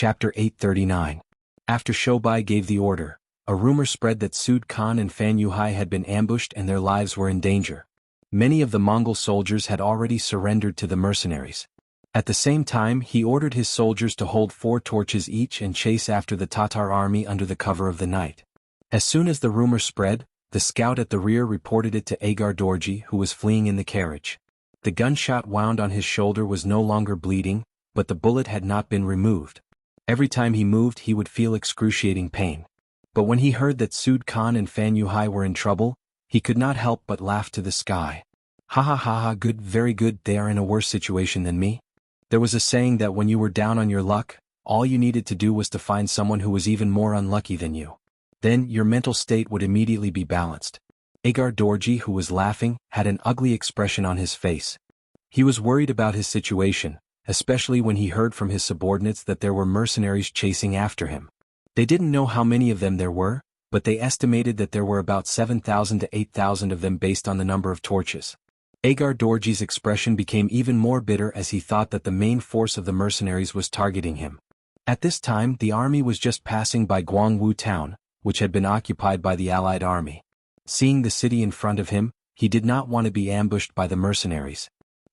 Chapter 839. After Shobai gave the order, a rumor spread that Sud Khan and Fan Yuhai had been ambushed and their lives were in danger. Many of the Mongol soldiers had already surrendered to the mercenaries. At the same time, he ordered his soldiers to hold 4 torches each and chase after the Tatar army under the cover of the night. As soon as the rumor spread, the scout at the rear reported it to Agar Dorji, who was fleeing in the carriage. The gunshot wound on his shoulder was no longer bleeding, but the bullet had not been removed. Every time he moved he would feel excruciating pain. But when he heard that Sud Khan and Fan Yuhai were in trouble, he could not help but laugh to the sky. Ha ha ha ha, good, very good, they are in a worse situation than me. There was a saying that when you were down on your luck, all you needed to do was to find someone who was even more unlucky than you. Then your mental state would immediately be balanced. Agar Dorji, who was laughing, had an ugly expression on his face. He was worried about his situation, especially when he heard from his subordinates that there were mercenaries chasing after him. They didn't know how many of them there were, but they estimated that there were about 7,000 to 8,000 of them based on the number of torches. Agar Dorji's expression became even more bitter as he thought that the main force of the mercenaries was targeting him. At this time the army was just passing by Guangwu town, which had been occupied by the Allied army. Seeing the city in front of him, he did not want to be ambushed by the mercenaries.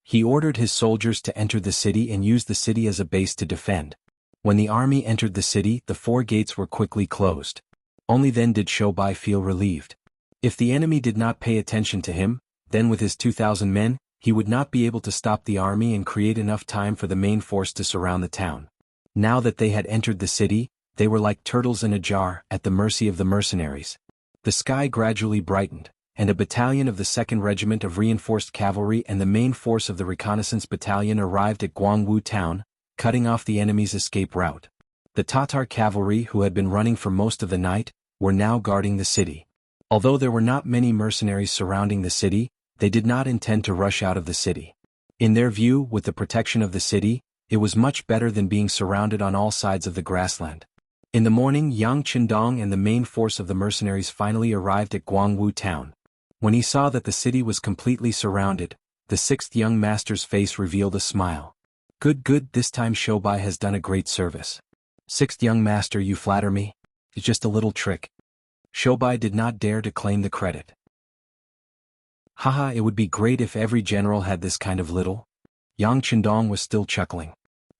He ordered his soldiers to enter the city and use the city as a base to defend. When the army entered the city, the 4 gates were quickly closed. Only then did Shobai feel relieved. If the enemy did not pay attention to him, then with his 2,000 men, he would not be able to stop the army and create enough time for the main force to surround the town. Now that they had entered the city, they were like turtles in a jar, at the mercy of the mercenaries. The sky gradually brightened, and a battalion of the 2nd Regiment of Reinforced Cavalry and the main force of the Reconnaissance Battalion arrived at Guangwu town, cutting off the enemy's escape route. The Tatar cavalry, who had been running for most of the night, were now guarding the city. Although there were not many mercenaries surrounding the city, they did not intend to rush out of the city. In their view, with the protection of the city, it was much better than being surrounded on all sides of the grassland. In the morning, Yang Qindong and the main force of the mercenaries finally arrived at Guangwu town. When he saw that the city was completely surrounded, the 6th young master's face revealed a smile. Good, good, this time Shobai has done a great service. 6th young master, you flatter me. It's just a little trick. Shobai did not dare to claim the credit. Haha, it would be great if every general had this kind of little. Yang Qindong was still chuckling.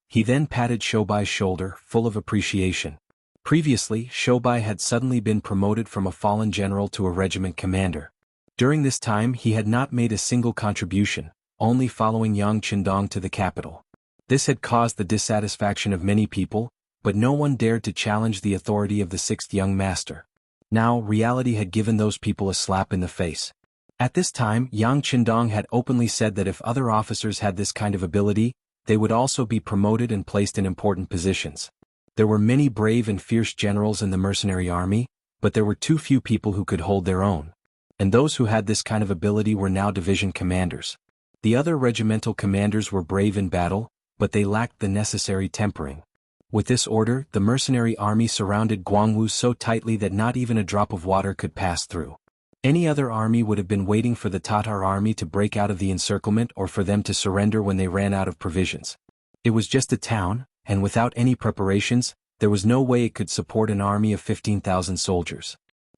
He then patted Shobai's shoulder, full of appreciation. Previously, Shobai had suddenly been promoted from a fallen general to a regiment commander. During this time he had not made a single contribution, only following Yang Qindong to the capital. This had caused the dissatisfaction of many people, but no one dared to challenge the authority of the 6th young master. Now reality had given those people a slap in the face. At this time, Yang Qindong had openly said that if other officers had this kind of ability, they would also be promoted and placed in important positions. There were many brave and fierce generals in the mercenary army, but there were too few people who could hold their own. And those who had this kind of ability were now division commanders. The other regimental commanders were brave in battle, but they lacked the necessary tempering. With this order, the mercenary army surrounded Guangwu so tightly that not even a drop of water could pass through. Any other army would have been waiting for the Tatar army to break out of the encirclement or for them to surrender when they ran out of provisions. It was just a town, and without any preparations, there was no way it could support an army of 15,000 soldiers.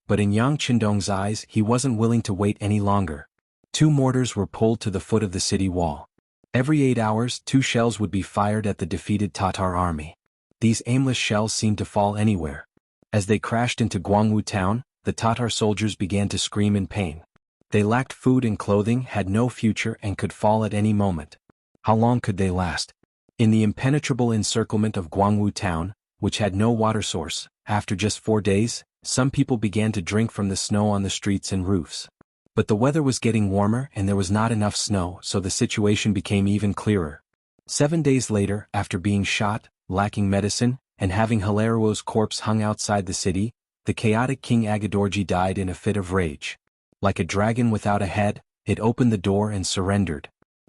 But in Yang Qindong's eyes, he wasn't willing to wait any longer. 2 mortars were pulled to the foot of the city wall. Every 8 hours, 2 shells would be fired at the defeated Tatar army. These aimless shells seemed to fall anywhere. As they crashed into Guangwu town, the Tatar soldiers began to scream in pain. They lacked food and clothing, had no future, and could fall at any moment. How long could they last? In the impenetrable encirclement of Guangwu town, which had no water source, after just 4 days, some people began to drink from the snow on the streets and roofs. But the weather was getting warmer and there was not enough snow, so the situation became even clearer. 7 days later, after being shot, lacking medicine, and having Hilaruo's corpse hung outside the city, the chaotic King Agadorji died in a fit of rage. Like a dragon without a head, it opened the door and surrendered.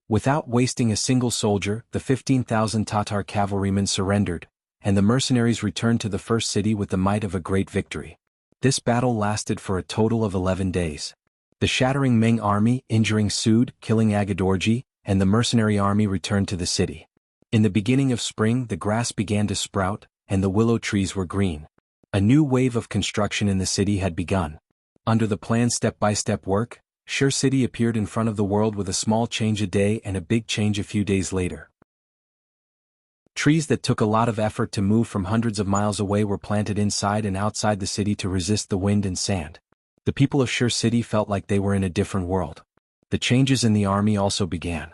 Without wasting a single soldier, the 15,000 Tatar cavalrymen surrendered, and the mercenaries returned to the first city with the might of a great victory. This battle lasted for a total of 11 days. The shattering Meng army, injuring Sud, killing Agadorji, and the mercenary army returned to the city. In the beginning of spring the grass began to sprout, and the willow trees were green. A new wave of construction in the city had begun. Under the planned step-by-step work, Shur City appeared in front of the world with a small change a day and a big change a few days later. Trees that took a lot of effort to move from hundreds of miles away were planted inside and outside the city to resist the wind and sand. The people of Shur City felt like they were in a different world. The changes in the army also began.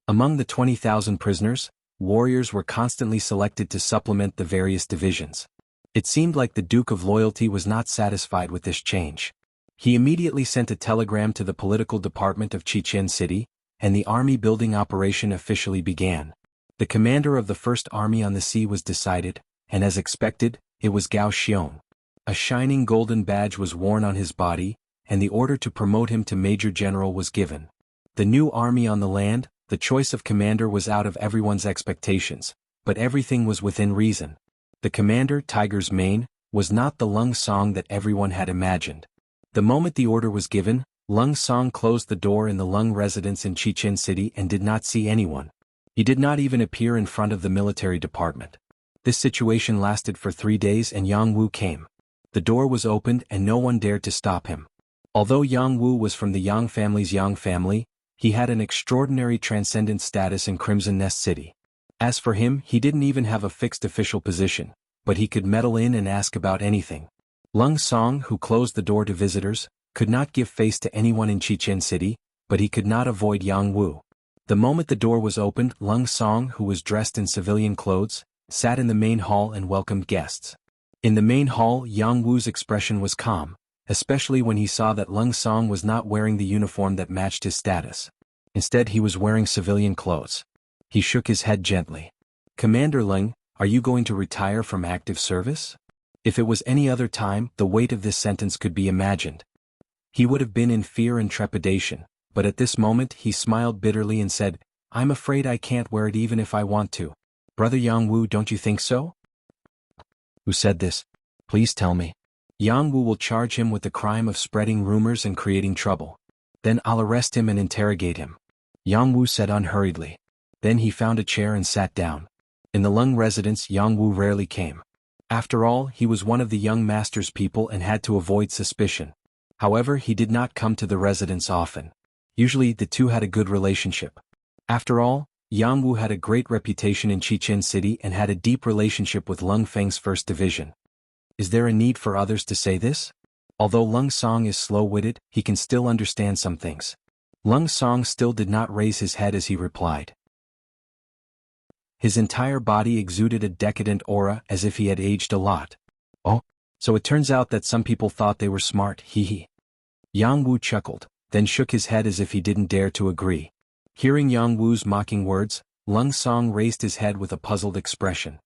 Among the 20,000 prisoners, warriors were constantly selected to supplement the various divisions. It seemed like the Duke of Loyalty was not satisfied with this change. He immediately sent a telegram to the political department of Chichen City, and the army building operation officially began. The commander of the First Army on the Sea was decided, and as expected, it was Gao Xiong. A shining golden badge was worn on his body, and the order to promote him to Major General was given. The new army on the land, the choice of commander was out of everyone's expectations, but everything was within reason. The commander, Tiger's Mane, was not the Lung Song that everyone had imagined. The moment the order was given, Lung Song closed the door in the Lung residence in Chichen City and did not see anyone. He did not even appear in front of the military department. This situation lasted for 3 days and Yang Wu came. The door was opened and no one dared to stop him. Although Yang Wu was from the Yang family's Yang family, he had an extraordinary transcendent status in Crimson Nest City. As for him, he didn't even have a fixed official position, but he could meddle in and ask about anything. Lung Song, who closed the door to visitors, could not give face to anyone in Chichen City, but he could not avoid Yang Wu. The moment the door was opened, Lung Song, who was dressed in civilian clothes, sat in the main hall and welcomed guests. In the main hall, Yang Wu's expression was calm, especially when he saw that Lung Song was not wearing the uniform that matched his status. Instead, he was wearing civilian clothes. He shook his head gently. "Commander Lung, are you going to retire from active service?" If it was any other time, the weight of this sentence could be imagined. He would have been in fear and trepidation, but at this moment he smiled bitterly and said, "I'm afraid I can't wear it even if I want to." "Brother Yang Wu, don't you think so?" "Who said this? Please tell me." "Yang Wu will charge him with the crime of spreading rumors and creating trouble. Then I'll arrest him and interrogate him," Yang Wu said unhurriedly. Then he found a chair and sat down. In the Lung residence, Yang Wu rarely came. After all, he was one of the young master's people and had to avoid suspicion. However, he did not come to the residence often. Usually, the two had a good relationship. After all, Yang Wu had a great reputation in Chichen City and had a deep relationship with Lung Feng's First Division. Is there a need for others to say this? Although Lung Song is slow-witted, he can still understand some things. Lung Song still did not raise his head as he replied. His entire body exuded a decadent aura as if he had aged a lot. "Oh, so it turns out that some people thought they were smart, hee." Yang Wu chuckled, then shook his head as if he didn't dare to agree. Hearing Yang Wu's mocking words, Lung Song raised his head with a puzzled expression.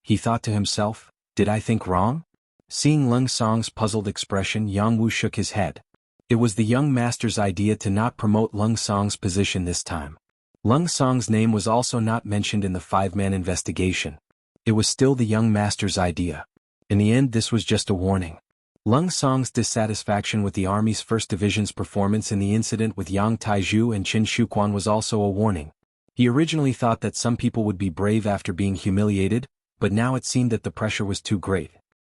He thought to himself, "Did I think wrong?" Seeing Lung Song's puzzled expression, Yang Wu shook his head. It was the young master's idea to not promote Lung Song's position this time. Lung Song's name was also not mentioned in the 5-man investigation. It was still the young master's idea. In the end, this was just a warning. Lung Song's dissatisfaction with the Army's First Division's performance in the incident with Yang Taizhu and Qin Shuquan was also a warning. He originally thought that some people would be brave after being humiliated, but now it seemed that the pressure was too great.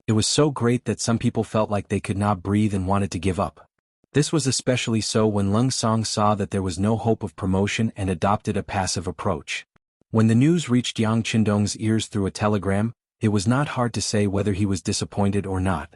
It was so great that some people felt like they could not breathe and wanted to give up. This was especially so when Lung Song saw that there was no hope of promotion and adopted a passive approach. When the news reached Yang Qindong's ears through a telegram, it was not hard to say whether he was disappointed or not.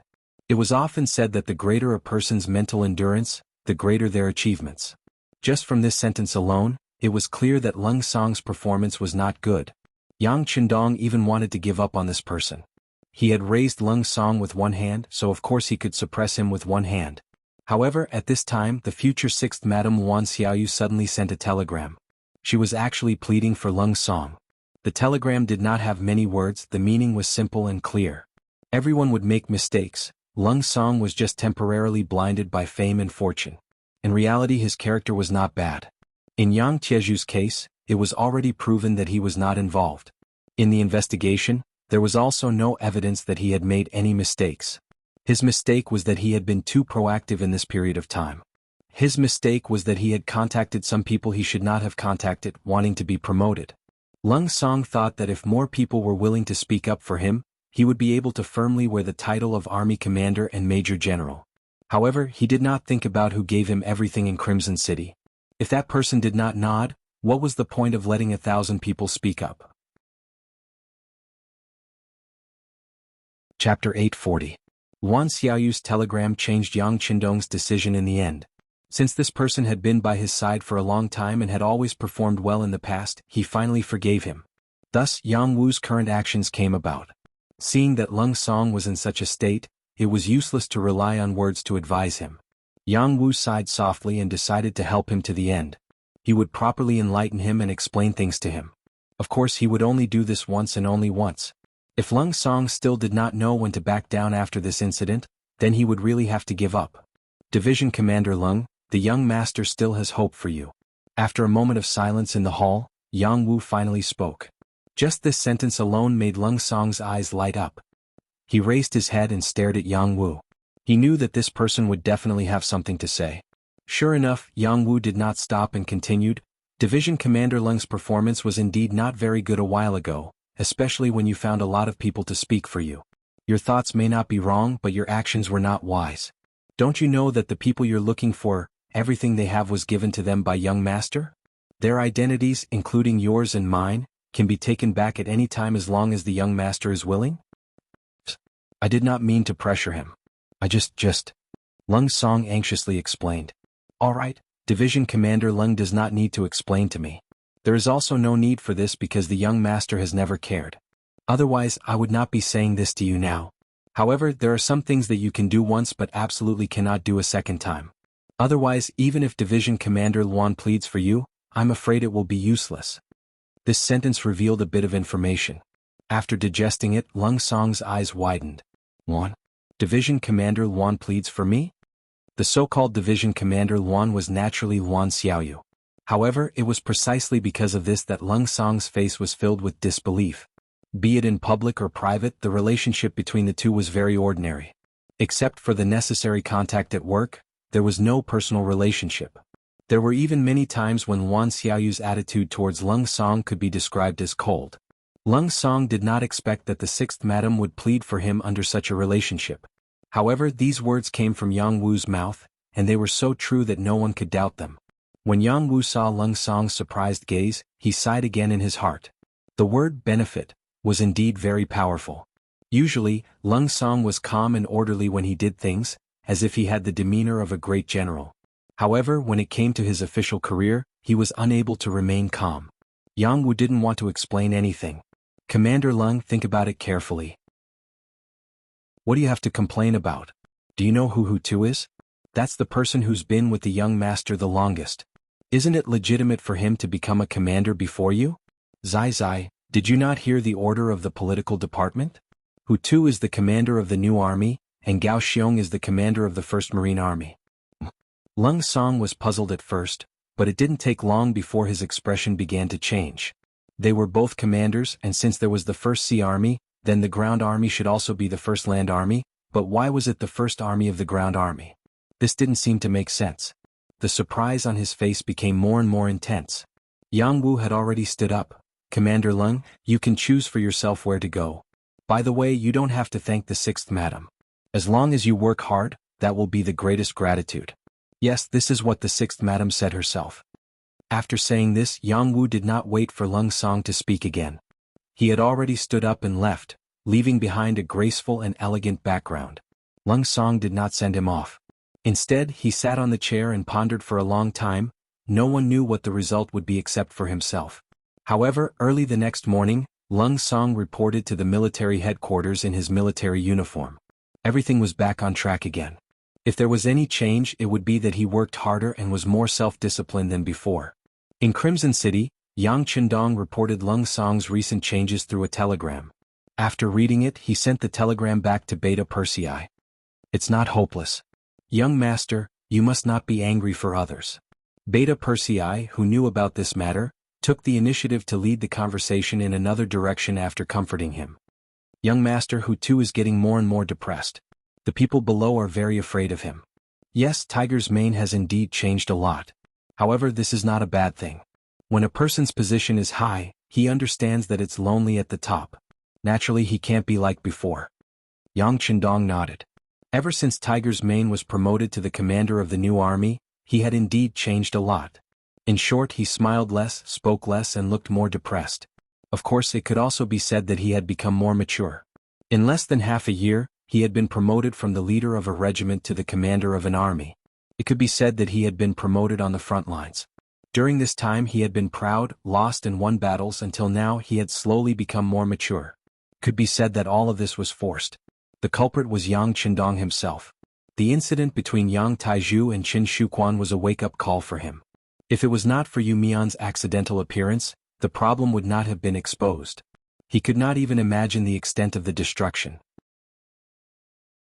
It was often said that the greater a person's mental endurance, the greater their achievements. Just from this sentence alone, it was clear that Lung Song's performance was not good. Yang Qindong even wanted to give up on this person. He had raised Lung Song with one hand, so of course he could suppress him with one hand. However, at this time, the future 6th Madame Wan Xiaoyu suddenly sent a telegram. She was actually pleading for Lung Song. The telegram did not have many words, the meaning was simple and clear. Everyone would make mistakes. Lung Song was just temporarily blinded by fame and fortune. In reality, his character was not bad. In Yang Tieju's case, it was already proven that he was not involved. In the investigation, there was also no evidence that he had made any mistakes. His mistake was that he had been too proactive in this period of time. His mistake was that he had contacted some people he should not have contacted, wanting to be promoted. Lung Song thought that if more people were willing to speak up for him, he would be able to firmly wear the title of Army Commander and Major General. However, he did not think about who gave him everything in Crimson City. If that person did not nod, what was the point of letting 1,000 people speak up? Chapter 840. Yuan Xiaoyu's telegram changed Yang Qindong's decision in the end. Since this person had been by his side for a long time and had always performed well in the past, he finally forgave him. Thus, Yang Wu's current actions came about. Seeing that Lung Song was in such a state, it was useless to rely on words to advise him. Yang Wu sighed softly and decided to help him to the end. He would properly enlighten him and explain things to him. Of course, he would only do this once and only once. If Lung Song still did not know when to back down after this incident, then he would really have to give up. Division Commander Lung, the young master still has hope for you. After a moment of silence in the hall, Yang Wu finally spoke. Just this sentence alone made Lung Song's eyes light up. He raised his head and stared at Yang Wu. He knew that this person would definitely have something to say. Sure enough, Yang Wu did not stop and continued, Division Commander Lung's performance was indeed not very good a while ago, especially when you found a lot of people to speak for you. Your thoughts may not be wrong, but your actions were not wise. Don't you know that the people you're looking for, everything they have was given to them by young master? Their identities, including yours and mine, can be taken back at any time as long as the young master is willing? I did not mean to pressure him. I just... Lung Song anxiously explained. All right, Division Commander Lung does not need to explain to me. There is also no need for this because the young master has never cared. Otherwise, I would not be saying this to you now. However, there are some things that you can do once but absolutely cannot do a second time. Otherwise, even if Division Commander Luan pleads for you, I'm afraid it will be useless. This sentence revealed a bit of information. After digesting it, Lung Song's eyes widened. Luan? Division Commander Luan pleads for me? The so-called Division Commander Luan was naturally Luan Xiaoyu. However, it was precisely because of this that Lung Song's face was filled with disbelief. Be it in public or private, the relationship between the two was very ordinary. Except for the necessary contact at work, there was no personal relationship. There were even many times when Luan Xiaoyu's attitude towards Lung Song could be described as cold. Lung Song did not expect that the sixth madam would plead for him under such a relationship. However, these words came from Yang Wu's mouth, and they were so true that no one could doubt them. When Yang Wu saw Lung Song's surprised gaze, he sighed again in his heart. The word benefit was indeed very powerful. Usually, Lung Song was calm and orderly when he did things, as if he had the demeanor of a great general. However, when it came to his official career, he was unable to remain calm. Yang Wu didn't want to explain anything. Commander Lung, think about it carefully. What do you have to complain about? Do you know who Hu Tu is? That's the person who's been with the young master the longest. Isn't it legitimate for him to become a commander before you? Zai Zai, did you not hear the order of the political department? Hu Tu is the commander of the new army, and Gao Xiong is the commander of the 1st Marine Army. Lung Song was puzzled at first, but it didn't take long before his expression began to change. They were both commanders, and since there was the 1st Sea Army, then the ground army should also be the 1st Land Army, but why was it the 1st Army of the ground army? This didn't seem to make sense. The surprise on his face became more and more intense. Yang Wu had already stood up. Commander Lung, you can choose for yourself where to go. By the way, you don't have to thank the 6th madam. As long as you work hard, that will be the greatest gratitude. Yes, this is what the 6th madam said herself. After saying this, Yang Wu did not wait for Lung Song to speak again. He had already stood up and left, leaving behind a graceful and elegant background. Lung Song did not send him off. Instead, he sat on the chair and pondered for a long time. No one knew what the result would be except for himself. However, early the next morning, Lung Song reported to the military headquarters in his military uniform. Everything was back on track again. If there was any change, it would be that he worked harder and was more self-disciplined than before. In Crimson City, Yang Qindong reported Lung Song's recent changes through a telegram. After reading it, he sent the telegram back to Beta Persei. It's not hopeless. Young master, you must not be angry for others. Beta Persei, who knew about this matter, took the initiative to lead the conversation in another direction after comforting him. Young master, Hu Tu is getting more and more depressed. The people below are very afraid of him. Yes, Tiger's mane has indeed changed a lot. However, this is not a bad thing. When a person's position is high, he understands that it's lonely at the top. Naturally he can't be like before. Yang Chendong nodded. Ever since Tiger's Mane was promoted to the commander of the new army, he had indeed changed a lot. In short, he smiled less, spoke less and looked more depressed. Of course it could also be said that he had become more mature. In less than half a year, he had been promoted from the leader of a regiment to the commander of an army. It could be said that he had been promoted on the front lines. During this time he had been proud, lost and won battles until now he had slowly become more mature. Could be said that all of this was forced. The culprit was Yang Chendong himself. The incident between Yang Taizhu and Qin Shuquan was a wake-up call for him. If it was not for Yu Mian's accidental appearance, the problem would not have been exposed. He could not even imagine the extent of the destruction.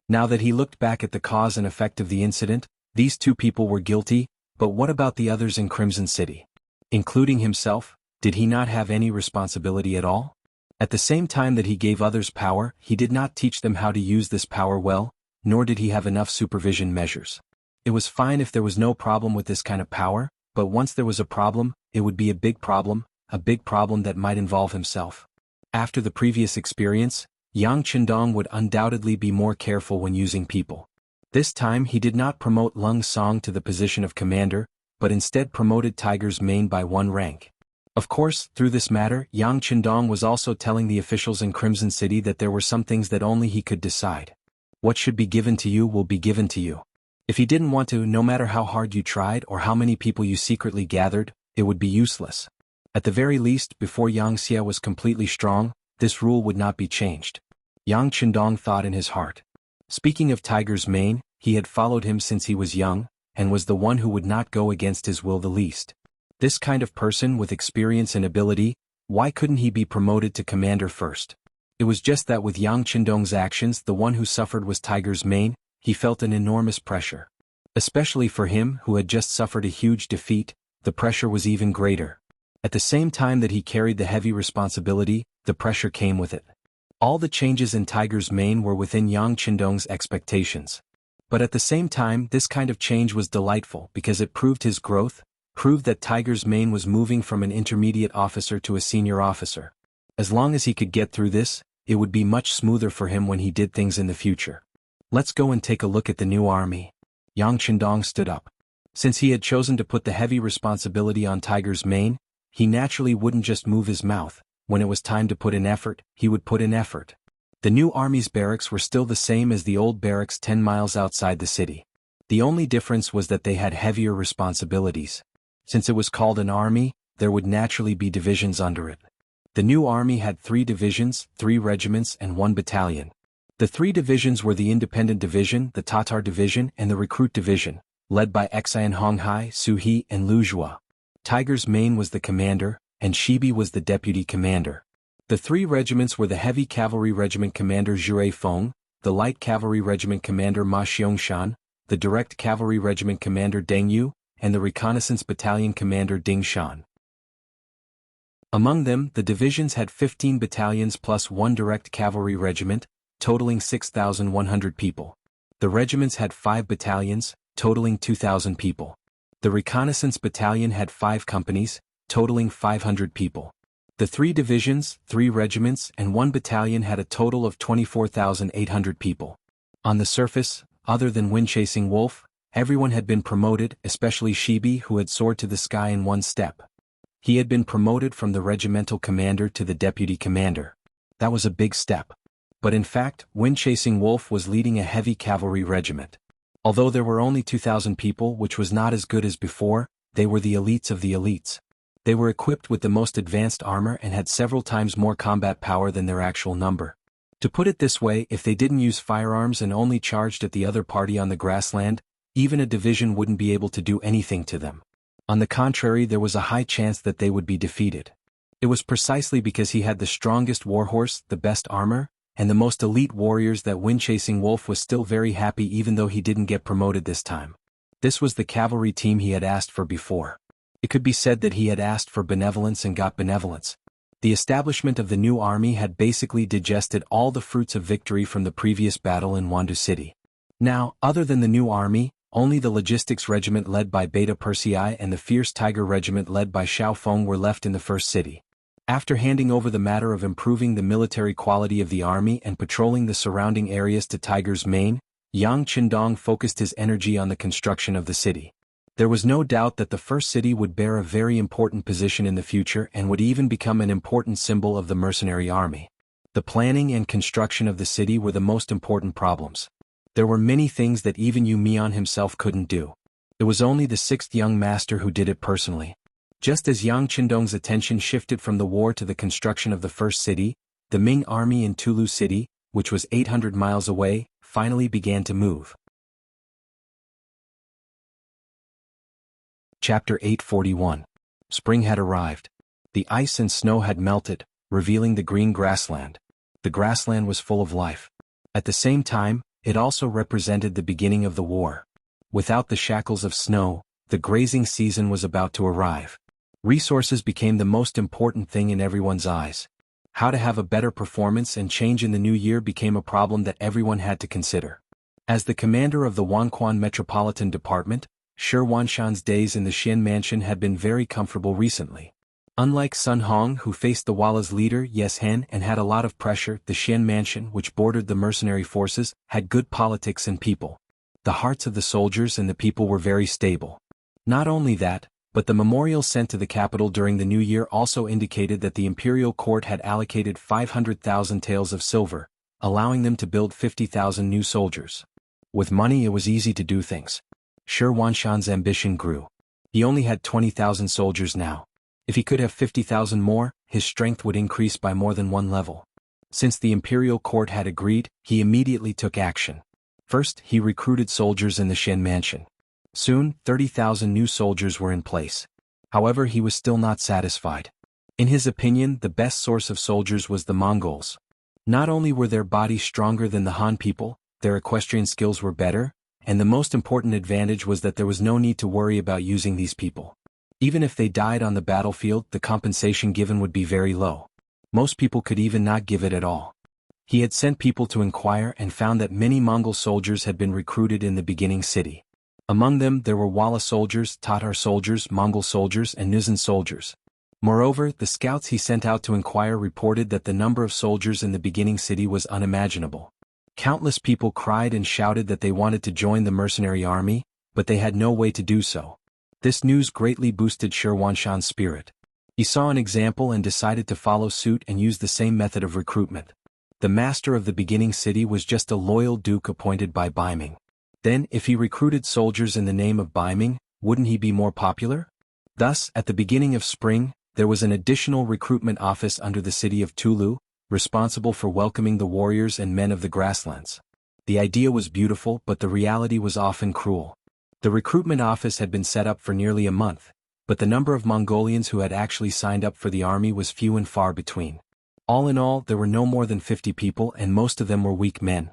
Now that he looked back at the cause and effect of the incident, these two people were guilty, but what about the others in Crimson City? Including himself, did he not have any responsibility at all? At the same time that he gave others power, he did not teach them how to use this power well, nor did he have enough supervision measures. It was fine if there was no problem with this kind of power, but once there was a problem, it would be a big problem that might involve himself. After the previous experience, Yang Chendong would undoubtedly be more careful when using people. This time he did not promote Lung Song to the position of commander, but instead promoted Tiger's Mane by 1 rank. Of course, through this matter, Yang Chendong was also telling the officials in Crimson City that there were some things that only he could decide. What should be given to you will be given to you. If he didn't want to, no matter how hard you tried or how many people you secretly gathered, it would be useless. At the very least, before Yang Xia was completely strong, this rule would not be changed. Yang Chendong thought in his heart. Speaking of Tiger's Mane, he had followed him since he was young, and was the one who would not go against his will the least. This kind of person with experience and ability, why couldn't he be promoted to commander first? It was just that with Yang Chendong's actions, the one who suffered was Tiger's Mane. He felt an enormous pressure. Especially for him who had just suffered a huge defeat, the pressure was even greater. At the same time that he carried the heavy responsibility, the pressure came with it. All the changes in Tiger's Mane were within Yang Chendong's expectations. But at the same time, this kind of change was delightful because it proved his growth, proved that Tiger's Mane was moving from an intermediate officer to a senior officer. As long as he could get through this, it would be much smoother for him when he did things in the future. Let's go and take a look at the new army. Yang Chendong stood up. Since he had chosen to put the heavy responsibility on Tiger's Mane, he naturally wouldn't just move his mouth. When it was time to put in effort, he would put in effort. The new army's barracks were still the same as the old barracks 10 miles outside the city. The only difference was that they had heavier responsibilities. Since it was called an army, there would naturally be divisions under it. The new army had 3 divisions, 3 regiments and 1 battalion. The 3 divisions were the Independent Division, the Tatar Division and the Recruit Division, led by Xian Honghai, Su He and Lu Zhua. Tiger's Mane was the commander, and Shibi was the deputy commander. The 3 regiments were the Heavy Cavalry Regiment Commander Zhu Feng, the Light Cavalry Regiment Commander Ma Xiangshan, the Direct Cavalry Regiment Commander Deng Yu, and the Reconnaissance Battalion Commander Ding Shan. Among them, the divisions had 15 battalions plus 1 direct cavalry regiment, totaling 6,100 people. The regiments had 5 battalions, totaling 2,000 people. The Reconnaissance Battalion had 5 companies, totaling 500 people. The 3 divisions, 3 regiments and 1 battalion had a total of 24,800 people. On the surface, other than Wind-Chasing Wolf, everyone had been promoted, especially Shibi who had soared to the sky in 1 step. He had been promoted from the regimental commander to the deputy commander. That was a big step. But in fact, Wind-Chasing Wolf was leading a heavy cavalry regiment. Although there were only 2,000 people, which was not as good as before, they were the elites of the elites. They were equipped with the most advanced armor and had several times more combat power than their actual number. To put it this way, if they didn't use firearms and only charged at the other party on the grassland, even a division wouldn't be able to do anything to them. On the contrary, there was a high chance that they would be defeated. It was precisely because he had the strongest warhorse, the best armor, and the most elite warriors that Wind-Chasing Wolf was still very happy even though he didn't get promoted this time. This was the cavalry team he had asked for before. It could be said that he had asked for benevolence and got benevolence. The establishment of the new army had basically digested all the fruits of victory from the previous battle in Wandu City. Now, other than the new army, only the Logistics Regiment led by Beta Persei and the Fierce Tiger Regiment led by Xiao Feng were left in the first city. After handing over the matter of improving the military quality of the army and patrolling the surrounding areas to Tiger's Mane, Yang Qindong focused his energy on the construction of the city. There was no doubt that the first city would bear a very important position in the future and would even become an important symbol of the mercenary army. The planning and construction of the city were the most important problems. There were many things that even Yu Mian himself couldn't do. It was only the sixth young master who did it personally. Just as Yang Qindong's attention shifted from the war to the construction of the first city, the Ming army in Tulu City, which was 800 miles away, finally began to move. Chapter 841. Spring had arrived. The ice and snow had melted, revealing the green grassland. The grassland was full of life. At the same time, it also represented the beginning of the war. Without the shackles of snow, the grazing season was about to arrive. Resources became the most important thing in everyone's eyes. How to have a better performance and change in the new year became a problem that everyone had to consider. As the commander of the Wanquan Metropolitan Department, Shi Wanshan's days in the Xian Mansion had been very comfortable recently. Unlike Sun Hong, who faced the Walla's leader Yes Hen and had a lot of pressure, the Xian Mansion, which bordered the mercenary forces, had good politics and people. The hearts of the soldiers and the people were very stable. Not only that, but the memorial sent to the capital during the new year also indicated that the imperial court had allocated 500,000 taels of silver, allowing them to build 50,000 new soldiers. With money it was easy to do things. Shi Wanshan's ambition grew. He only had 20,000 soldiers now. If he could have 50,000 more, his strength would increase by more than one level. Since the imperial court had agreed, he immediately took action. First, he recruited soldiers in the Xian Mansion. Soon, 30,000 new soldiers were in place. However, he was still not satisfied. In his opinion, the best source of soldiers was the Mongols. Not only were their bodies stronger than the Han people, their equestrian skills were better, and the most important advantage was that there was no need to worry about using these people. Even if they died on the battlefield, the compensation given would be very low. Most people could even not give it at all. He had sent people to inquire and found that many Mongol soldiers had been recruited in the beginning city. Among them there were Walla soldiers, Tatar soldiers, Mongol soldiers, and Nizan soldiers. Moreover, the scouts he sent out to inquire reported that the number of soldiers in the beginning city was unimaginable. Countless people cried and shouted that they wanted to join the mercenary army, but they had no way to do so. This news greatly boosted Shi Wanshan's spirit. He saw an example and decided to follow suit and use the same method of recruitment. The master of the beginning city was just a loyal duke appointed by Baiming. Then, if he recruited soldiers in the name of Baiming, wouldn't he be more popular? Thus, at the beginning of spring, there was an additional recruitment office under the city of Tulu, responsible for welcoming the warriors and men of the grasslands. The idea was beautiful, but the reality was often cruel. The recruitment office had been set up for nearly a month, but the number of Mongolians who had actually signed up for the army was few and far between. All in all, there were no more than 50 people and most of them were weak men.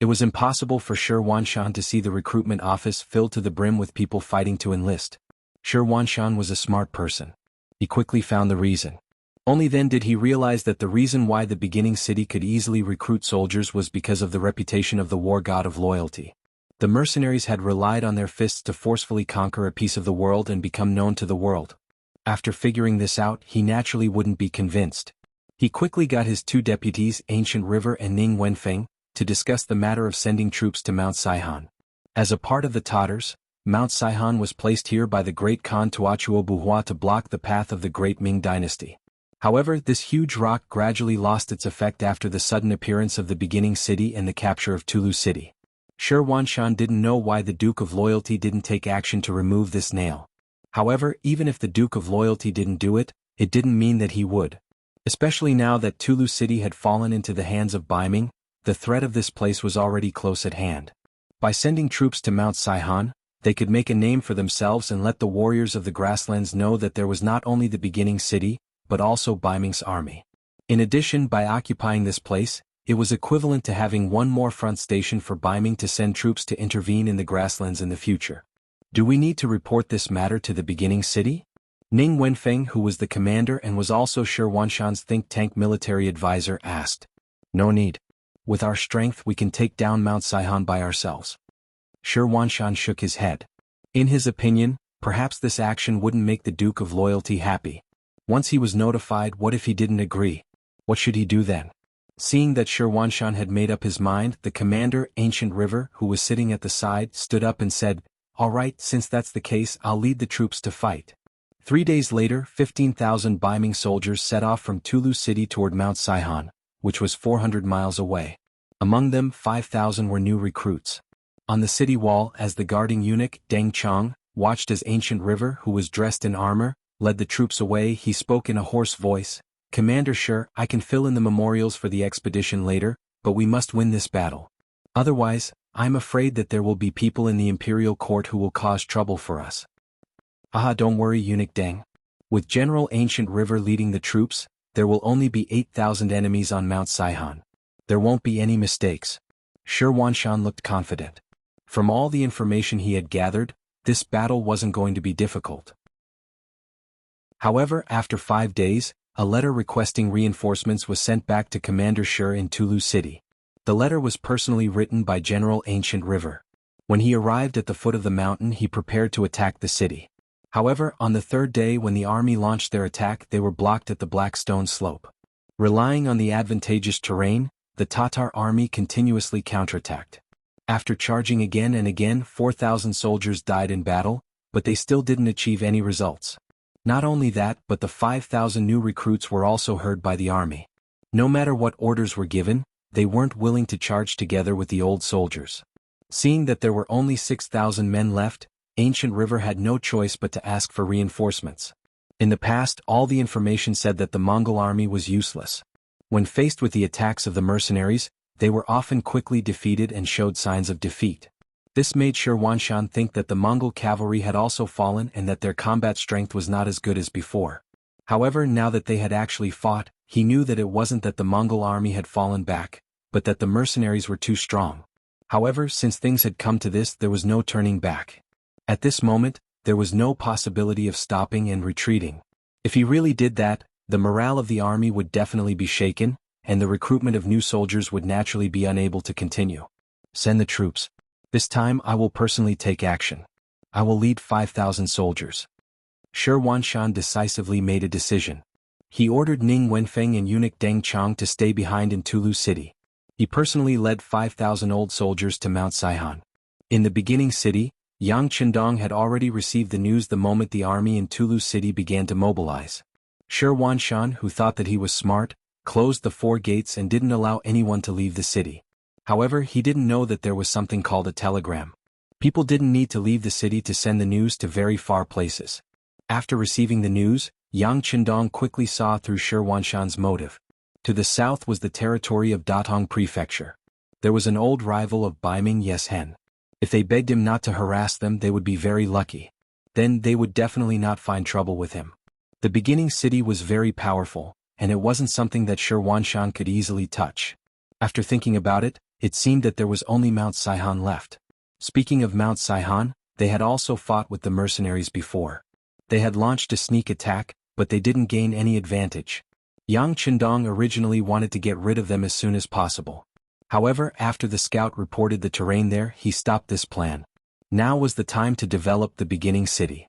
It was impossible for Shi Wanshan to see the recruitment office filled to the brim with people fighting to enlist. Shi Wanshan was a smart person. He quickly found the reason. Only then did he realize that the reason why the beginning city could easily recruit soldiers was because of the reputation of the war god of loyalty. The mercenaries had relied on their fists to forcefully conquer a piece of the world and become known to the world. After figuring this out, he naturally wouldn't be convinced. He quickly got his two deputies, Ancient River and Ning Wenfeng, to discuss the matter of sending troops to Mount Saihan. As a part of the Tatars, Mount Saihan was placed here by the great Khan Tuachuo Buhua to block the path of the great Ming dynasty. However, this huge rock gradually lost its effect after the sudden appearance of the beginning city and the capture of Tulu city. Shi Wanshan didn't know why the Duke of Loyalty didn't take action to remove this nail. However, even if the Duke of Loyalty didn't do it, it didn't mean that he would. Especially now that Tulu city had fallen into the hands of Baiming, the threat of this place was already close at hand. By sending troops to Mount Saihan, they could make a name for themselves and let the warriors of the grasslands know that there was not only the beginning city, but also Baiming's army. In addition, by occupying this place, it was equivalent to having one more front station for Baiming to send troops to intervene in the grasslands in the future. Do we need to report this matter to the beginning city? Ning Wenfeng, who was the commander and was also Shi Wanshan's think tank military advisor, asked. No need. With our strength we can take down Mount Saihan by ourselves. Shi Wanshan shook his head. In his opinion, perhaps this action wouldn't make the Duke of Loyalty happy. Once he was notified, what if he didn't agree? What should he do then? Seeing that Shirwanshan had made up his mind, the commander, Ancient River, who was sitting at the side, stood up and said, "All right, since that's the case, I'll lead the troops to fight." 3 days later, 15,000 Biming soldiers set off from Tulu city toward Mount Saihan, which was 400 miles away. Among them, 5,000 were new recruits. On the city wall, as the guarding eunuch, Deng Chong, watched as Ancient River, who was dressed in armor, led the troops away, he spoke in a hoarse voice, "Commander Sure, I can fill in the memorials for the expedition later, but we must win this battle. Otherwise, I'm afraid that there will be people in the imperial court who will cause trouble for us." "Ah, don't worry, Eunuch Deng. With General Ancient River leading the troops, there will only be 8,000 enemies on Mount Saihan. There won't be any mistakes." Shirwanshan looked confident. From all the information he had gathered, this battle wasn't going to be difficult. However, after 5 days, a letter requesting reinforcements was sent back to Commander Sure in Tulu City. The letter was personally written by General Ancient River. When he arrived at the foot of the mountain, he prepared to attack the city. However, on the 3rd day when the army launched their attack, they were blocked at the Black Stone Slope. Relying on the advantageous terrain, the Tatar army continuously counterattacked. After charging again and again, 4,000 soldiers died in battle, but they still didn't achieve any results. Not only that, but the 5,000 new recruits were also heard by the army. No matter what orders were given, they weren't willing to charge together with the old soldiers. Seeing that there were only 6,000 men left, Ancient River had no choice but to ask for reinforcements. In the past, all the information said that the Mongol army was useless. When faced with the attacks of the mercenaries, they were often quickly defeated and showed signs of defeat. This made Shirwanshan think that the Mongol cavalry had also fallen and that their combat strength was not as good as before. However, now that they had actually fought, he knew that it wasn't that the Mongol army had fallen back, but that the mercenaries were too strong. However, since things had come to this, there was no turning back. At this moment, there was no possibility of stopping and retreating. If he really did that, the morale of the army would definitely be shaken, and the recruitment of new soldiers would naturally be unable to continue. "Send the troops. This time I will personally take action. I will lead 5,000 soldiers." Shirwanshan decisively made a decision. He ordered Ning Wenfeng and eunuch Deng Chong to stay behind in Tulu city. He personally led 5,000 old soldiers to Mount Saihan. In the beginning city, Yang Chendong had already received the news the moment the army in Tulu city began to mobilize. Shirwanshan, who thought that he was smart, closed the 4 gates and didn't allow anyone to leave the city. However, he didn't know that there was something called a telegram. People didn't need to leave the city to send the news to very far places. After receiving the news, Yang Chendong quickly saw through Shirwanshan's motive. To the south was the territory of Datong Prefecture. There was an old rival of Biming Yeshen. If they begged him not to harass them, they would be very lucky. Then they would definitely not find trouble with him. The beginning city was very powerful, and it wasn't something that Shirwanshan could easily touch. After thinking about it, it seemed that there was only Mount Saihan left. Speaking of Mount Saihan, they had also fought with the mercenaries before. They had launched a sneak attack, but they didn't gain any advantage. Yang Chendong originally wanted to get rid of them as soon as possible. However, after the scout reported the terrain there, he stopped this plan. Now was the time to develop the beginning city.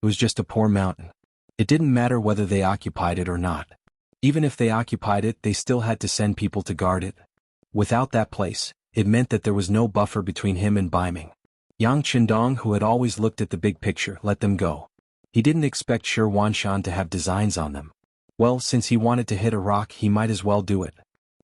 It was just a poor mountain. It didn't matter whether they occupied it or not. Even if they occupied it, they still had to send people to guard it. Without that place, it meant that there was no buffer between him and Biming. Yang Chendong, who had always looked at the big picture, let them go. He didn't expect Shirwanshan to have designs on them. Well, since he wanted to hit a rock, he might as well do it.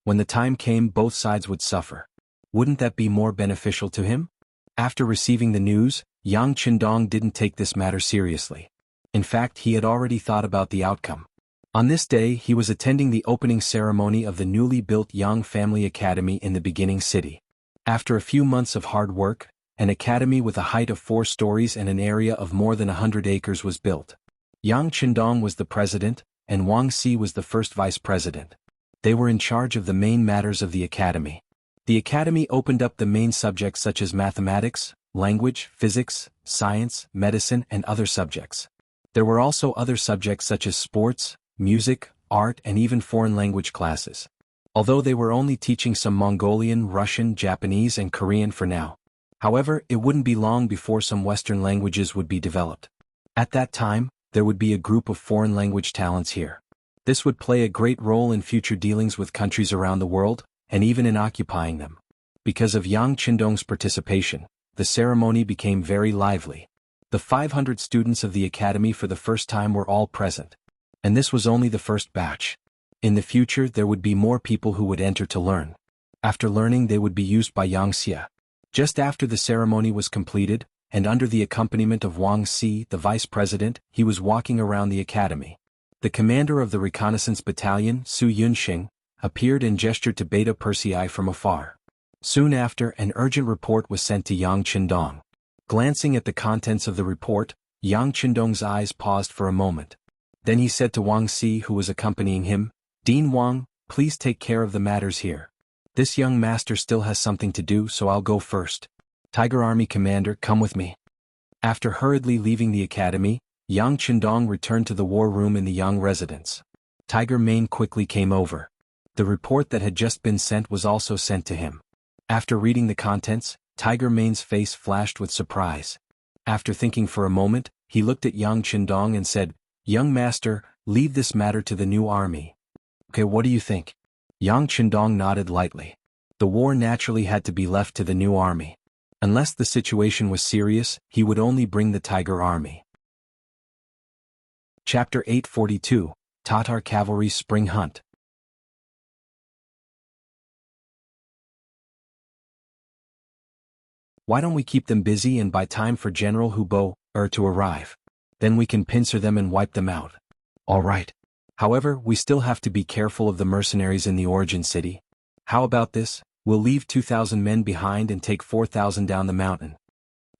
When the time came, both sides would suffer. Wouldn't that be more beneficial to him? After receiving the news, Yang Chendong didn't take this matter seriously. In fact, he had already thought about the outcome. On this day, he was attending the opening ceremony of the newly built Yang Family Academy in the beginning city. After a few months of hard work, an academy with a height of 4 stories and an area of more than 100 acres was built. Yang Chendong was the president, and Wang Si was the first vice president. They were in charge of the main matters of the academy. The academy opened up the main subjects such as mathematics, language, physics, science, medicine, and other subjects. There were also other subjects such as sports, music, art, and even foreign language classes. Although they were only teaching some Mongolian, Russian, Japanese, and Korean for now. However, it wouldn't be long before some Western languages would be developed. At that time, there would be a group of foreign language talents here. This would play a great role in future dealings with countries around the world, and even in occupying them. Because of Yang Qindong's participation, the ceremony became very lively. The 500 students of the academy for the first time were all present. And this was only the first batch. In the future there would be more people who would enter to learn. After learning they would be used by Yang Xia. Just after the ceremony was completed, and under the accompaniment of Wang Si, the vice president, he was walking around the academy. The commander of the reconnaissance battalion, Su Yunxing, appeared and gestured to Beta Persei from afar. Soon after, an urgent report was sent to Yang Qindong. Glancing at the contents of the report, Yang Qindong's eyes paused for a moment. Then he said to Wang Si, who was accompanying him, "Dean Wang, please take care of the matters here. This young master still has something to do, so I'll go first. Tiger Army Commander, come with me." After hurriedly leaving the academy, Yang Qindong returned to the war room in the Yang residence. Tiger Mane quickly came over. The report that had just been sent was also sent to him. After reading the contents, Tiger Mane's face flashed with surprise. After thinking for a moment, he looked at Yang Qindong and said, "Young master, leave this matter to the new army." "Okay, what do you think?" Yang Qindong nodded lightly. The war naturally had to be left to the new army. Unless the situation was serious, he would only bring the Tiger Army. Chapter 842, Tatar Cavalry Spring Hunt. Why don't we keep them busy and buy time for General Hubo, to arrive? Then we can pincer them and wipe them out. All right. However, we still have to be careful of the mercenaries in the origin city. How about this? We'll leave 2,000 men behind and take 4,000 down the mountain.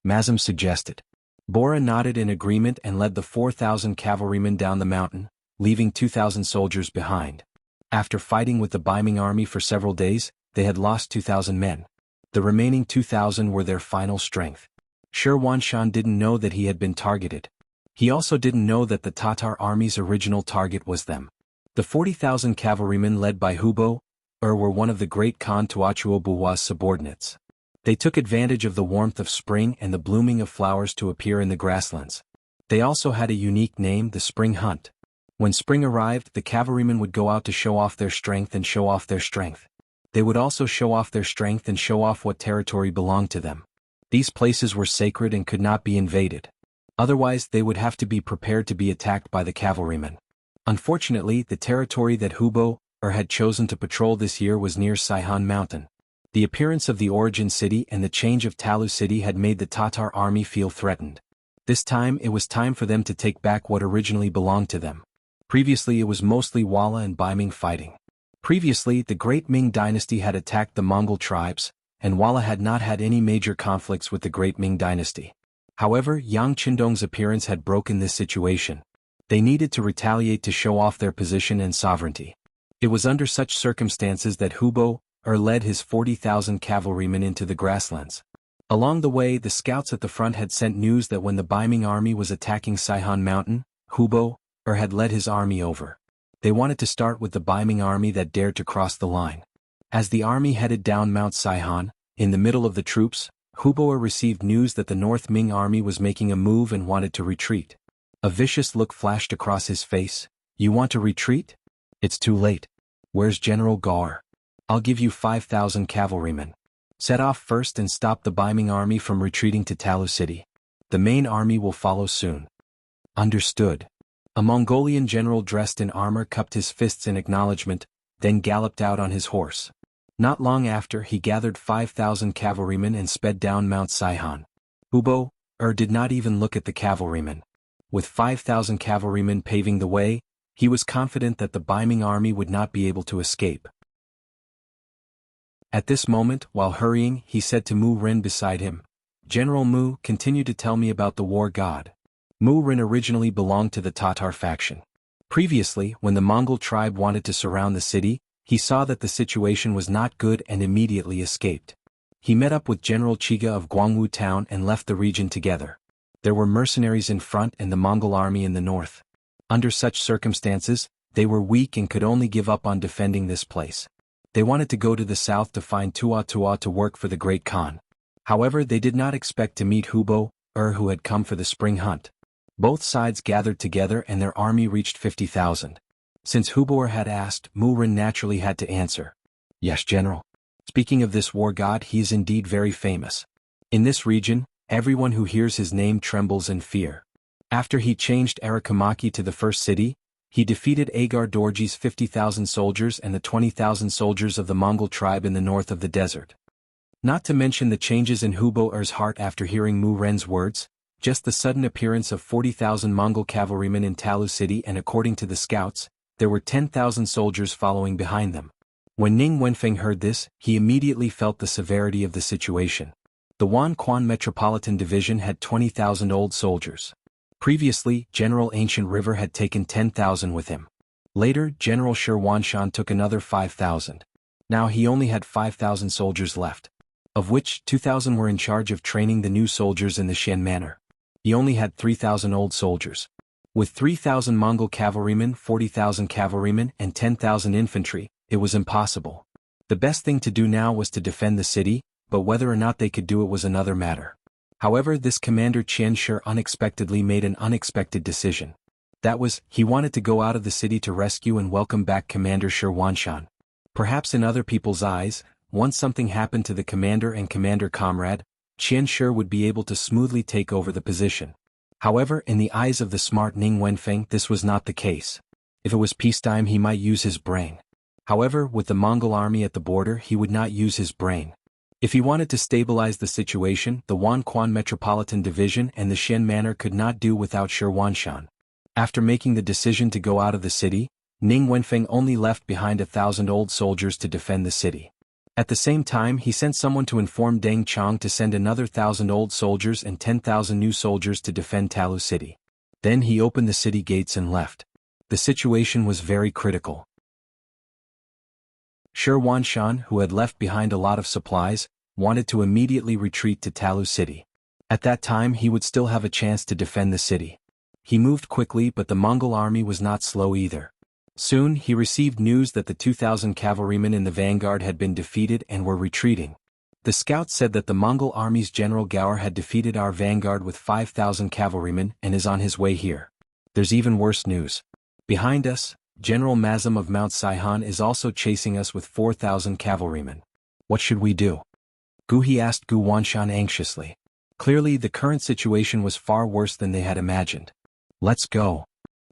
Mazam suggested. Bora nodded in agreement and led the 4,000 cavalrymen down the mountain, leaving 2,000 soldiers behind. After fighting with the Baiming army for several days, they had lost 2,000 men. The remaining 2,000 were their final strength. Shi Wanshan didn't know that he had been targeted. He also didn't know that the Tatar army's original target was them. The 40,000 cavalrymen led by Hubo, were one of the great Khan Tuachuo Buhua's subordinates. They took advantage of the warmth of spring and the blooming of flowers to appear in the grasslands. They also had a unique name, the Spring Hunt. When spring arrived, the cavalrymen would go out to show off their strength and show off their strength. They would also show off their strength and show off what territory belonged to them. These places were sacred and could not be invaded. Otherwise, they would have to be prepared to be attacked by the cavalrymen. Unfortunately, the territory that Hubo, had chosen to patrol this year was near Saihan Mountain. The appearance of the origin city and the change of Talu city had made the Tatar army feel threatened. This time it was time for them to take back what originally belonged to them. Previously it was mostly Wala and Baiming fighting. Previously the great Ming dynasty had attacked the Mongol tribes, and Wala had not had any major conflicts with the great Ming dynasty. However, Yang Qindong's appearance had broken this situation. They needed to retaliate to show off their position and sovereignty. It was under such circumstances that Hubo, led his 40,000 cavalrymen into the grasslands. Along the way, the scouts at the front had sent news that when the Baiming army was attacking Saihan Mountain, Hubo, had led his army over. They wanted to start with the Baiming army that dared to cross the line. As the army headed down Mount Saihan, in the middle of the troops, Hubo received news that the North Ming army was making a move and wanted to retreat. A vicious look flashed across his face. "You want to retreat? It's too late. Where's General Gaur? I'll give you 5,000 cavalrymen. Set off first and stop the Baiming army from retreating to Talu city. The main army will follow soon." Understood. A Mongolian general dressed in armor cupped his fists in acknowledgement, then galloped out on his horse. Not long after, he gathered 5,000 cavalrymen and sped down Mount Saihan. Hubo, did not even look at the cavalrymen. With 5,000 cavalrymen paving the way, he was confident that the Baiming army would not be able to escape. At this moment, while hurrying, he said to Mu Ren beside him, "General Mu, continue to tell me about the war god." Mu Ren originally belonged to the Tatar faction. Previously, when the Mongol tribe wanted to surround the city, he saw that the situation was not good and immediately escaped. He met up with General Chiga of Guangwu town and left the region together. There were mercenaries in front and the Mongol army in the north. Under such circumstances, they were weak and could only give up on defending this place. They wanted to go to the south to find Tua to work for the Great Khan. However, they did not expect to meet Hubo, who had come for the spring hunt. Both sides gathered together and their army reached 50,000. Since Hubor had asked, Mu-Ren naturally had to answer. Yes, General. Speaking of this war god, he is indeed very famous. In this region, everyone who hears his name trembles in fear. After he changed Arakamaki to the first city, he defeated Agar Dorji's 50,000 soldiers and the 20,000 soldiers of the Mongol tribe in the north of the desert. Not to mention the changes in Hubo-Er's heart after hearing Mu-Ren's words, just the sudden appearance of 40,000 Mongol cavalrymen in Talu City, and according to the scouts, there were 10,000 soldiers following behind them. When Ning Wenfeng heard this, he immediately felt the severity of the situation. The Wan Quan Metropolitan Division had 20,000 old soldiers. Previously, General Ancient River had taken 10,000 with him. Later, General Shi Wanshan took another 5,000. Now he only had 5,000 soldiers left, of which 2,000 were in charge of training the new soldiers in the Xian manner. He only had 3,000 old soldiers. With 3,000 Mongol cavalrymen, 40,000 cavalrymen, and 10,000 infantry, it was impossible. The best thing to do now was to defend the city, but whether or not they could do it was another matter. However, this commander Qian Shi unexpectedly made an unexpected decision. That was, he wanted to go out of the city to rescue and welcome back Commander Shi Wanshan. Perhaps in other people's eyes, once something happened to the commander and commander comrade, Qian Shi would be able to smoothly take over the position. However, in the eyes of the smart Ning Wenfeng, this was not the case. If it was peacetime, he might use his brain. However, with the Mongol army at the border, he would not use his brain. If he wanted to stabilize the situation, the Wan Quan Metropolitan Division and the Xian Manor could not do without Shi Wanshan. After making the decision to go out of the city, Ning Wenfeng only left behind 1,000 old soldiers to defend the city. At the same time, he sent someone to inform Deng Chong to send another 1,000 old soldiers and 10,000 new soldiers to defend Talu City. Then he opened the city gates and left. The situation was very critical. Shi Wanshan, who had left behind a lot of supplies, wanted to immediately retreat to Talu City. At that time he would still have a chance to defend the city. He moved quickly, but the Mongol army was not slow either. Soon he received news that the 2,000 cavalrymen in the vanguard had been defeated and were retreating. The scouts said that the Mongol army's General Gaur had defeated our vanguard with 5,000 cavalrymen and is on his way here. There's even worse news. Behind us, General Mazam of Mount Saihan is also chasing us with 4,000 cavalrymen. What should we do? He asked Gu Wanshan anxiously. Clearly the current situation was far worse than they had imagined. Let's go.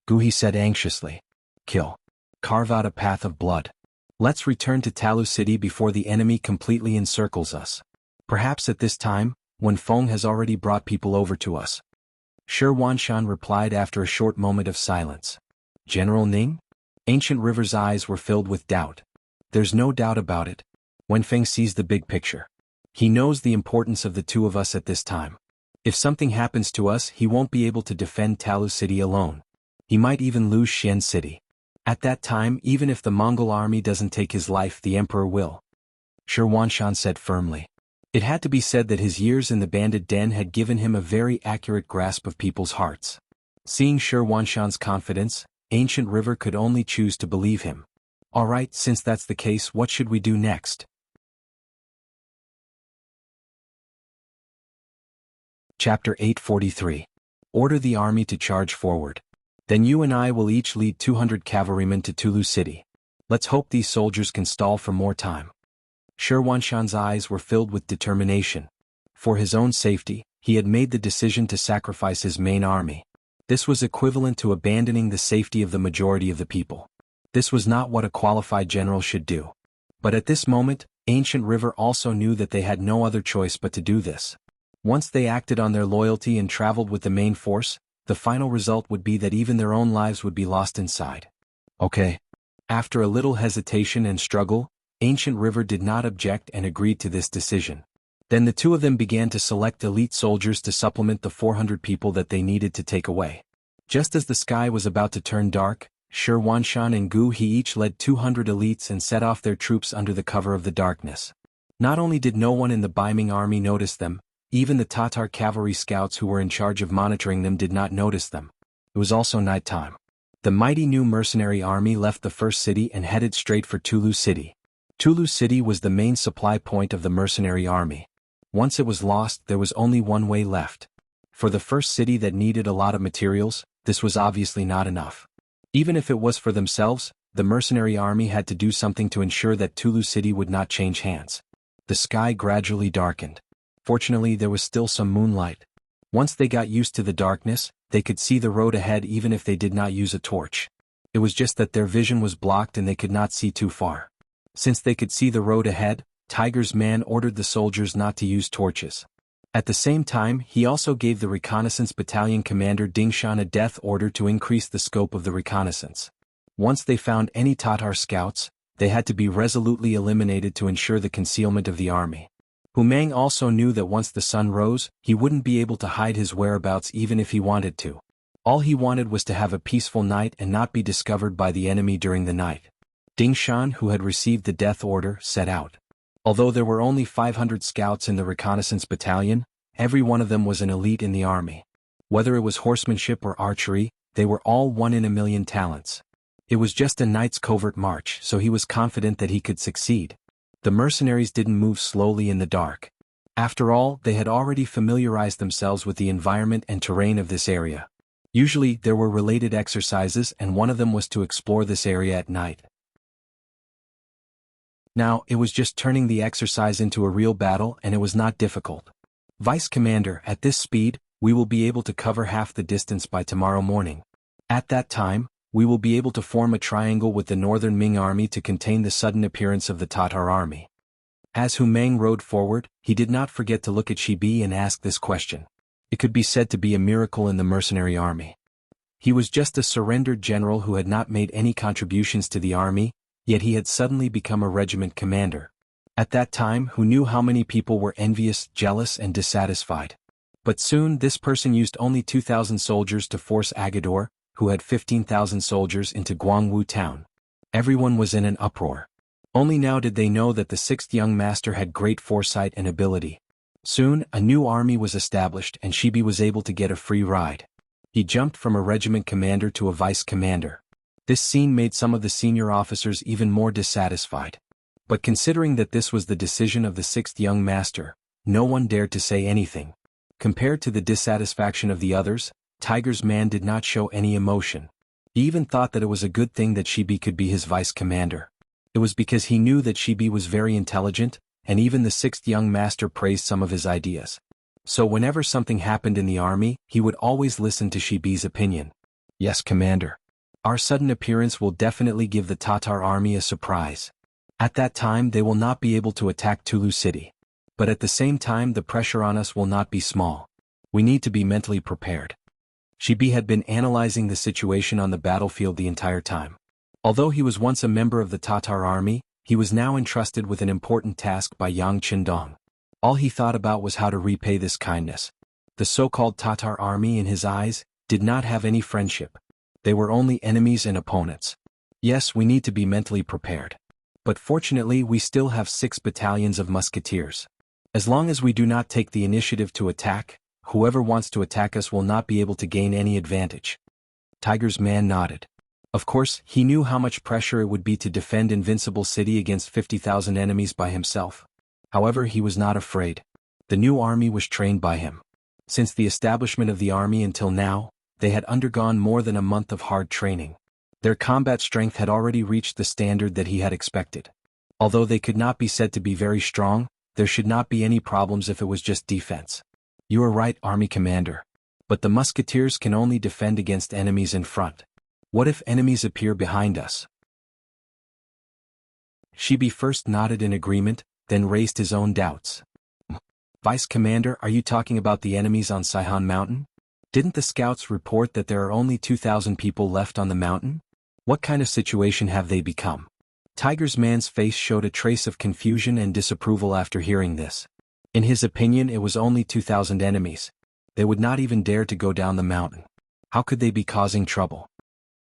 He said anxiously. Kill. Carve out a path of blood. Let's return to Talu City before the enemy completely encircles us. Perhaps at this time, when Feng has already brought people over to us. Shi Wanshan replied after a short moment of silence. General Ning? Ancient River's eyes were filled with doubt. There's no doubt about it. Wenfeng sees the big picture. He knows the importance of the two of us at this time. If something happens to us, he won't be able to defend Talu City alone. He might even lose Xian City. At that time, even if the Mongol army doesn't take his life, the emperor will. Shi Wanshan said firmly. It had to be said that his years in the bandit den had given him a very accurate grasp of people's hearts. Seeing Shi Wanshan's confidence, Ancient River could only choose to believe him. Alright, since that's the case, what should we do next? Chapter 843. Order the army to charge forward. Then you and I will each lead 200 cavalrymen to Tulu City. Let's hope these soldiers can stall for more time. Shi Wanshan's eyes were filled with determination. For his own safety, he had made the decision to sacrifice his main army. This was equivalent to abandoning the safety of the majority of the people. This was not what a qualified general should do. But at this moment, Ancient River also knew that they had no other choice but to do this. Once they acted on their loyalty and traveled with the main force, the final result would be that even their own lives would be lost inside. Okay. After a little hesitation and struggle, Ancient River did not object and agreed to this decision. Then the two of them began to select elite soldiers to supplement the 400 people that they needed to take away. Just as the sky was about to turn dark, Shi Wanshan and He each led 200 elites and set off their troops under the cover of the darkness. Not only did no one in the Baiming army notice them, even the Tatar cavalry scouts who were in charge of monitoring them did not notice them. It was also night time. The mighty new mercenary army left the first city and headed straight for Tulu City. Tulu City was the main supply point of the mercenary army. Once it was lost, there was only one way left. For the first city that needed a lot of materials, this was obviously not enough. Even if it was for themselves, the mercenary army had to do something to ensure that Tulu City would not change hands. The sky gradually darkened. Fortunately, there was still some moonlight. Once they got used to the darkness, they could see the road ahead even if they did not use a torch. It was just that their vision was blocked and they could not see too far. Since they could see the road ahead, Tiger's man ordered the soldiers not to use torches. At the same time, he also gave the reconnaissance battalion commander Dingshan a death order to increase the scope of the reconnaissance. Once they found any Tatar scouts, they had to be resolutely eliminated to ensure the concealment of the army. Hu Mang also knew that once the sun rose, he wouldn't be able to hide his whereabouts even if he wanted to. All he wanted was to have a peaceful night and not be discovered by the enemy during the night. Dingshan, who had received the death order, set out. Although there were only 500 scouts in the reconnaissance battalion, every one of them was an elite in the army. Whether it was horsemanship or archery, they were all 1 in a million talents. It was just a night's covert march, so he was confident that he could succeed. The mercenaries didn't move slowly in the dark. After all, they had already familiarized themselves with the environment and terrain of this area. Usually, there were related exercises and one of them was to explore this area at night. Now, it was just turning the exercise into a real battle and it was not difficult. Vice Commander, at this speed, we will be able to cover half the distance by tomorrow morning. At that time, we will be able to form a triangle with the northern Ming army to contain the sudden appearance of the Tatar army. As Hu Mang rode forward, he did not forget to look at Shibi and ask this question. It could be said to be a miracle in the mercenary army. He was just a surrendered general who had not made any contributions to the army, yet he had suddenly become a regiment commander. At that time, Hu knew how many people were envious, jealous and dissatisfied. But soon this person used only 2,000 soldiers to force Agador, who had 15,000 soldiers, into Guangwu town. Everyone was in an uproar. Only now did they know that the sixth young master had great foresight and ability. Soon, a new army was established and Shibi was able to get a free ride. He jumped from a regiment commander to a vice commander. This scene made some of the senior officers even more dissatisfied. But considering that this was the decision of the sixth young master, no one dared to say anything. Compared to the dissatisfaction of the others, Tiger's man did not show any emotion. He even thought that it was a good thing that Shibi could be his vice commander. It was because he knew that Shibi was very intelligent, and even the sixth young master praised some of his ideas. So whenever something happened in the army, he would always listen to Shibi's opinion. Yes, Commander. Our sudden appearance will definitely give the Tatar army a surprise. At that time they will not be able to attack Tulu City. But at the same time the pressure on us will not be small. We need to be mentally prepared. Shibi had been analyzing the situation on the battlefield the entire time. Although he was once a member of the Tatar army, he was now entrusted with an important task by Yang Qindong. All he thought about was how to repay this kindness. The so-called Tatar army, in his eyes, did not have any friendship. They were only enemies and opponents. Yes, we need to be mentally prepared. But fortunately we still have 6 battalions of musketeers. As long as we do not take the initiative to attack, whoever wants to attack us will not be able to gain any advantage. Tiger's man nodded. Of course, he knew how much pressure it would be to defend Invincible City against 50,000 enemies by himself. However, he was not afraid. The new army was trained by him. Since the establishment of the army until now, they had undergone more than a month of hard training. Their combat strength had already reached the standard that he had expected. Although they could not be said to be very strong, there should not be any problems if it was just defense. You are right, Army Commander. But the musketeers can only defend against enemies in front. What if enemies appear behind us? Shibi first nodded in agreement, then raised his own doubts. Vice Commander, are you talking about the enemies on Saihan Mountain? Didn't the scouts report that there are only 2,000 people left on the mountain? What kind of situation have they become? Tiger's man's face showed a trace of confusion and disapproval after hearing this. In his opinion, it was only 2,000 enemies. They would not even dare to go down the mountain. How could they be causing trouble?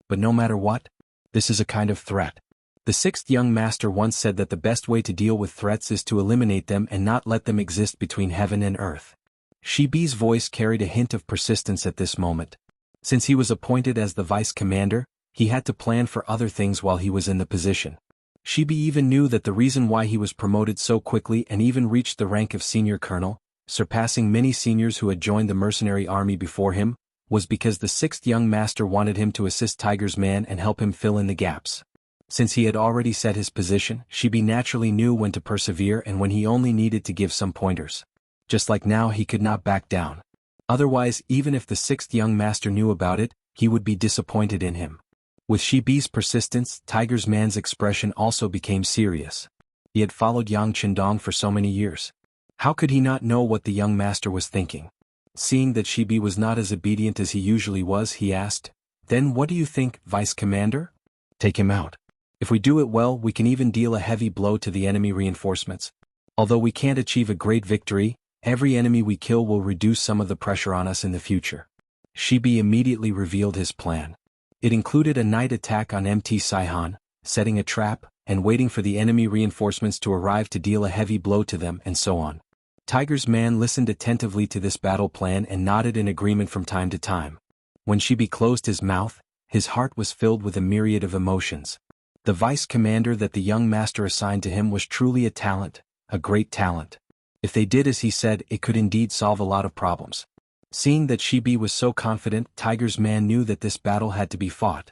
But no matter what, this is a kind of threat. The sixth young master once said that the best way to deal with threats is to eliminate them and not let them exist between heaven and earth. Shibi's voice carried a hint of persistence at this moment. Since he was appointed as the vice commander, he had to plan for other things while he was in the position. Shibi even knew that the reason why he was promoted so quickly and even reached the rank of senior colonel, surpassing many seniors who had joined the mercenary army before him, was because the sixth young master wanted him to assist Tiger's man and help him fill in the gaps. Since he had already set his position, Shibi naturally knew when to persevere and when he only needed to give some pointers. Just like now, he could not back down. Otherwise, even if the sixth young master knew about it, he would be disappointed in him. With Shibi's persistence, Tiger's man's expression also became serious. He had followed Yang Qindong for so many years. How could he not know what the young master was thinking? Seeing that Shibi was not as obedient as he usually was, he asked, "Then what do you think, Vice Commander?" "Take him out. If we do it well, we can even deal a heavy blow to the enemy reinforcements. Although we can't achieve a great victory, every enemy we kill will reduce some of the pressure on us in the future." Shibi immediately revealed his plan. It included a night attack on Mt. Saihan, setting a trap, and waiting for the enemy reinforcements to arrive to deal a heavy blow to them, and so on. Tiger's man listened attentively to this battle plan and nodded in agreement from time to time. When Shibi closed his mouth, his heart was filled with a myriad of emotions. The vice commander that the young master assigned to him was truly a talent, a great talent. If they did as he said, it could indeed solve a lot of problems. Seeing that Shibi was so confident, Tiger's man knew that this battle had to be fought.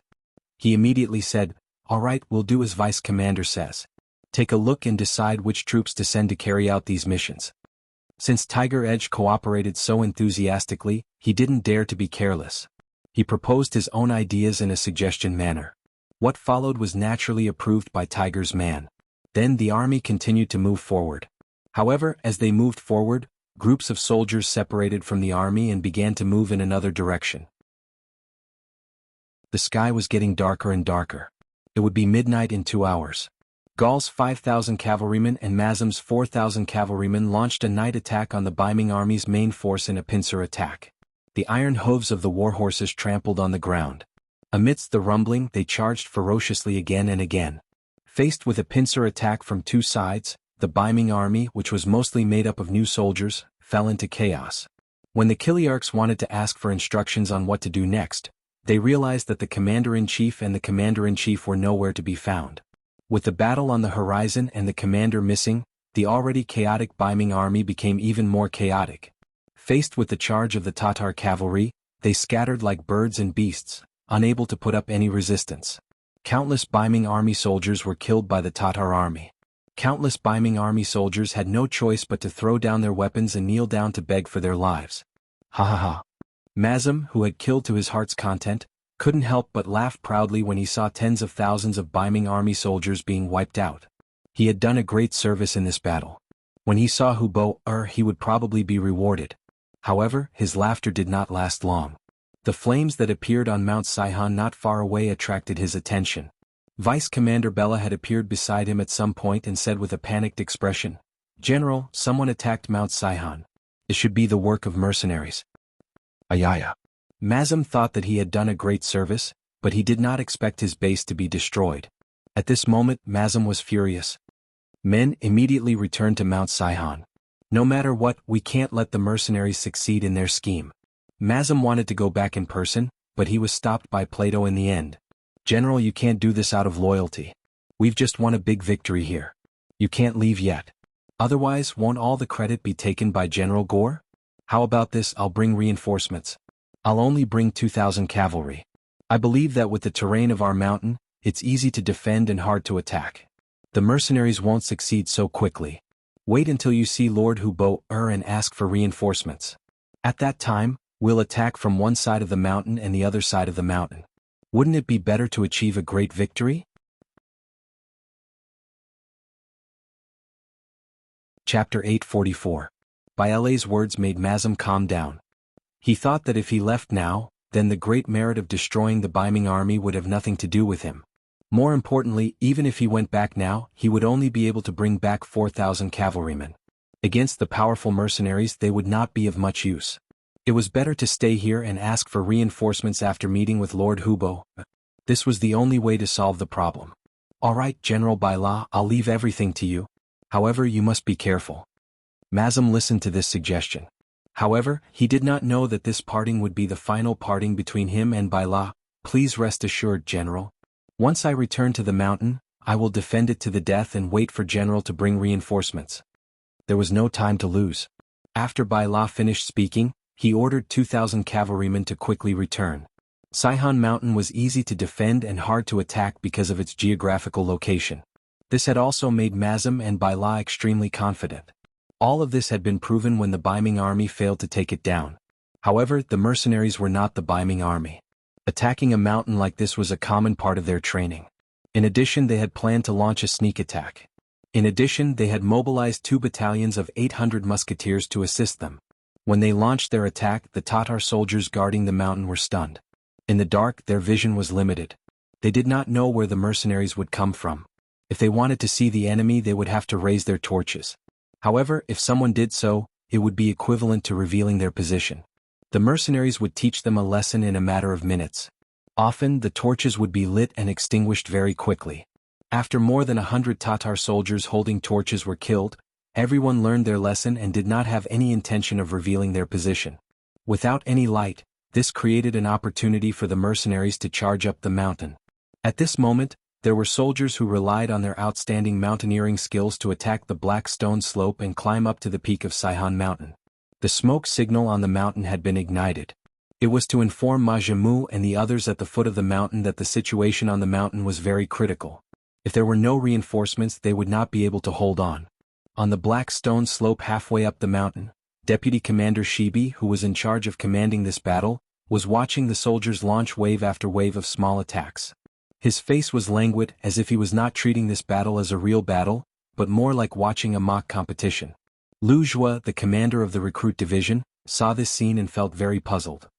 He immediately said, "All right, we'll do as vice commander says. Take a look and decide which troops to send to carry out these missions." Since Tiger Edge cooperated so enthusiastically, he didn't dare to be careless. He proposed his own ideas in a suggestion manner. What followed was naturally approved by Tiger's man. Then the army continued to move forward. However, as they moved forward, groups of soldiers separated from the army and began to move in another direction. The sky was getting darker and darker. It would be midnight in 2 hours. Gaul's 5,000 cavalrymen and Mazum's 4,000 cavalrymen launched a night attack on the Baiming army's main force in a pincer attack. The iron hooves of the warhorses trampled on the ground. Amidst the rumbling, they charged ferociously again and again. Faced with a pincer attack from two sides, the Baiming army, which was mostly made up of new soldiers, fell into chaos. When the Kiliarchs wanted to ask for instructions on what to do next, they realized that the commander-in-chief and the commander-in-chief were nowhere to be found. With the battle on the horizon and the commander missing, the already chaotic Baiming army became even more chaotic. Faced with the charge of the Tatar cavalry, they scattered like birds and beasts, unable to put up any resistance. Countless Baiming army soldiers were killed by the Tatar army. Countless Baiming army soldiers had no choice but to throw down their weapons and kneel down to beg for their lives. Ha ha ha. Mazum, who had killed to his heart's content, couldn't help but laugh proudly when he saw tens of thousands of Baiming army soldiers being wiped out. He had done a great service in this battle. When he saw Hubo, he would probably be rewarded. However, his laughter did not last long. The flames that appeared on Mount Saihan not far away attracted his attention. Vice Commander Bella had appeared beside him at some point and said with a panicked expression, "General, someone attacked Mount Saihan. It should be the work of mercenaries." Ayaya. Mazum thought that he had done a great service, but he did not expect his base to be destroyed. At this moment, Mazum was furious. Men immediately returned to Mount Saihan. No matter what, we can't let the mercenaries succeed in their scheme. Mazum wanted to go back in person, but he was stopped by Plato in the end. "General, you can't do this out of loyalty. We've just won a big victory here. You can't leave yet. Otherwise, won't all the credit be taken by General Gore? How about this? I'll bring reinforcements. I'll only bring 2,000 cavalry. I believe that with the terrain of our mountain, it's easy to defend and hard to attack. The mercenaries won't succeed so quickly. Wait until you see Lord Hubo and ask for reinforcements. At that time, we'll attack from one side of the mountain and the other side of the mountain. Wouldn't it be better to achieve a great victory?" Chapter 844. Baile's words made Mazum calm down. He thought that if he left now, then the great merit of destroying the Baiming army would have nothing to do with him. More importantly, even if he went back now, he would only be able to bring back 4,000 cavalrymen. Against the powerful mercenaries, they would not be of much use. It was better to stay here and ask for reinforcements after meeting with Lord Hubo. This was the only way to solve the problem. "All right, General Baila, I'll leave everything to you. However, you must be careful." Mazum listened to this suggestion. However, he did not know that this parting would be the final parting between him and Baila. "Please rest assured, General. Once I return to the mountain, I will defend it to the death and wait for General to bring reinforcements." There was no time to lose. After Bai La finished speaking, he ordered 2,000 cavalrymen to quickly return. Saihan Mountain was easy to defend and hard to attack because of its geographical location. This had also made Mazam and Bai La extremely confident. All of this had been proven when the Baiming army failed to take it down. However, the mercenaries were not the Baiming army. Attacking a mountain like this was a common part of their training. In addition, they had planned to launch a sneak attack. In addition, they had mobilized 2 battalions of 800 musketeers to assist them. When they launched their attack, the Tatar soldiers guarding the mountain were stunned. In the dark, their vision was limited. They did not know where the mercenaries would come from. If they wanted to see the enemy, they would have to raise their torches. However, if someone did so, it would be equivalent to revealing their position. The mercenaries would teach them a lesson in a matter of minutes. Often, the torches would be lit and extinguished very quickly. After more than 100 Tatar soldiers holding torches were killed, everyone learned their lesson and did not have any intention of revealing their position. Without any light, this created an opportunity for the mercenaries to charge up the mountain. At this moment, there were soldiers who relied on their outstanding mountaineering skills to attack the black stone slope and climb up to the peak of Saihan Mountain. The smoke signal on the mountain had been ignited. It was to inform Majimu and the others at the foot of the mountain that the situation on the mountain was very critical. If there were no reinforcements, they would not be able to hold on. On the black stone slope halfway up the mountain, Deputy Commander Shibi, who was in charge of commanding this battle, was watching the soldiers launch wave after wave of small attacks. His face was languid, as if he was not treating this battle as a real battle, but more like watching a mock competition. Lu Jua, the commander of the recruit division, saw this scene and felt very puzzled.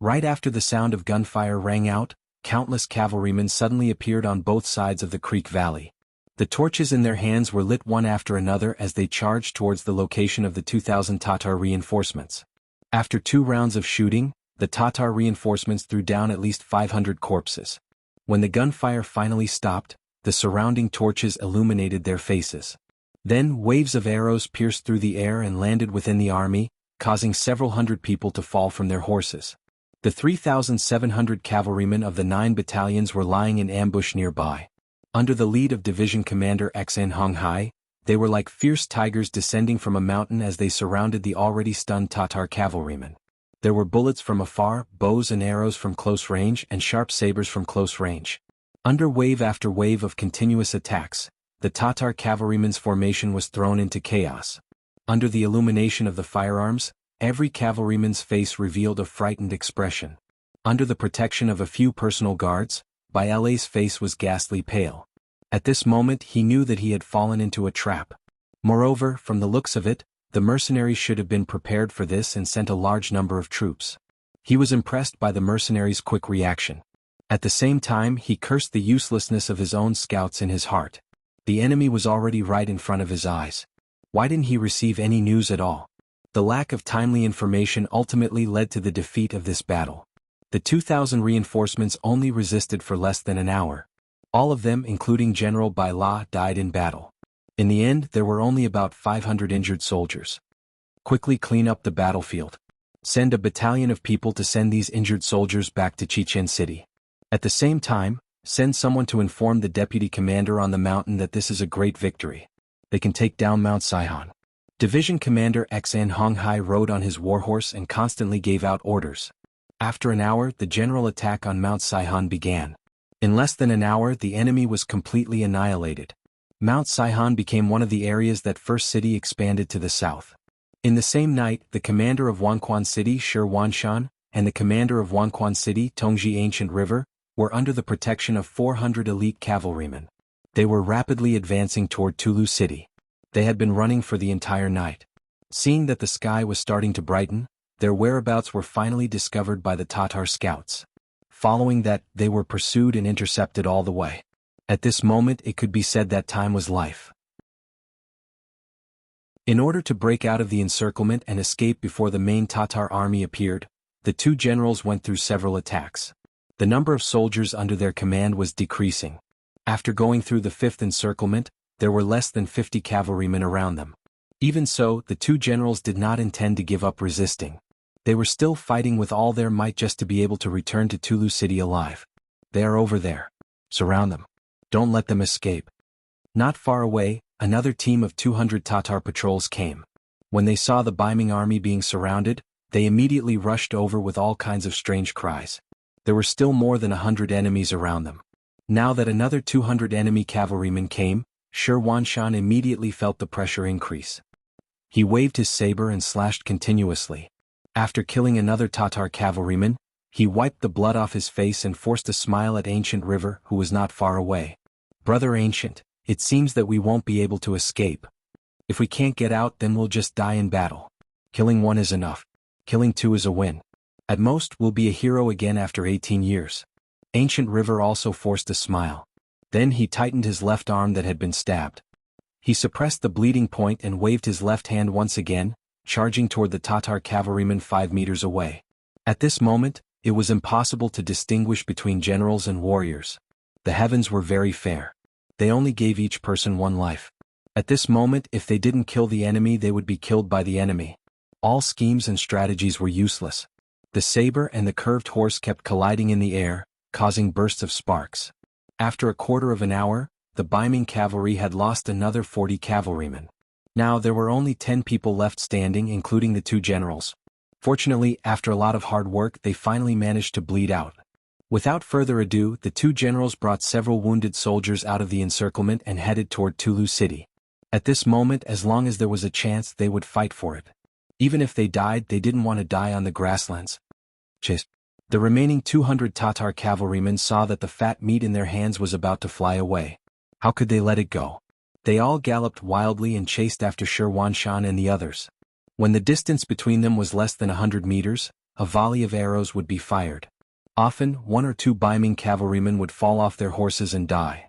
Right after the sound of gunfire rang out, countless cavalrymen suddenly appeared on both sides of the creek valley. The torches in their hands were lit one after another as they charged towards the location of the 2,000 Tatar reinforcements. After 2 rounds of shooting, the Tatar reinforcements threw down at least 500 corpses. When the gunfire finally stopped, the surrounding torches illuminated their faces. Then waves of arrows pierced through the air and landed within the army, causing several hundred people to fall from their horses. The 3,700 cavalrymen of the 9 battalions were lying in ambush nearby. Under the lead of Division Commander Xn Honghai, they were like fierce tigers descending from a mountain as they surrounded the already stunned Tatar cavalrymen. There were bullets from afar, bows and arrows from close range, and sharp sabers from close range. Under wave after wave of continuous attacks, the Tatar cavalrymen's formation was thrown into chaos. Under the illumination of the firearms, every cavalryman's face revealed a frightened expression. Under the protection of a few personal guards, Baile's face was ghastly pale. At this moment he knew that he had fallen into a trap. Moreover, from the looks of it, the mercenaries should have been prepared for this and sent a large number of troops. He was impressed by the mercenaries' quick reaction. At the same time, he cursed the uselessness of his own scouts in his heart. The enemy was already right in front of his eyes. Why didn't he receive any news at all? The lack of timely information ultimately led to the defeat of this battle. The 2,000 reinforcements only resisted for less than an hour. All of them, including General Bai La, died in battle. In the end, there were only about 500 injured soldiers. Quickly clean up the battlefield. Send a battalion of people to send these injured soldiers back to Chichen City. At the same time, send someone to inform the deputy commander on the mountain that this is a great victory. They can take down Mount Saihan. Division Commander Xn Honghai rode on his warhorse and constantly gave out orders. After an hour, the general attack on Mount Saihan began. In less than an hour, the enemy was completely annihilated. Mount Saihan became one of the areas that First City expanded to the south. In the same night, the commander of Wanquan City, Shi Wanshan, and the commander of Wanquan City, Tongji Ancient River, were under the protection of 400 elite cavalrymen. They were rapidly advancing toward Tulu City. They had been running for the entire night. Seeing that the sky was starting to brighten, their whereabouts were finally discovered by the Tatar scouts. Following that, they were pursued and intercepted all the way. At this moment it could be said that time was life. In order to break out of the encirclement and escape before the main Tatar army appeared, the 2 generals went through several attacks. The number of soldiers under their command was decreasing. After going through the 5th encirclement, there were less than 50 cavalrymen around them. Even so, the 2 generals did not intend to give up resisting. They were still fighting with all their might just to be able to return to Tulu City alive. They are over there. Surround them. Don't let them escape. Not far away, another team of 200 Tatar patrols came. When they saw the Baiming army being surrounded, they immediately rushed over with all kinds of strange cries. There were still more than 100 enemies around them. Now that another 200 enemy cavalrymen came, Shi Huanshan immediately felt the pressure increase. He waved his saber and slashed continuously. After killing another Tatar cavalryman, he wiped the blood off his face and forced a smile at Ancient River, who was not far away. "Brother Ancient, it seems that we won't be able to escape. If we can't get out, then we'll just die in battle. Killing one is enough. Killing two is a win. At most, we'll be a hero again after 18 years. Ancient River also forced a smile. Then he tightened his left arm that had been stabbed. He suppressed the bleeding point and waved his left hand once again, charging toward the Tatar cavalryman 5 meters away. At this moment, it was impossible to distinguish between generals and warriors. The heavens were very fair. They only gave each person one life. At this moment, if they didn't kill the enemy, they would be killed by the enemy. All schemes and strategies were useless. The saber and the curved horse kept colliding in the air, causing bursts of sparks. After a quarter of an hour, the Baiming cavalry had lost another 40 cavalrymen. Now there were only 10 people left standing, including the 2 generals. Fortunately, after a lot of hard work, they finally managed to bleed out. Without further ado, the 2 generals brought several wounded soldiers out of the encirclement and headed toward Tulu city. At this moment, as long as there was a chance, they would fight for it. Even if they died, they didn't want to die on the grasslands. The remaining 200 Tatar cavalrymen saw that the fat meat in their hands was about to fly away. How could they let it go? They all galloped wildly and chased after Shi Huanshan and the others. When the distance between them was less than 100 meters, a volley of arrows would be fired. Often, 1 or 2 Baiming cavalrymen would fall off their horses and die.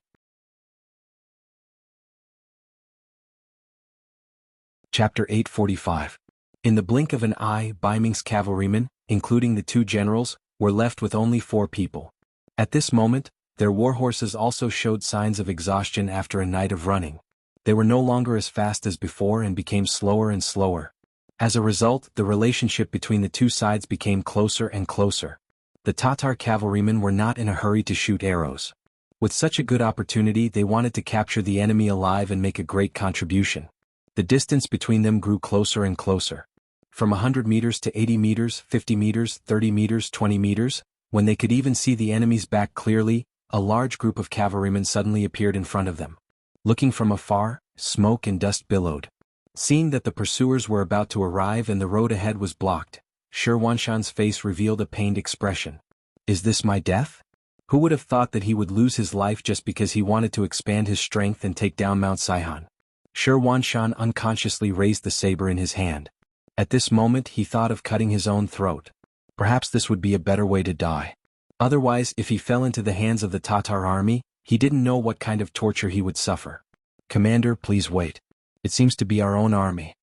Chapter 845. In the blink of an eye, Baiming's cavalrymen, including the 2 generals, were left with only 4 people. At this moment, their warhorses also showed signs of exhaustion after a night of running. They were no longer as fast as before and became slower and slower. As a result, the relationship between the 2 sides became closer and closer. The Tatar cavalrymen were not in a hurry to shoot arrows. With such a good opportunity, they wanted to capture the enemy alive and make a great contribution. The distance between them grew closer and closer. From 100 meters to 80 meters, 50 meters, 30 meters, 20 meters, when they could even see the enemy's back clearly, a large group of cavalrymen suddenly appeared in front of them. Looking from afar, smoke and dust billowed. Seeing that the pursuers were about to arrive and the road ahead was blocked, Shi Huanshan's face revealed a pained expression. "Is this my death?" Who would have thought that he would lose his life just because he wanted to expand his strength and take down Mount Saihan? Shi Huanshan unconsciously raised the saber in his hand. At this moment he thought of cutting his own throat. Perhaps this would be a better way to die. Otherwise, if he fell into the hands of the Tatar army, he didn't know what kind of torture he would suffer. "Commander, please wait. It seems to be our own army."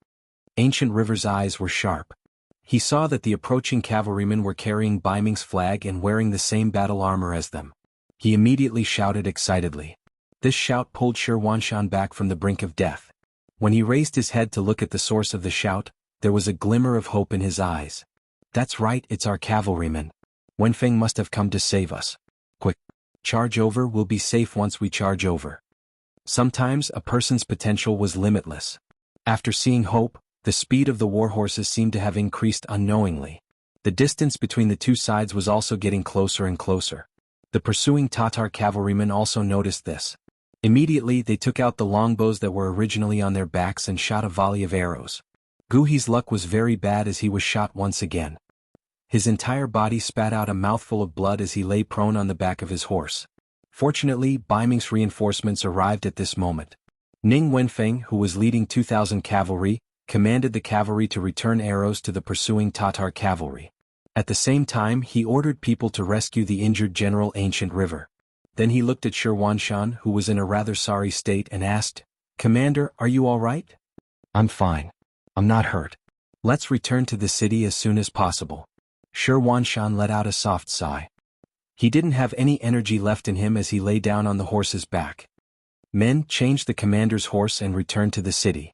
Ancient River's eyes were sharp. He saw that the approaching cavalrymen were carrying Baiming's flag and wearing the same battle armor as them. He immediately shouted excitedly. This shout pulled Shi Huanshan back from the brink of death. When he raised his head to look at the source of the shout, there was a glimmer of hope in his eyes. "That's right, it's our cavalrymen. Wenfeng must have come to save us. Quick! Charge over, we'll be safe once we charge over." Sometimes a person's potential was limitless. After seeing hope, the speed of the warhorses seemed to have increased unknowingly. The distance between the 2 sides was also getting closer and closer. The pursuing Tatar cavalrymen also noticed this. Immediately they took out the longbows that were originally on their backs and shot a volley of arrows. Guhi's luck was very bad as he was shot once again. His entire body spat out a mouthful of blood as he lay prone on the back of his horse. Fortunately, Baiming's reinforcements arrived at this moment. Ning Wenfeng, who was leading 2,000 cavalry, commanded the cavalry to return arrows to the pursuing Tatar cavalry. At the same time, he ordered people to rescue the injured General Ancient River. Then he looked at Shi Huanshan, who was in a rather sorry state, and asked, "Commander, are you all right?" "I'm fine. I'm not hurt. Let's return to the city as soon as possible." Shi Huanshan let out a soft sigh. He didn't have any energy left in him as he lay down on the horse's back. Men, change the commander's horse and return to the city.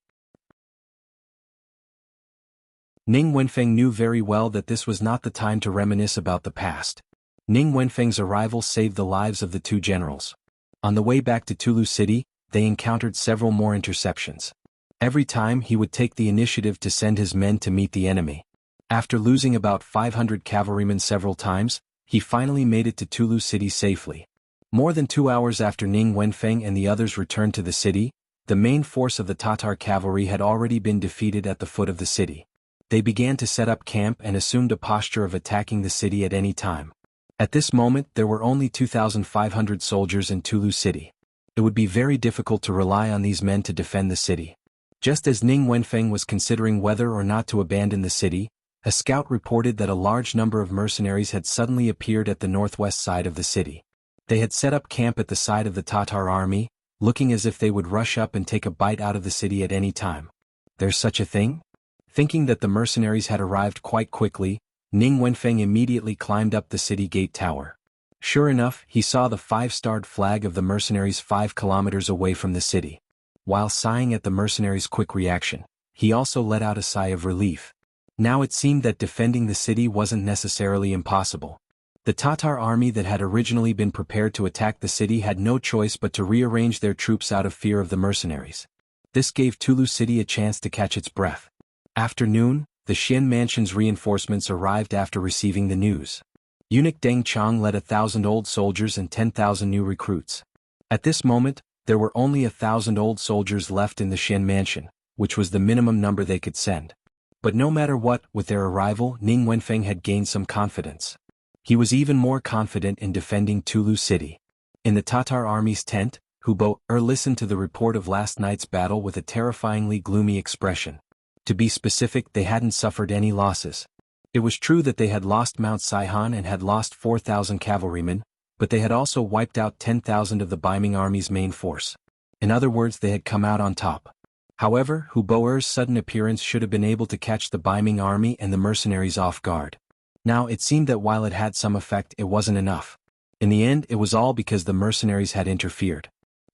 Ning Wenfeng knew very well that this was not the time to reminisce about the past. Ning Wenfeng's arrival saved the lives of the 2 generals. On the way back to Tulu city, they encountered several more interceptions. Every time he would take the initiative to send his men to meet the enemy. After losing about 500 cavalrymen several times, he finally made it to Tulu City safely. More than 2 hours after Ning Wenfeng and the others returned to the city, the main force of the Tatar cavalry had already been defeated at the foot of the city. They began to set up camp and assumed a posture of attacking the city at any time. At this moment there were only 2,500 soldiers in Tulu City. It would be very difficult to rely on these men to defend the city. Just as Ning Wenfeng was considering whether or not to abandon the city, a scout reported that a large number of mercenaries had suddenly appeared at the northwest side of the city. They had set up camp at the side of the Tatar army, looking as if they would rush up and take a bite out of the city at any time. There's such a thing? Thinking that the mercenaries had arrived quite quickly, Ning Wenfeng immediately climbed up the city gate tower. Sure enough, he saw the 5-starred flag of the mercenaries 5 kilometers away from the city. While sighing at the mercenaries' quick reaction, he also let out a sigh of relief. Now it seemed that defending the city wasn't necessarily impossible. The Tatar army that had originally been prepared to attack the city had no choice but to rearrange their troops out of fear of the mercenaries. This gave Tulu City a chance to catch its breath. After noon, the Xian Mansion's reinforcements arrived after receiving the news. Eunuch Deng Chang led 1,000 old soldiers and 10,000 new recruits. At this moment, there were only 1,000 old soldiers left in the Xian Mansion, which was the minimum number they could send. But no matter what, with their arrival, Ning Wenfeng had gained some confidence. He was even more confident in defending Tulu City. In the Tatar army's tent, Hubo listened to the report of last night's battle with a terrifyingly gloomy expression. To be specific, they hadn't suffered any losses. It was true that they had lost Mount Saihan and had lost 4,000 cavalrymen, but they had also wiped out 10,000 of the Baiming army's main force. In other words, they had come out on top. However, Huboer's sudden appearance should have been able to catch the Baiming army and the mercenaries off guard. Now it seemed that while it had some effect, it wasn't enough. In the end, it was all because the mercenaries had interfered.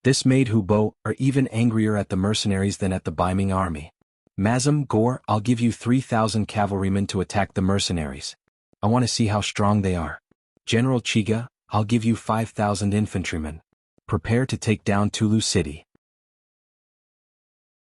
This made Hubo even angrier at the mercenaries than at the Baiming army. Mazam Gore, I'll give you 3,000 cavalrymen to attack the mercenaries. I want to see how strong they are. General Chiga, I'll give you 5,000 infantrymen. Prepare to take down Tulu City.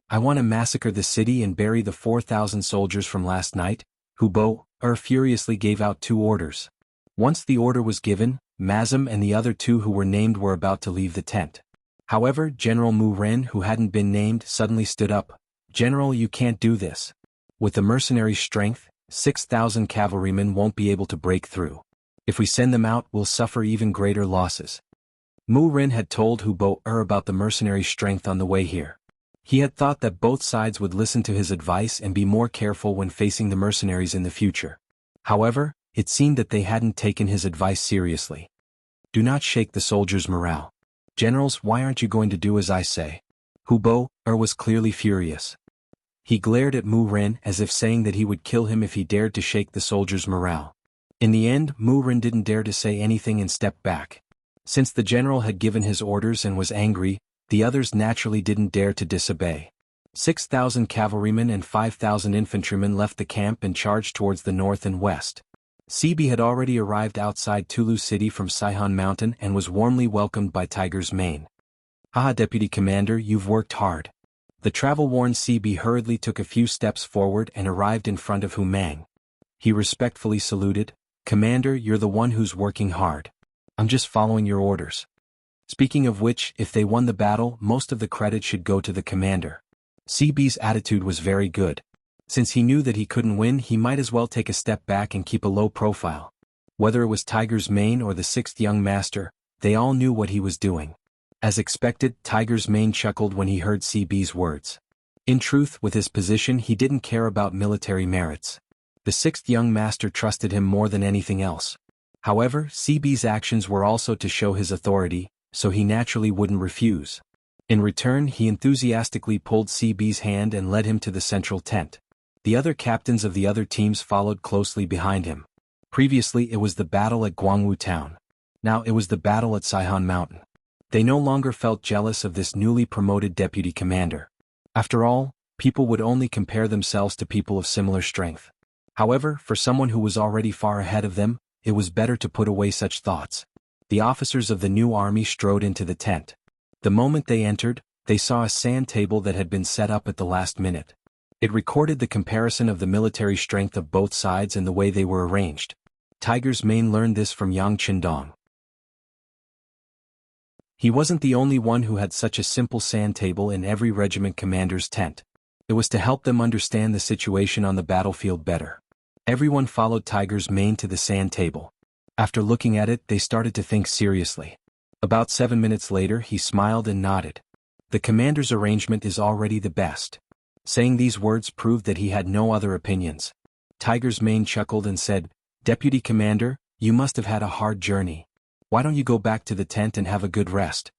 I want to massacre the city and bury the 4,000 soldiers from last night. Hubo furiously gave out 2 orders. Once the order was given, Mazam and the other 2 who were named were about to leave the tent. However, General Mu Ren, who hadn't been named, suddenly stood up. General, you can't do this. With the mercenaries' strength, 6,000 cavalrymen won't be able to break through. If we send them out, we'll suffer even greater losses. Mu Ren had told Hubo about the mercenaries' strength on the way here. He had thought that both sides would listen to his advice and be more careful when facing the mercenaries in the future. However, it seemed that they hadn't taken his advice seriously. Do not shake the soldiers' morale. Generals, why aren't you going to do as I say? Hubo was clearly furious. He glared at Mu Ren as if saying that he would kill him if he dared to shake the soldiers' morale. In the end, Mu Ren didn't dare to say anything and stepped back. Since the general had given his orders and was angry, the others naturally didn't dare to disobey. 6,000 cavalrymen and 5,000 infantrymen left the camp and charged towards the north and west. Sibi had already arrived outside Tulu City from Saihan Mountain and was warmly welcomed by Tiger's Mane. "Haha, Deputy Commander, you've worked hard." The travel-worn Sibi hurriedly took a few steps forward and arrived in front of Hu Mang. He respectfully saluted. "Commander, you're the one who's working hard. I'm just following your orders." Speaking of which, if they won the battle, most of the credit should go to the commander. Sibi's attitude was very good. Since he knew that he couldn't win, he might as well take a step back and keep a low profile. Whether it was Tiger's Mane or the 6th young master, they all knew what he was doing. As expected, Tiger's Mane chuckled when he heard Sibi's words. In truth, with his position, he didn't care about military merits. The 6th young master trusted him more than anything else. However, Sibi's actions were also to show his authority, so he naturally wouldn't refuse. In return, he enthusiastically pulled Sibi's hand and led him to the central tent. The other captains of the other teams followed closely behind him. Previously it was the battle at Guangwu Town. Now it was the battle at Saihan Mountain. They no longer felt jealous of this newly promoted deputy commander. After all, people would only compare themselves to people of similar strength. However, for someone who was already far ahead of them, it was better to put away such thoughts. The officers of the new army strode into the tent. The moment they entered, they saw a sand table that had been set up at the last minute. It recorded the comparison of the military strength of both sides and the way they were arranged. Tiger's Mane learned this from Yang Qindong. He wasn't the only one who had such a simple sand table in every regiment commander's tent. It was to help them understand the situation on the battlefield better. Everyone followed Tiger's Mane to the sand table. After looking at it, they started to think seriously. About 7 minutes later, he smiled and nodded. The commander's arrangement is already the best. Saying these words proved that he had no other opinions. Tiger's Mane chuckled and said, "Deputy Commander, you must have had a hard journey. Why don't you go back to the tent and have a good rest?"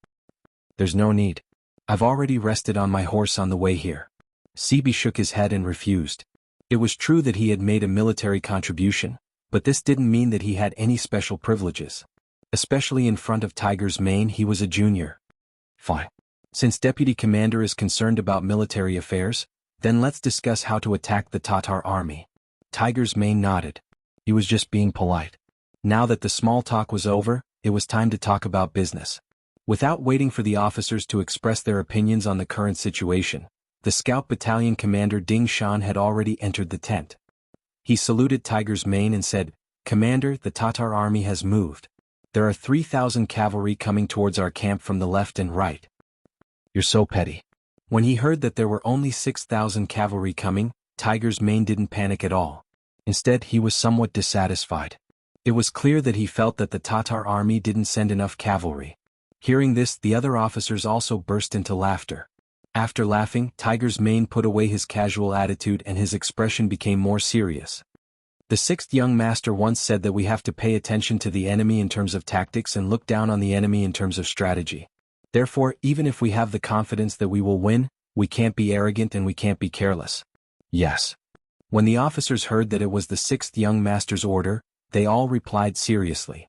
"There's no need. I've already rested on my horse on the way here." Sebi shook his head and refused. It was true that he had made a military contribution, but this didn't mean that he had any special privileges. Especially in front of Tiger's Mane, he was a junior. "Fine. Since Deputy Commander is concerned about military affairs, then let's discuss how to attack the Tatar army." Tiger's Mane nodded. He was just being polite. Now that the small talk was over, it was time to talk about business. Without waiting for the officers to express their opinions on the current situation, the scout battalion commander Ding Shan had already entered the tent. He saluted Tiger's Mane and said, "Commander, the Tatar army has moved. There are 3,000 cavalry coming towards our camp from the left and right." "You're so petty." When he heard that there were only 6,000 cavalry coming, Tiger's Mane didn't panic at all. Instead, he was somewhat dissatisfied. It was clear that he felt that the Tatar army didn't send enough cavalry. Hearing this, the other officers also burst into laughter. After laughing, Tiger's Mane put away his casual attitude and his expression became more serious. "The 6th young master once said that we have to pay attention to the enemy in terms of tactics and look down on the enemy in terms of strategy. Therefore, even if we have the confidence that we will win, we can't be arrogant and we can't be careless." "Yes." When the officers heard that it was the 6th young master's order, they all replied seriously.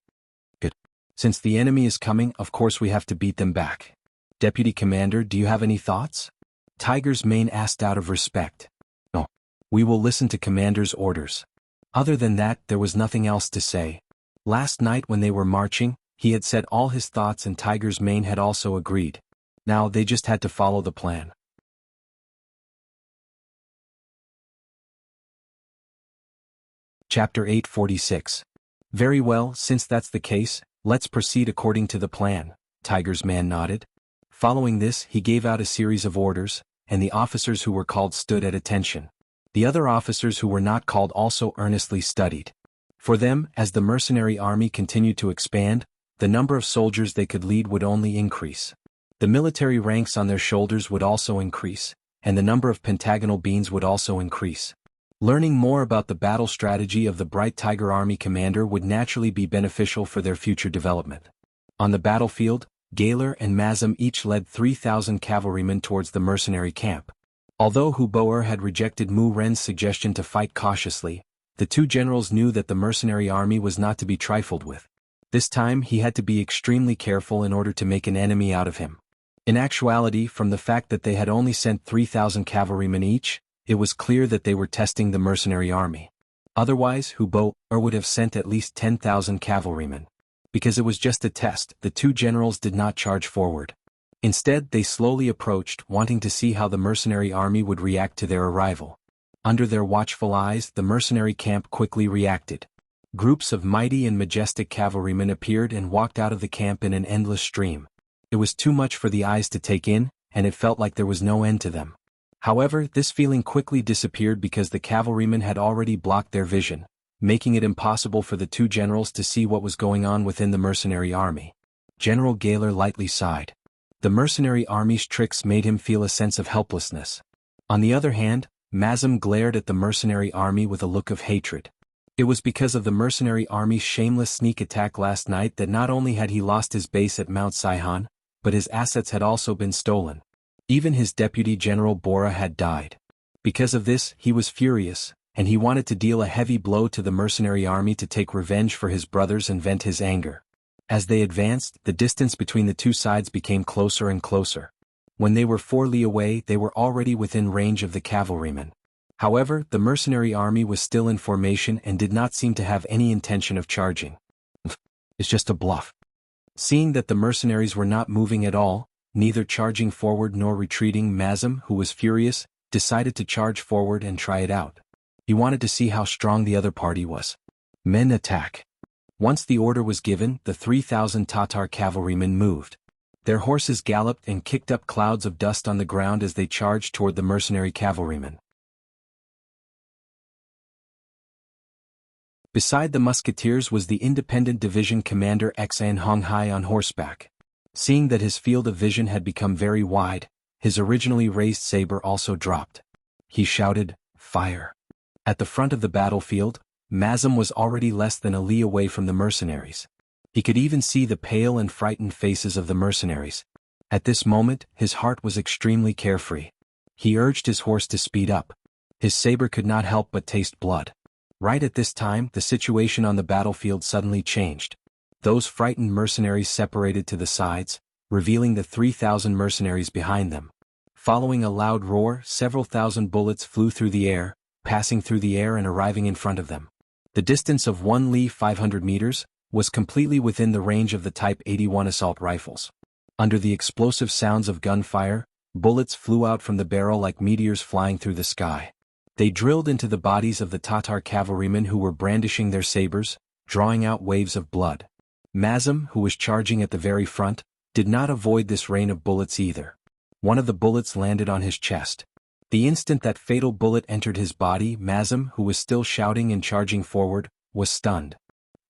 "Good. Since the enemy is coming, of course we have to beat them back. Deputy Commander, do you have any thoughts?" Tiger's Mane asked out of respect. "No. We will listen to Commander's orders." Other than that, there was nothing else to say. Last night when they were marching, he had said all his thoughts and Tiger's Mane had also agreed. Now they just had to follow the plan. Chapter 846. "Very well, since that's the case, let's proceed according to the plan," Tiger's Mane nodded. Following this, he gave out a series of orders, and the officers who were called stood at attention. The other officers who were not called also earnestly studied. For them, as the mercenary army continued to expand, the number of soldiers they could lead would only increase. The military ranks on their shoulders would also increase, and the number of pentagonal beans would also increase. Learning more about the battle strategy of the Bright Tiger Army commander would naturally be beneficial for their future development. On the battlefield, Gaylor and Mazam each led 3,000 cavalrymen towards the mercenary camp. Although Hu Boer had rejected Mu Ren's suggestion to fight cautiously, the two generals knew that the mercenary army was not to be trifled with. This time he had to be extremely careful in order to make an enemy out of him. In actuality, from the fact that they had only sent 3,000 cavalrymen each, it was clear that they were testing the mercenary army. Otherwise, Hu Boer would have sent at least 10,000 cavalrymen. Because it was just a test, the two generals did not charge forward. Instead, they slowly approached, wanting to see how the mercenary army would react to their arrival. Under their watchful eyes, the mercenary camp quickly reacted. Groups of mighty and majestic cavalrymen appeared and walked out of the camp in an endless stream. It was too much for the eyes to take in, and it felt like there was no end to them. However, this feeling quickly disappeared because the cavalrymen had already blocked their vision, making it impossible for the two generals to see what was going on within the mercenary army. General Gaylor lightly sighed. The mercenary army's tricks made him feel a sense of helplessness. On the other hand, Mazam glared at the mercenary army with a look of hatred. It was because of the mercenary army's shameless sneak attack last night that not only had he lost his base at Mount Saihan, but his assets had also been stolen. Even his deputy General Bora had died. Because of this, he was furious, and he wanted to deal a heavy blow to the mercenary army to take revenge for his brothers and vent his anger. As they advanced, the distance between the two sides became closer and closer. When they were 4 li away, they were already within range of the cavalrymen. However, the mercenary army was still in formation and did not seem to have any intention of charging. "It's just a bluff." Seeing that the mercenaries were not moving at all, Neither charging forward nor retreating, Mazem, who was furious, decided to charge forward and try it out. He wanted to see how strong the other party was. Men attack. Once the order was given, the 3,000 Tatar cavalrymen moved. Their horses galloped and kicked up clouds of dust on the ground as they charged toward the mercenary cavalrymen. Beside the musketeers was the independent division commander Xan Honghai on horseback. Seeing that his field of vision had become very wide, his originally raised saber also dropped. He shouted, "Fire!" At the front of the battlefield, Mazem was already less than a li away from the mercenaries. He could even see the pale and frightened faces of the mercenaries. At this moment, his heart was extremely carefree. He urged his horse to speed up. His saber could not help but taste blood. Right at this time, the situation on the battlefield suddenly changed. Those frightened mercenaries separated to the sides, revealing the 3,000 mercenaries behind them. Following a loud roar, several thousand bullets flew through the air, passing through the air and arriving in front of them. The distance of 1 li 500 meters was completely within the range of the Type 81 assault rifles. Under the explosive sounds of gunfire, bullets flew out from the barrel like meteors flying through the sky. They drilled into the bodies of the Tatar cavalrymen who were brandishing their sabers, drawing out waves of blood. Mazem, who was charging at the very front, did not avoid this rain of bullets either. One of the bullets landed on his chest. The instant that fatal bullet entered his body, Mazem, who was still shouting and charging forward, was stunned.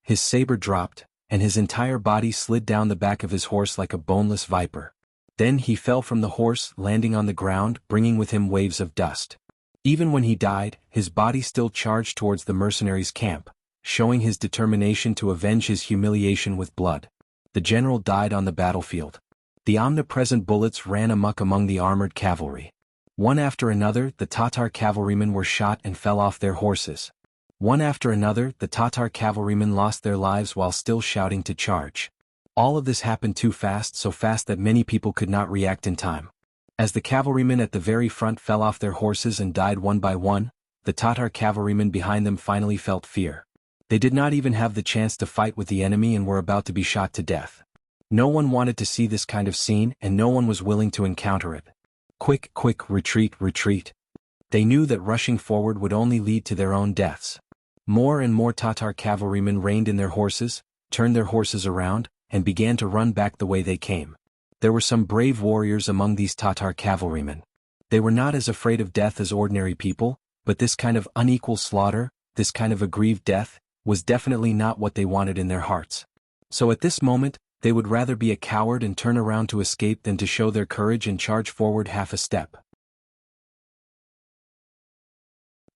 His saber dropped, and his entire body slid down the back of his horse like a boneless viper. Then he fell from the horse, landing on the ground, bringing with him waves of dust. Even when he died, his body still charged towards the mercenaries' camp, showing his determination to avenge his humiliation with blood. The general died on the battlefield. The omnipresent bullets ran amok among the armored cavalry. One after another, the Tatar cavalrymen were shot and fell off their horses. One after another, the Tatar cavalrymen lost their lives while still shouting to charge. All of this happened too fast, so fast that many people could not react in time. As the cavalrymen at the very front fell off their horses and died one by one, the Tatar cavalrymen behind them finally felt fear. They did not even have the chance to fight with the enemy and were about to be shot to death. No one wanted to see this kind of scene, and no one was willing to encounter it. Quick, quick, retreat, retreat. They knew that rushing forward would only lead to their own deaths. More and more Tatar cavalrymen reined in their horses, turned their horses around, and began to run back the way they came. There were some brave warriors among these Tatar cavalrymen. They were not as afraid of death as ordinary people, but this kind of unequal slaughter, this kind of aggrieved death, was definitely not what they wanted in their hearts. So at this moment, they would rather be a coward and turn around to escape than to show their courage and charge forward half a step.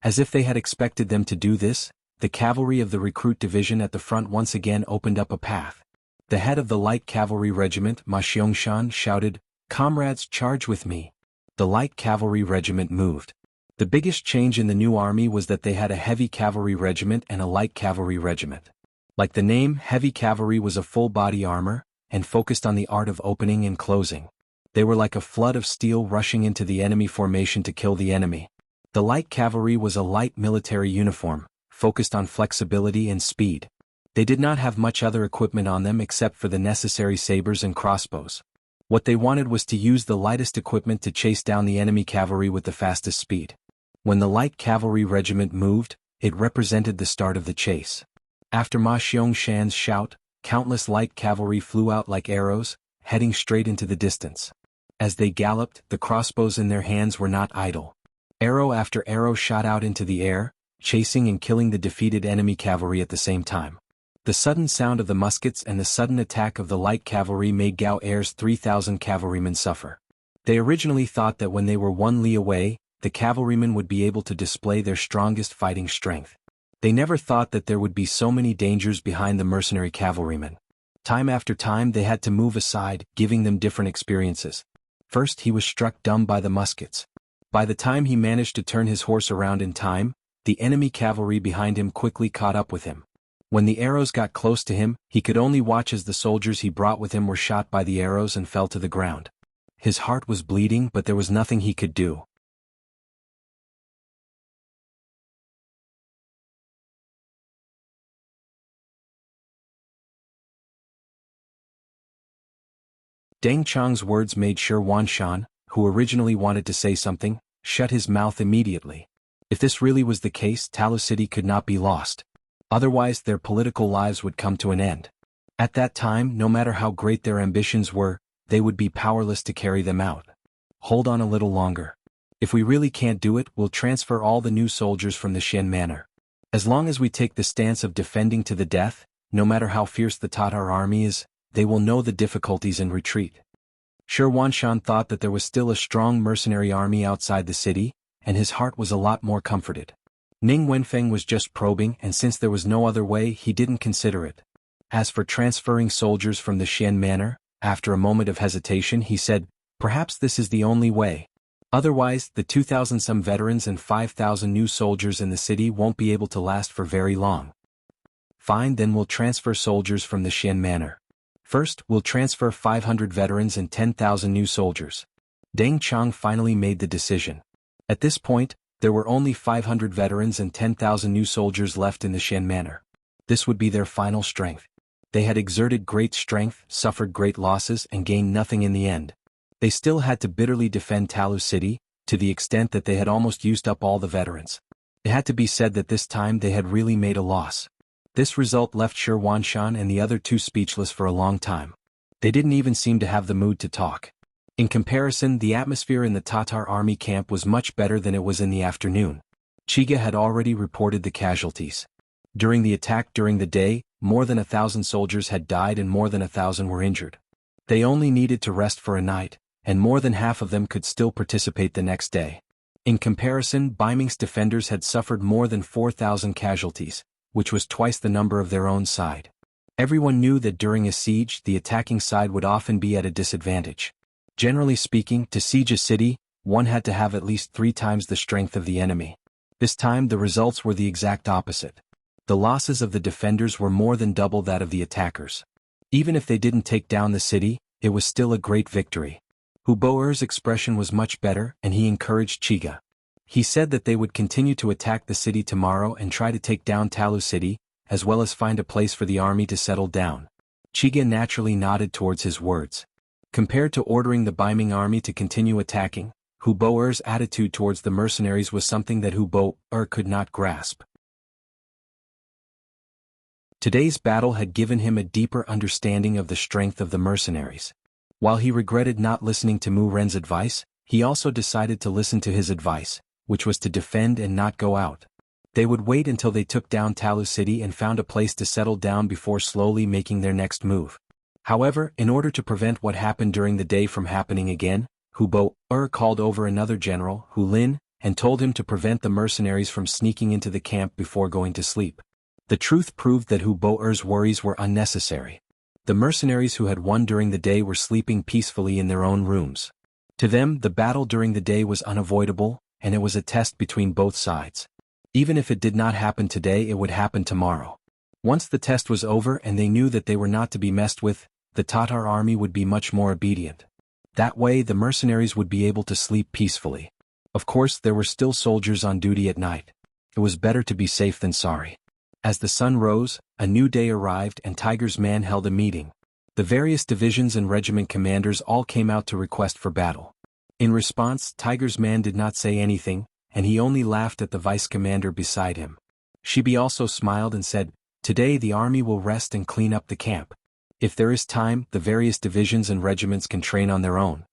As if they had expected them to do this, the cavalry of the recruit division at the front once again opened up a path. The head of the light cavalry regiment, Ma Xiangshan, shouted, "Comrades, charge with me." The light cavalry regiment moved. The biggest change in the new army was that they had a heavy cavalry regiment and a light cavalry regiment. Like the name, heavy cavalry was a full-body armor, and focused on the art of opening and closing. They were like a flood of steel rushing into the enemy formation to kill the enemy. The light cavalry was a light military uniform, focused on flexibility and speed. They did not have much other equipment on them except for the necessary sabers and crossbows. What they wanted was to use the lightest equipment to chase down the enemy cavalry with the fastest speed. When the light cavalry regiment moved, it represented the start of the chase. After Ma Xiangshan's shout, countless light cavalry flew out like arrows, heading straight into the distance. As they galloped, the crossbows in their hands were not idle. Arrow after arrow shot out into the air, chasing and killing the defeated enemy cavalry at the same time. The sudden sound of the muskets and the sudden attack of the light cavalry made Gao Er's 3,000 cavalrymen suffer. They originally thought that when they were 1 li away, the cavalrymen would be able to display their strongest fighting strength. They never thought that there would be so many dangers behind the mercenary cavalrymen. Time after time they had to move aside, giving them different experiences. First he was struck dumb by the muskets. By the time he managed to turn his horse around in time, the enemy cavalry behind him quickly caught up with him. When the arrows got close to him, he could only watch as the soldiers he brought with him were shot by the arrows and fell to the ground. His heart was bleeding, but there was nothing he could do. Deng Chang's words made Shi Wanshan, who originally wanted to say something, shut his mouth immediately. If this really was the case, Talu City could not be lost. Otherwise their political lives would come to an end. At that time, no matter how great their ambitions were, they would be powerless to carry them out. Hold on a little longer. If we really can't do it, we'll transfer all the new soldiers from the Xian Manor. As long as we take the stance of defending to the death, no matter how fierce the Tatar army is, they will know the difficulties and retreat. Shi Wanshan thought that there was still a strong mercenary army outside the city, and his heart was a lot more comforted. Ning Wenfeng was just probing, and since there was no other way, he didn't consider it. As for transferring soldiers from the Xian Manor, after a moment of hesitation he said, perhaps this is the only way. Otherwise, the 2,000-some veterans and 5,000 new soldiers in the city won't be able to last for very long. Fine, then we'll transfer soldiers from the Xian Manor. First, we'll transfer 500 veterans and 10,000 new soldiers. Deng Chang finally made the decision. At this point, there were only 500 veterans and 10,000 new soldiers left in the Xian Manor. This would be their final strength. They had exerted great strength, suffered great losses, and gained nothing in the end. They still had to bitterly defend Talu City, to the extent that they had almost used up all the veterans. It had to be said that this time they had really made a loss. This result left Shi Wanshan and the other two speechless for a long time. They didn't even seem to have the mood to talk. In comparison, the atmosphere in the Tatar army camp was much better than it was in the afternoon. Chiga had already reported the casualties. During the attack during the day, more than 1,000 soldiers had died and more than 1,000 were injured. They only needed to rest for a night, and more than half of them could still participate the next day. In comparison, Baiming's defenders had suffered more than 4,000 casualties, which was twice the number of their own side. Everyone knew that during a siege, the attacking side would often be at a disadvantage. Generally speaking, to siege a city, one had to have at least 3 times the strength of the enemy. This time the results were the exact opposite. The losses of the defenders were more than double that of the attackers. Even if they didn't take down the city, it was still a great victory. Hu Boer's expression was much better, and he encouraged Chiga. He said that they would continue to attack the city tomorrow and try to take down Talu City, as well as find a place for the army to settle down. Chiga naturally nodded towards his words. Compared to ordering the Baiming army to continue attacking, Hu Boer's attitude towards the mercenaries was something that Hu Boer could not grasp. Today's battle had given him a deeper understanding of the strength of the mercenaries. While he regretted not listening to Mu Ren's advice, he also decided to listen to his advice, which was to defend and not go out. They would wait until they took down Talu City and found a place to settle down before slowly making their next move. However, in order to prevent what happened during the day from happening again, Hu Boer called over another general, Hu Lin, and told him to prevent the mercenaries from sneaking into the camp before going to sleep. The truth proved that Hu Boer's worries were unnecessary. The mercenaries who had won during the day were sleeping peacefully in their own rooms. To them, the battle during the day was unavoidable, and it was a test between both sides. Even if it did not happen today, it would happen tomorrow. Once the test was over and they knew that they were not to be messed with, the Tatar army would be much more obedient. That way, the mercenaries would be able to sleep peacefully. Of course, there were still soldiers on duty at night. It was better to be safe than sorry. As the sun rose, a new day arrived and Tiger's Man held a meeting. The various divisions and regiment commanders all came out to request for battle. In response, Tiger's Man did not say anything, and he only laughed at the vice commander beside him. Shibi also smiled and said, "Today the army will rest and clean up the camp. If there is time, the various divisions and regiments can train on their own.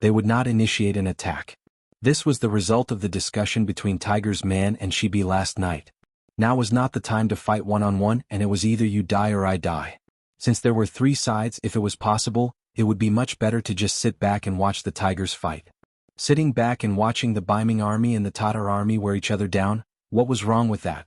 They would not initiate an attack." This was the result of the discussion between Tiger's Man and Shibi last night. Now was not the time to fight one-on-one, and it was either you die or I die. Since there were 3 sides, if it was possible, it would be much better to just sit back and watch the Tigers fight. Sitting back and watching the Baiming army and the Tatar army wear each other down, what was wrong with that?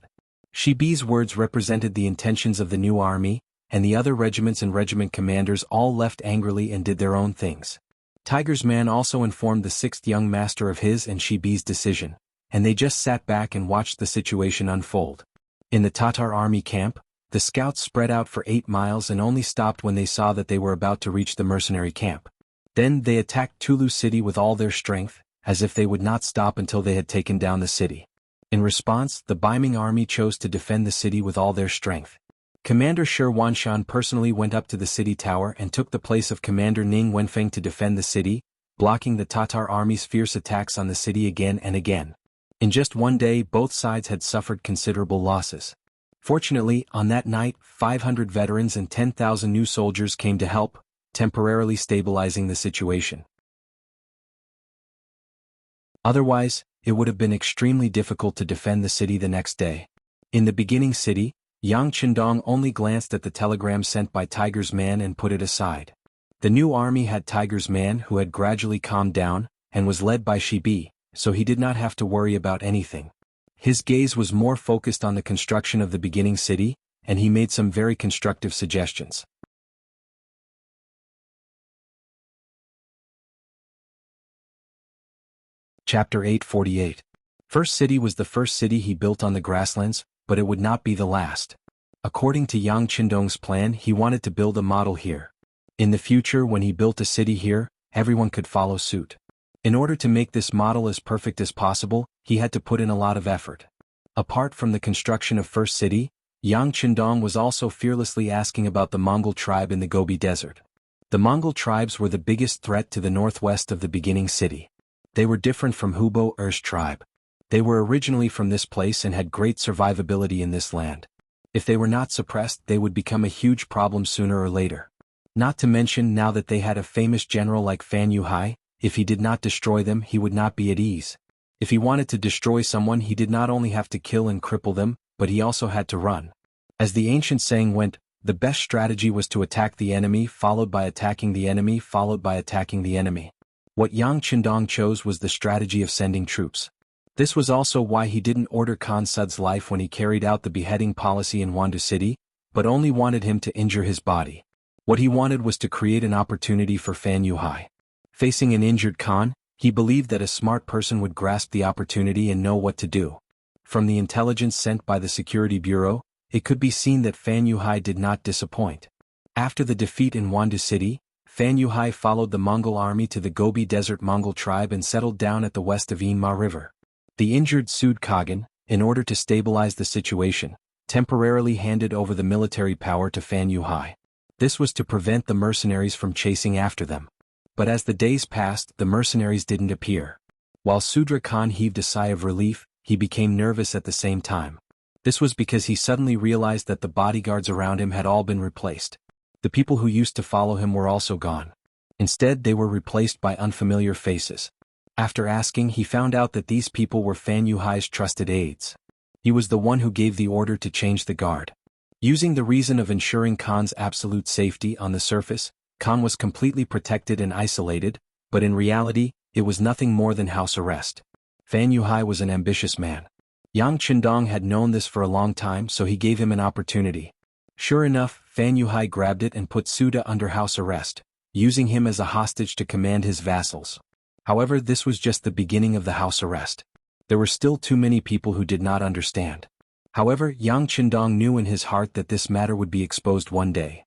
Shibi's words represented the intentions of the new army, and the other regiments and regiment commanders all left angrily and did their own things. Tiger's Man also informed the 6th young master of his and Shibi's decision, and they just sat back and watched the situation unfold. In the Tatar army camp, the scouts spread out for 8 miles and only stopped when they saw that they were about to reach the mercenary camp. Then they attacked Tulu City with all their strength, as if they would not stop until they had taken down the city. In response, the Baiming army chose to defend the city with all their strength. Commander Shi Wanshan personally went up to the city tower and took the place of Commander Ning Wenfeng to defend the city, blocking the Tatar army's fierce attacks on the city again and again. In just one day, both sides had suffered considerable losses. Fortunately, on that night, 500 veterans and 10,000 new soldiers came to help, temporarily stabilizing the situation. Otherwise, it would have been extremely difficult to defend the city the next day. In the beginning city, Yang Qindong only glanced at the telegram sent by Tiger's man and put it aside. The new army had Tiger's man who had gradually calmed down, and was led by Shibi, so he did not have to worry about anything. His gaze was more focused on the construction of the beginning city, and he made some very constructive suggestions. Chapter 848. First city was the first city he built on the grasslands, but it would not be the last. According to Yang Qindong's plan, he wanted to build a model here. In the future, when he built a city here, everyone could follow suit. In order to make this model as perfect as possible, he had to put in a lot of effort. Apart from the construction of first city, Yang Qindong was also fearlessly asking about the Mongol tribe in the Gobi Desert. The Mongol tribes were the biggest threat to the northwest of the beginning city. They were different from Hubo Er's tribe. They were originally from this place and had great survivability in this land. If they were not suppressed, they would become a huge problem sooner or later. Not to mention, now that they had a famous general like Fan Yuhai, if he did not destroy them, he would not be at ease. If he wanted to destroy someone, he did not only have to kill and cripple them, but he also had to run. As the ancient saying went, the best strategy was to attack the enemy, followed by attacking the enemy, followed by attacking the enemy. What Yang Qindong chose was the strategy of sending troops. This was also why he didn't order Khan Sud's life when he carried out the beheading policy in Wandu City, but only wanted him to injure his body. What he wanted was to create an opportunity for Fan Yuhai. Facing an injured Khan, he believed that a smart person would grasp the opportunity and know what to do. From the intelligence sent by the Security Bureau, it could be seen that Fan Yuhai did not disappoint. After the defeat in Wandu City, Fan Yuhai followed the Mongol army to the Gobi Desert Mongol tribe and settled down at the west of Inma River. The injured Sud Khagan, in order to stabilize the situation, temporarily handed over the military power to Fan Yuhai. This was to prevent the mercenaries from chasing after them. But as the days passed, the mercenaries didn't appear. While Sudra Khan heaved a sigh of relief, he became nervous at the same time. This was because he suddenly realized that the bodyguards around him had all been replaced. The people who used to follow him were also gone. Instead, they were replaced by unfamiliar faces. After asking, he found out that these people were Fan Yuhai's trusted aides. He was the one who gave the order to change the guard. Using the reason of ensuring Khan's absolute safety on the surface, Khan was completely protected and isolated, but in reality, it was nothing more than house arrest. Fan Yuhai was an ambitious man. Yang Qindong had known this for a long time, so he gave him an opportunity. Sure enough, Fan Yuhai grabbed it and put Suda under house arrest, using him as a hostage to command his vassals. However, this was just the beginning of the house arrest. There were still too many people who did not understand. However, Yang Qindong knew in his heart that this matter would be exposed one day.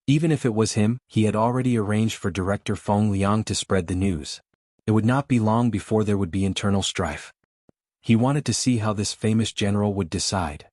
Even if it was him, he had already arranged for Director Feng Liang to spread the news. It would not be long before there would be internal strife. He wanted to see how this famous general would decide.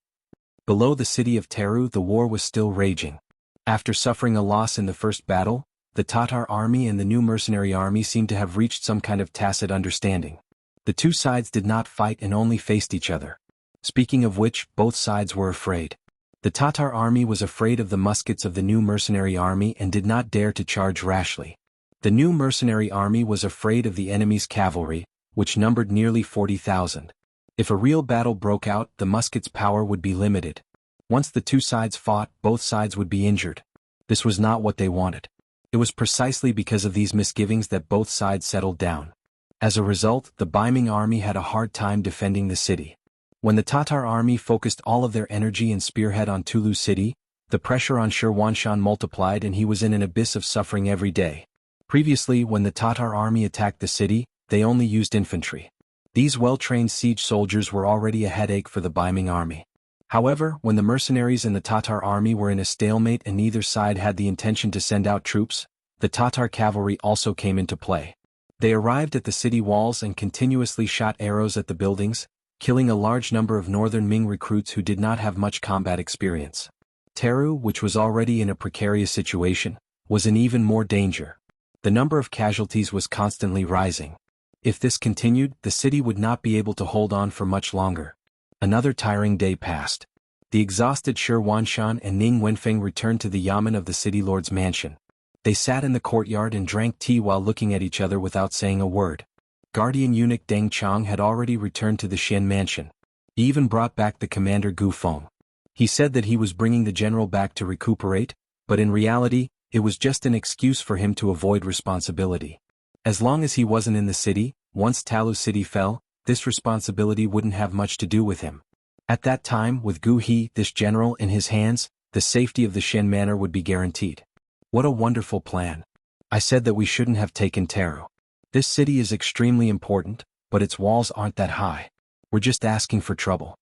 Below the city of Teru, the war was still raging. After suffering a loss in the first battle, the Tatar army and the new mercenary army seemed to have reached some kind of tacit understanding. The two sides did not fight and only faced each other. Speaking of which, both sides were afraid. The Tatar army was afraid of the muskets of the new mercenary army and did not dare to charge rashly. The new mercenary army was afraid of the enemy's cavalry, which numbered nearly 40,000. If a real battle broke out, the muskets' power would be limited. Once the two sides fought, both sides would be injured. This was not what they wanted. It was precisely because of these misgivings that both sides settled down. As a result, the Baiming army had a hard time defending the city. When the Tatar army focused all of their energy and spearhead on Tulu city, the pressure on Shi Wanshan multiplied and he was in an abyss of suffering every day. Previously, when the Tatar army attacked the city, they only used infantry. These well-trained siege soldiers were already a headache for the Baiming army. However, when the mercenaries and the Tatar army were in a stalemate and neither side had the intention to send out troops, the Tatar cavalry also came into play. They arrived at the city walls and continuously shot arrows at the buildings, killing a large number of northern Ming recruits who did not have much combat experience. Teru, which was already in a precarious situation, was in even more danger. The number of casualties was constantly rising. If this continued, the city would not be able to hold on for much longer. Another tiring day passed. The exhausted Shi Wanshan and Ning Wenfeng returned to the yamen of the city lord's mansion. They sat in the courtyard and drank tea while looking at each other without saying a word. Guardian eunuch Deng Chong had already returned to the Xian mansion. He even brought back the commander Gu Feng. He said that he was bringing the general back to recuperate, but in reality, it was just an excuse for him to avoid responsibility. As long as he wasn't in the city, once Talu City fell, this responsibility wouldn't have much to do with him. At that time, with Gu He, this general, in his hands, the safety of the Xian manor would be guaranteed. What a wonderful plan. I said that we shouldn't have taken Teru. This city is extremely important, but its walls aren't that high. We're just asking for trouble.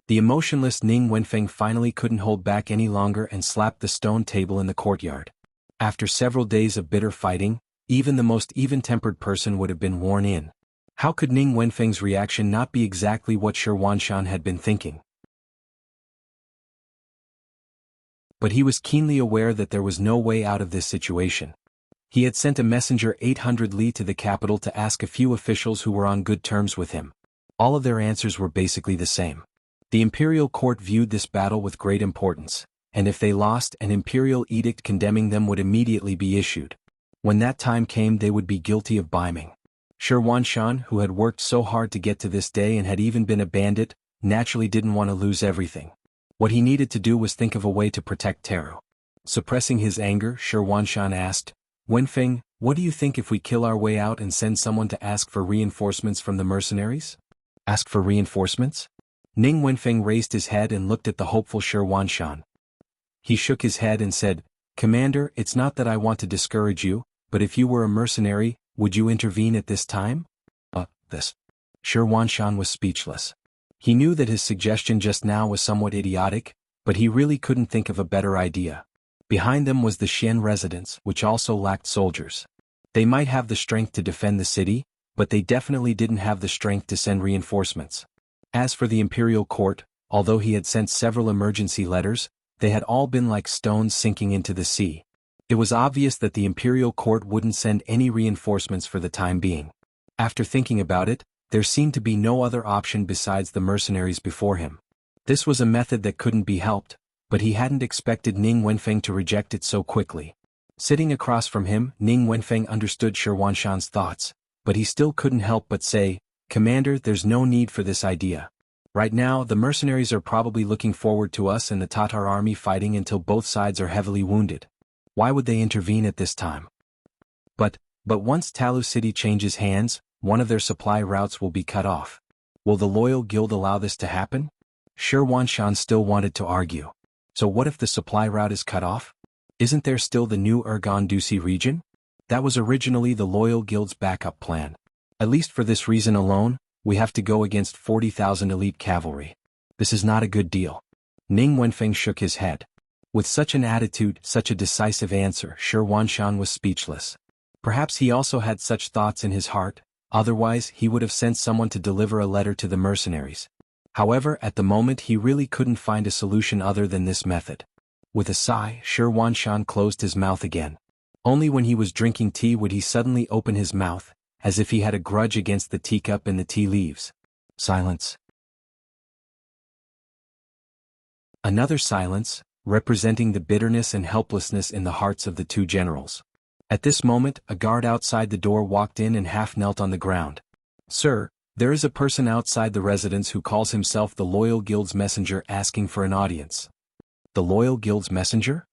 The emotionless Ning Wenfeng finally couldn't hold back any longer and slapped the stone table in the courtyard. After several days of bitter fighting, even the most even-tempered person would have been worn in. How could Ning Wenfeng's reaction not be exactly what Shi Wanshan had been thinking? But he was keenly aware that there was no way out of this situation. He had sent a messenger 800 li to the capital to ask a few officials who were on good terms with him. All of their answers were basically the same. The imperial court viewed this battle with great importance, and if they lost, an imperial edict condemning them would immediately be issued. When that time came, they would be guilty of biming. Shi Wanshan, who had worked so hard to get to this day and had even been a bandit, naturally didn't want to lose everything. What he needed to do was think of a way to protect Teru. Suppressing his anger, Shi Wanshan asked, Wenfeng, what do you think if we kill our way out and send someone to ask for reinforcements from the mercenaries? Ask for reinforcements? Ning Wenfeng raised his head and looked at the hopeful Shi Wanshan. He shook his head and said, Commander, it's not that I want to discourage you, but if you were a mercenary, would you intervene at this time? This. Shi Wanshan was speechless. He knew that his suggestion just now was somewhat idiotic, but he really couldn't think of a better idea. Behind them was the Xian residence, which also lacked soldiers. They might have the strength to defend the city, but they definitely didn't have the strength to send reinforcements. As for the imperial court, although he had sent several emergency letters, they had all been like stones sinking into the sea. It was obvious that the imperial court wouldn't send any reinforcements for the time being. After thinking about it, there seemed to be no other option besides the mercenaries before him. This was a method that couldn't be helped, but he hadn't expected Ning Wenfeng to reject it so quickly. Sitting across from him, Ning Wenfeng understood Shi Wanshan's thoughts, but he still couldn't help but say, Commander, there's no need for this idea. Right now, the mercenaries are probably looking forward to us and the Tatar army fighting until both sides are heavily wounded. Why would they intervene at this time? But once Talu City changes hands, one of their supply routes will be cut off. Will the loyal guild allow this to happen? Shi Wanshan still wanted to argue. So what if the supply route is cut off? Isn't there still the new Urgan Dusi region? That was originally the loyal guild's backup plan. At least for this reason alone, we have to go against 40,000 elite cavalry. This is not a good deal. Ning Wenfeng shook his head. With such an attitude, such a decisive answer, Shi Wanshan was speechless. Perhaps he also had such thoughts in his heart, otherwise he would have sent someone to deliver a letter to the mercenaries. However, at the moment he really couldn't find a solution other than this method. With a sigh, Shi Wanshan closed his mouth again. Only when he was drinking tea would he suddenly open his mouth, as if he had a grudge against the teacup and the tea leaves. Silence. Another silence, representing the bitterness and helplessness in the hearts of the two generals. At this moment, a guard outside the door walked in and half knelt on the ground. Sir, there is a person outside the residence who calls himself the Loyal Guild's messenger asking for an audience. The Loyal Guild's messenger?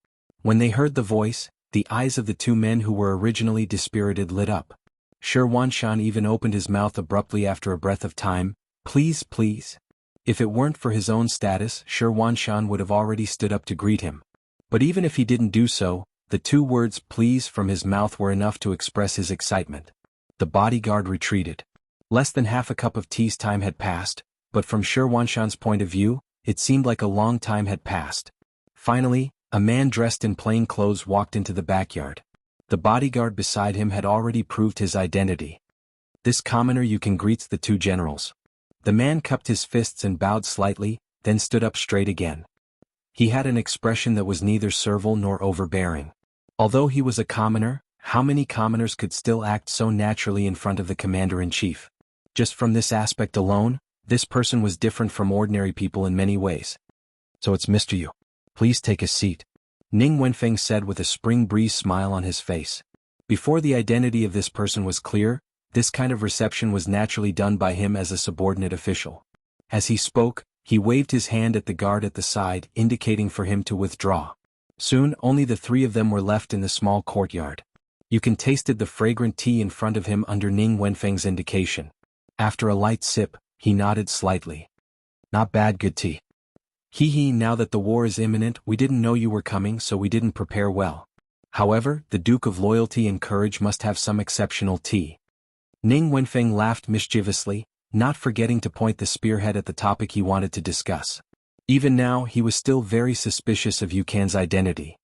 When they heard the voice, the eyes of the two men who were originally dispirited lit up. Shi Wanshan even opened his mouth abruptly after a breath of time. Please, please. If it weren't for his own status, Shi Wanshan would have already stood up to greet him. But even if he didn't do so, the two words please from his mouth were enough to express his excitement. The bodyguard retreated. Less than half a cup of tea's time had passed, but from Shi Wanshan's point of view, it seemed like a long time had passed. Finally, a man dressed in plain clothes walked into the backyard. The bodyguard beside him had already proved his identity. This commoner you can greets the two generals. The man cupped his fists and bowed slightly, then stood up straight again. He had an expression that was neither servile nor overbearing. Although he was a commoner, how many commoners could still act so naturally in front of the commander-in-chief? Just from this aspect alone, this person was different from ordinary people in many ways. "So it's Mr. Yu. Please take a seat," Ning Wenfeng said with a spring breeze smile on his face. Before the identity of this person was clear, this kind of reception was naturally done by him as a subordinate official. As he spoke, he waved his hand at the guard at the side, indicating for him to withdraw. Soon, only the three of them were left in the small courtyard. Yukin tasted the fragrant tea in front of him under Ning Wenfeng's indication. After a light sip, he nodded slightly. "Not bad, good tea. Hee, now that the war is imminent, we didn't know you were coming, so we didn't prepare well. However, the Duke of Loyalty and Courage must have some exceptional tea." Ning Wenfeng laughed mischievously, not forgetting to point the spearhead at the topic he wanted to discuss. Even now, he was still very suspicious of Yukan's identity.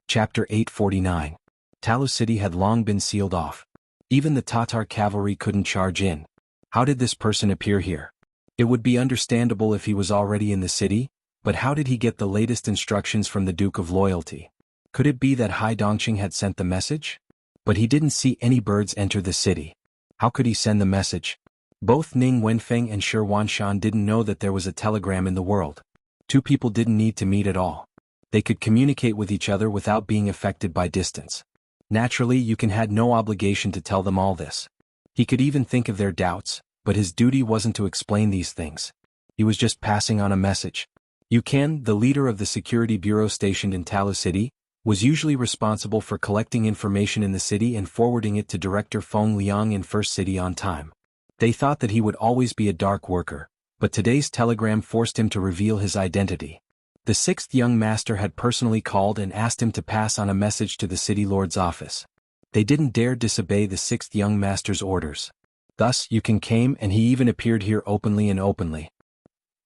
Chapter 849. Talu City had long been sealed off. Even the Tatar cavalry couldn't charge in. How did this person appear here? It would be understandable if he was already in the city, but how did he get the latest instructions from the Duke of Loyalty? Could it be that Hai Dongqing had sent the message? But he didn't see any birds enter the city. How could he send the message? Both Ning Wenfeng and Shi Wanshan didn't know that there was a telegram in the world. Two people didn't need to meet at all. They could communicate with each other without being affected by distance. Naturally, Yukin had no obligation to tell them all this. He could even think of their doubts, but his duty wasn't to explain these things. He was just passing on a message. Yukin, the leader of the security bureau stationed in Talu City, was usually responsible for collecting information in the city and forwarding it to Director Feng Liang in First City on time. They thought that he would always be a dark worker, but today's telegram forced him to reveal his identity. The sixth young master had personally called and asked him to pass on a message to the city lord's office. They didn't dare disobey the sixth young master's orders. Thus, Yukin came and he even appeared here openly.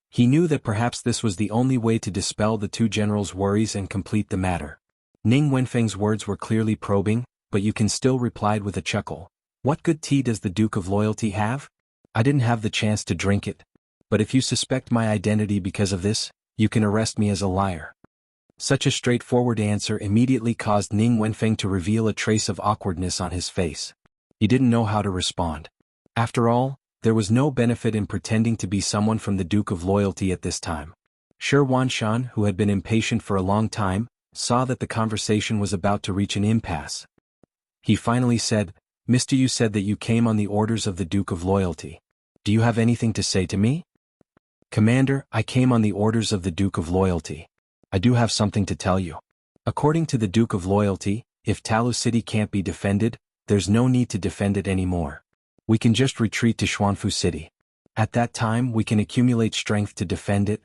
He knew that perhaps this was the only way to dispel the two generals' worries and complete the matter. Ning Wenfeng's words were clearly probing, but Yukin still replied with a chuckle. "What good tea does the Duke of Loyalty have? I didn't have the chance to drink it. But if you suspect my identity because of this, you can arrest me as a liar." Such a straightforward answer immediately caused Ning Wenfeng to reveal a trace of awkwardness on his face. He didn't know how to respond. After all, there was no benefit in pretending to be someone from the Duke of Loyalty at this time. Shi Wanshan, who had been impatient for a long time, saw that the conversation was about to reach an impasse. He finally said, "Mr. Yu said that you came on the orders of the Duke of Loyalty. Do you have anything to say to me?" "Commander, I came on the orders of the Duke of Loyalty. I do have something to tell you. According to the Duke of Loyalty, if Talu City can't be defended, there's no need to defend it anymore. We can just retreat to Xuanfu City. At that time we can accumulate strength to defend it."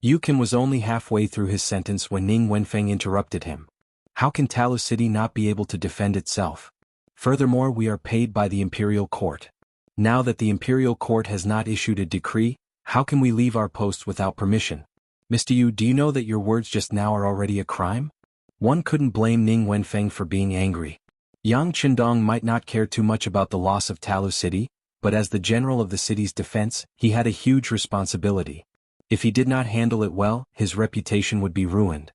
Yukin was only halfway through his sentence when Ning Wenfeng interrupted him. "How can Talu City not be able to defend itself? Furthermore, we are paid by the Imperial Court. Now that the Imperial Court has not issued a decree, how can we leave our posts without permission? Mr. Yu, do you know that your words just now are already a crime?" One couldn't blame Ning Wenfeng for being angry. Yang Qindong might not care too much about the loss of Talu City, but as the general of the city's defense, he had a huge responsibility. If he did not handle it well, his reputation would be ruined.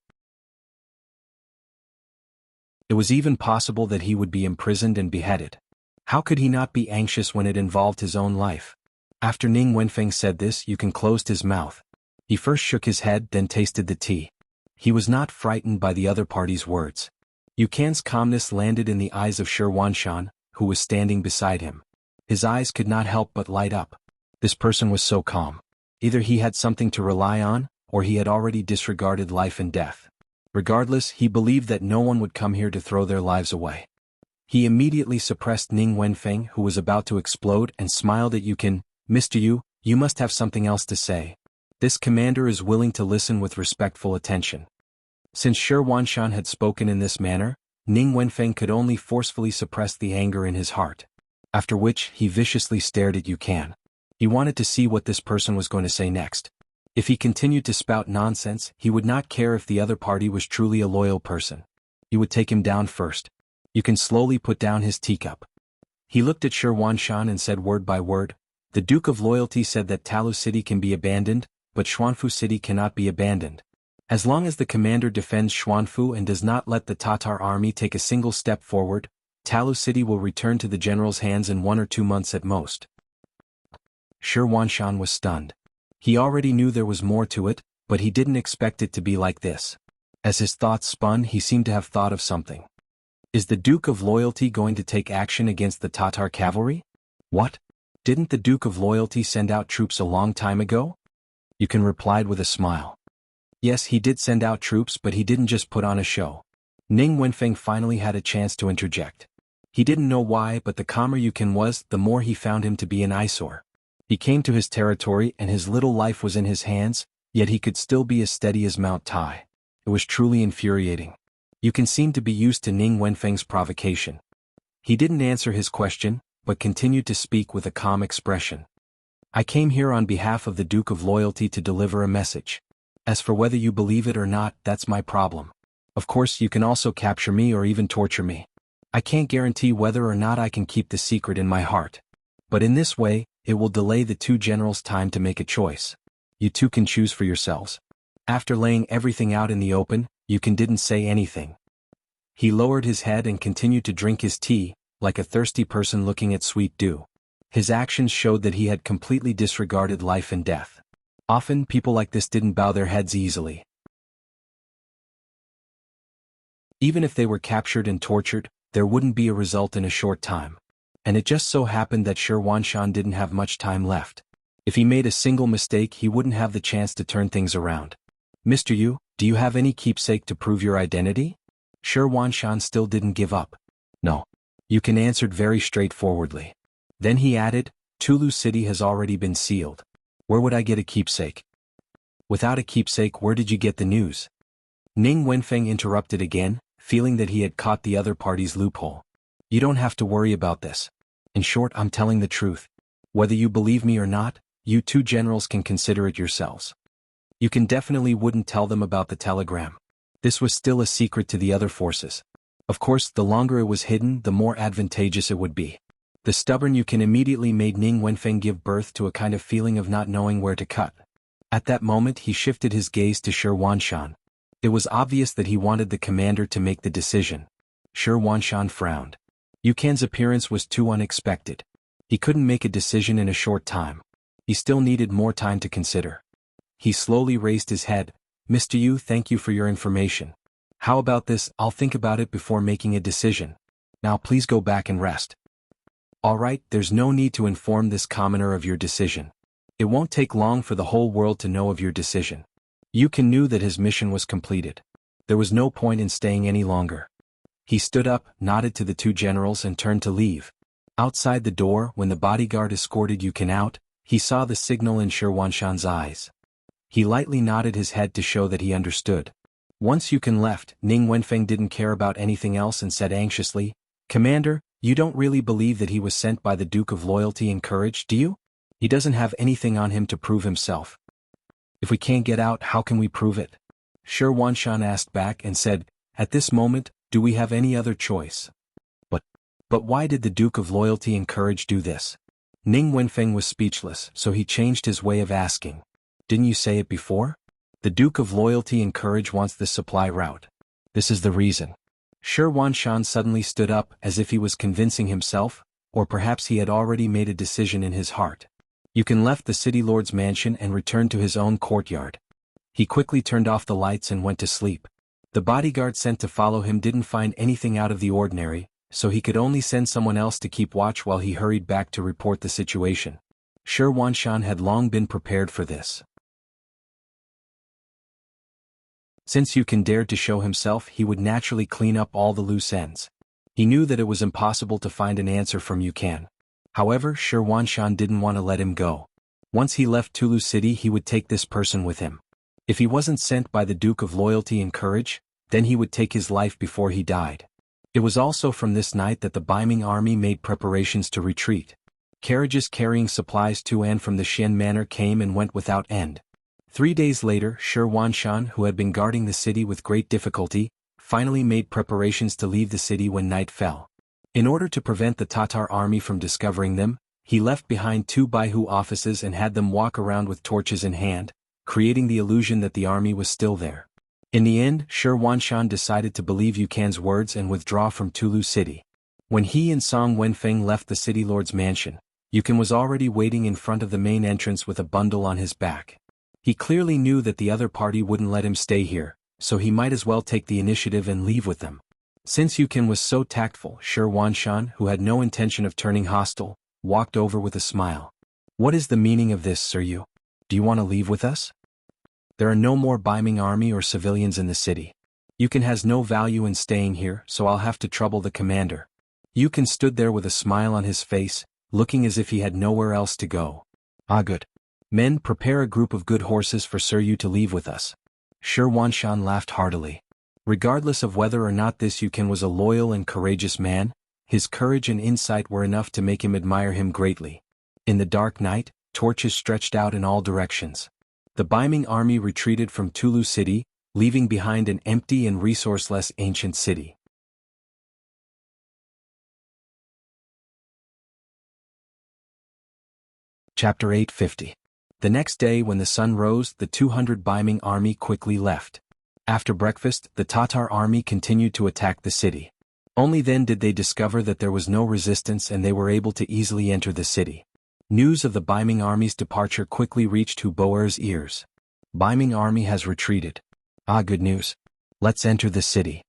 It was even possible that he would be imprisoned and beheaded. How could he not be anxious when it involved his own life? After Ning Wenfeng said this, Yukin closed his mouth. He first shook his head, then tasted the tea. He was not frightened by the other party's words. Yukan's calmness landed in the eyes of Shi Wanshan, who was standing beside him. His eyes could not help but light up. This person was so calm. Either he had something to rely on, or he had already disregarded life and death. Regardless, he believed that no one would come here to throw their lives away. He immediately suppressed Ning Wenfeng, who was about to explode, and smiled at Yukin. "Mr. Yu, you must have something else to say. This commander is willing to listen with respectful attention." Since Shi Wanshan had spoken in this manner, Ning Wenfeng could only forcefully suppress the anger in his heart. After which, he viciously stared at Yukan. He wanted to see what this person was going to say next. If he continued to spout nonsense, he would not care if the other party was truly a loyal person. He would take him down first. You can slowly put down his teacup. He looked at Shi Huanshan and said word by word, "The Duke of Loyalty said that Talu City can be abandoned, but Xuanfu City cannot be abandoned. As long as the commander defends Xuanfu and does not let the Tatar army take a single step forward, Talu City will return to the general's hands in 1 or 2 months at most." Shi Huanshan was stunned. He already knew there was more to it, but he didn't expect it to be like this. As his thoughts spun, he seemed to have thought of something. Is the Duke of Loyalty going to take action against the Tatar cavalry? What? Didn't the Duke of Loyalty send out troops a long time ago? Yukon replied with a smile. Yes, he did send out troops, but he didn't just put on a show. Ning Wenfeng finally had a chance to interject. He didn't know why, but the calmer Yukon was, the more he found him to be an eyesore. He came to his territory and his little life was in his hands, yet he could still be as steady as Mount Tai. It was truly infuriating. Yukon seemed to be used to Ning Wenfeng's provocation. He didn't answer his question, but continued to speak with a calm expression. I came here on behalf of the Duke of Loyalty to deliver a message. As for whether you believe it or not, that's my problem. Of course, you can also capture me or even torture me. I can't guarantee whether or not I can keep the secret in my heart. But in this way, it will delay the 2 generals' time to make a choice. You 2 can choose for yourselves. After laying everything out in the open, Yukon didn't say anything. He lowered his head and continued to drink his tea, like a thirsty person looking at sweet dew. His actions showed that he had completely disregarded life and death. Often, people like this didn't bow their heads easily. Even if they were captured and tortured, there wouldn't be a result in a short time. And it just so happened that Shi Huanshan didn't have much time left. If he made a single mistake, he wouldn't have the chance to turn things around. Mr. Yu, do you have any keepsake to prove your identity? Shi Huanshan still didn't give up. No. Yukon answered very straightforwardly. Then he added, Tulu City has already been sealed. Where would I get a keepsake? Without a keepsake, where did you get the news? Ning Wenfeng interrupted again, feeling that he had caught the other party's loophole. You don't have to worry about this. In short, I'm telling the truth. Whether you believe me or not, you 2 generals can consider it yourselves. You can definitely wouldn't tell them about the telegram. This was still a secret to the other forces. Of course, the longer it was hidden, the more advantageous it would be. The stubborn Yukon immediately made Ning Wenfeng give birth to a kind of feeling of not knowing where to cut. At that moment, he shifted his gaze to Shi Huanshan. It was obvious that he wanted the commander to make the decision. Shi Huanshan frowned. Yukon's appearance was too unexpected. He couldn't make a decision in a short time. He still needed more time to consider. He slowly raised his head. Mr. Yu, thank you for your information. How about this? I'll think about it before making a decision. Now please go back and rest. All right, there's no need to inform this commoner of your decision. It won't take long for the whole world to know of your decision. Yukon knew that his mission was completed. There was no point in staying any longer. He stood up, nodded to the 2 generals and turned to leave. Outside the door, when the bodyguard escorted Yukon out, he saw the signal in Shi Huanshan's eyes. He lightly nodded his head to show that he understood. Once Yukon left, Ning Wenfeng didn't care about anything else and said anxiously, Commander, you don't really believe that he was sent by the Duke of Loyalty and Courage, do you? He doesn't have anything on him to prove himself. If we can't get out, how can we prove it? Shi Huanshan asked back and said, At this moment, do we have any other choice? But why did the Duke of Loyalty and Courage do this? Ning Wenfeng was speechless, so he changed his way of asking. Didn't you say it before? The Duke of Loyalty and Courage wants this supply route. This is the reason. Shi Huanshan suddenly stood up as if he was convincing himself, or perhaps he had already made a decision in his heart. Yukon left the city lord's mansion and returned to his own courtyard. He quickly turned off the lights and went to sleep. The bodyguard sent to follow him didn't find anything out of the ordinary, so he could only send someone else to keep watch while he hurried back to report the situation. Shi Huanshan had long been prepared for this. Since Yukon dared to show himself, he would naturally clean up all the loose ends. He knew that it was impossible to find an answer from Yukon. However, Shi Huanshan didn't want to let him go. Once he left Tulu City, he would take this person with him. If he wasn't sent by the Duke of Loyalty and Courage, then he would take his life before he died. It was also from this night that the Baiming army made preparations to retreat. Carriages carrying supplies to and from the Xian Manor came and went without end. 3 days later, Shi Huanshan, who had been guarding the city with great difficulty, finally made preparations to leave the city when night fell. In order to prevent the Tatar army from discovering them, he left behind 2 Baihu offices and had them walk around with torches in hand, creating the illusion that the army was still there. In the end, Shi Wanshan decided to believe Yukan's words and withdraw from Tulu City. When he and Song Wenfeng left the city lord's mansion, Yukan was already waiting in front of the main entrance with a bundle on his back. He clearly knew that the other party wouldn't let him stay here, so he might as well take the initiative and leave with them. Since Yukan was so tactful, Shi Wanshan, who had no intention of turning hostile, walked over with a smile. "What is the meaning of this, Sir Yu? Do you want to leave with us? There are no more Baiming army or civilians in the city. Yukan has no value in staying here, so I'll have to trouble the commander." Yukan stood there with a smile on his face, looking as if he had nowhere else to go. "Ah, good. Men, prepare a group of good horses for Sir Yu to leave with us." Shi Wanshan laughed heartily. Regardless of whether or not this Yukan was a loyal and courageous man, his courage and insight were enough to make him admire him greatly. In the dark night, torches stretched out in all directions. The Baiming army retreated from Tulu City, leaving behind an empty and resourceless ancient city. Chapter 850. The next day when the sun rose, the 200 Baiming army quickly left. After breakfast, the Tatar army continued to attack the city. Only then did they discover that there was no resistance and they were able to easily enter the city. News of the Baiming army's departure quickly reached Hu Boer's ears. "Baiming army has retreated. Ah, good news. Let's enter the city."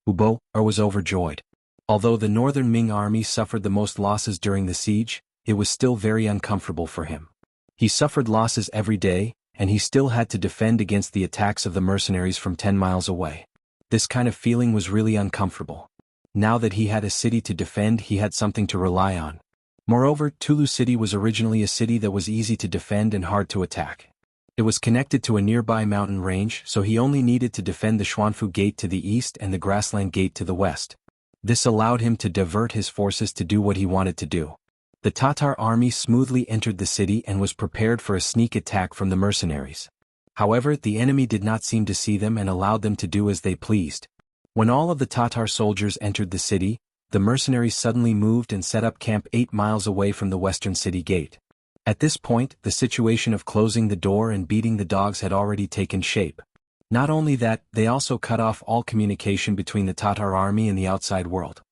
Hu Boer was overjoyed. Although the northern Ming army suffered the most losses during the siege, it was still very uncomfortable for him. He suffered losses every day, and he still had to defend against the attacks of the mercenaries from 10 miles away. This kind of feeling was really uncomfortable. Now that he had a city to defend, he had something to rely on. Moreover, Tulu City was originally a city that was easy to defend and hard to attack. It was connected to a nearby mountain range, so he only needed to defend the Xuanfu Gate to the east and the Grassland Gate to the west. This allowed him to divert his forces to do what he wanted to do. The Tatar army smoothly entered the city and was prepared for a sneak attack from the mercenaries. However, the enemy did not seem to see them and allowed them to do as they pleased. When all of the Tatar soldiers entered the city, the mercenaries suddenly moved and set up camp 8 miles away from the western city gate. At this point, the situation of closing the door and beating the dogs had already taken shape. Not only that, they also cut off all communication between the Tatar army and the outside world.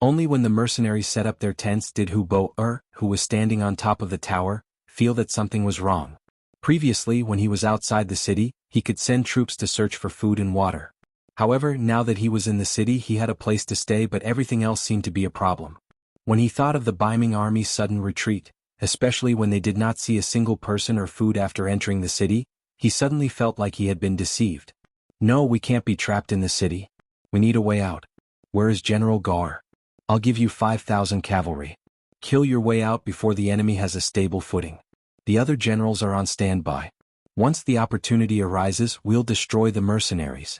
Only when the mercenaries set up their tents did Hu Boer, who was standing on top of the tower, feel that something was wrong. Previously, when he was outside the city, he could send troops to search for food and water. However, now that he was in the city, he had a place to stay, but everything else seemed to be a problem. When he thought of the Baiming army's sudden retreat, especially when they did not see a single person or food after entering the city, he suddenly felt like he had been deceived. "No, we can't be trapped in the city. We need a way out. Where is General Gar? I'll give you 5,000 cavalry. Kill your way out before the enemy has a stable footing. The other generals are on standby. Once the opportunity arises, we'll destroy the mercenaries."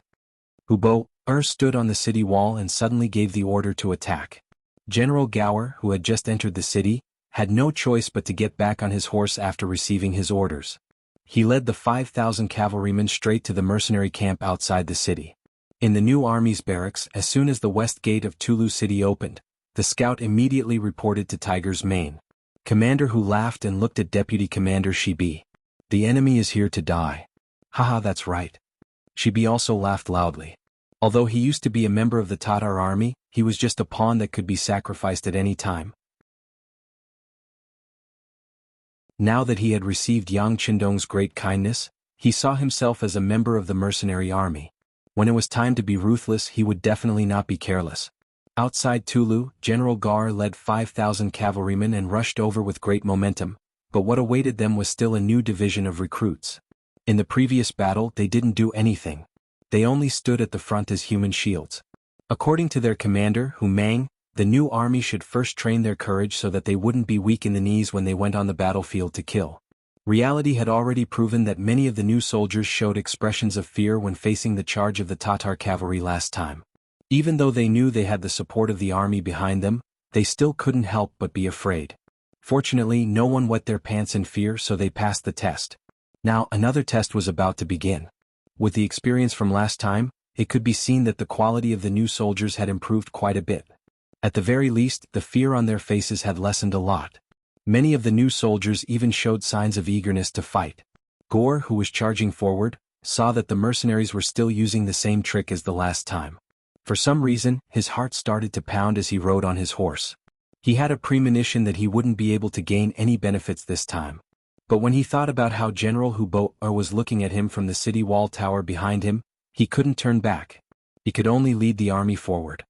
Hu Boer stood on the city wall and suddenly gave the order to attack. General Gower, who had just entered the city, had no choice but to get back on his horse after receiving his orders. He led the 5,000 cavalrymen straight to the mercenary camp outside the city. In the new army's barracks, as soon as the west gate of Tulu City opened, the scout immediately reported to Tiger's Mane. Commander Hu laughed and looked at Deputy Commander Shibi. "The enemy is here to die." "Haha, that's right." Shibi also laughed loudly. Although he used to be a member of the Tatar army, he was just a pawn that could be sacrificed at any time. Now that he had received Yang Qindong's great kindness, he saw himself as a member of the mercenary army. When it was time to be ruthless, he would definitely not be careless. Outside Tulu, General Gar led 5,000 cavalrymen and rushed over with great momentum, but what awaited them was still a new division of recruits. In the previous battle, they didn't do anything. They only stood at the front as human shields. According to their commander, Hu Mang, the new army should first train their courage so that they wouldn't be weak in the knees when they went on the battlefield to kill. Reality had already proven that many of the new soldiers showed expressions of fear when facing the charge of the Tatar cavalry last time. Even though they knew they had the support of the army behind them, they still couldn't help but be afraid. Fortunately, no one wet their pants in fear, so they passed the test. Now, another test was about to begin. With the experience from last time, it could be seen that the quality of the new soldiers had improved quite a bit. At the very least, the fear on their faces had lessened a lot. Many of the new soldiers even showed signs of eagerness to fight. Gore, who was charging forward, saw that the mercenaries were still using the same trick as the last time. For some reason, his heart started to pound as he rode on his horse. He had a premonition that he wouldn't be able to gain any benefits this time. But when he thought about how General Hubo was looking at him from the city wall tower behind him, he couldn't turn back. He could only lead the army forward.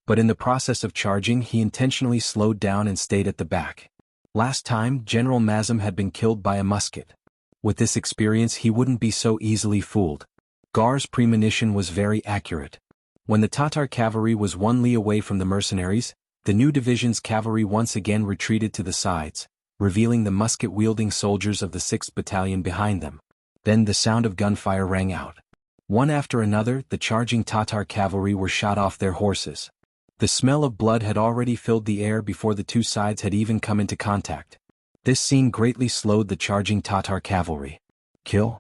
But in the process of charging, he intentionally slowed down and stayed at the back. Last time, General Mazum had been killed by a musket. With this experience, he wouldn't be so easily fooled. Gar's premonition was very accurate. When the Tatar cavalry was 1 li away from the mercenaries, the new division's cavalry once again retreated to the sides, revealing the musket-wielding soldiers of the 6th Battalion behind them. Then the sound of gunfire rang out. One after another, the charging Tatar cavalry were shot off their horses. The smell of blood had already filled the air before the two sides had even come into contact. This scene greatly slowed the charging Tatar cavalry. Kill!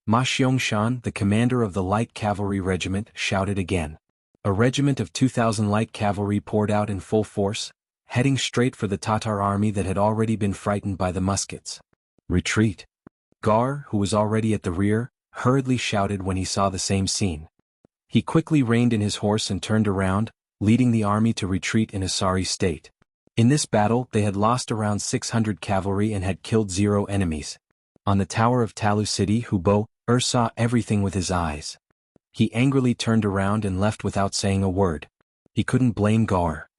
Ma Xiangshan, the commander of the light cavalry regiment, shouted again. A regiment of 2,000 light cavalry poured out in full force, heading straight for the Tatar army that had already been frightened by the muskets. Retreat! Gar, who was already at the rear, hurriedly shouted when he saw the same scene. He quickly reined in his horse and turned around, leading the army to retreat in a sorry state. In this battle, they had lost around 600 cavalry and had killed 0 enemies. On the tower of Talu City, Hubo saw everything with his eyes. He angrily turned around and left without saying a word. He couldn't blame Gar.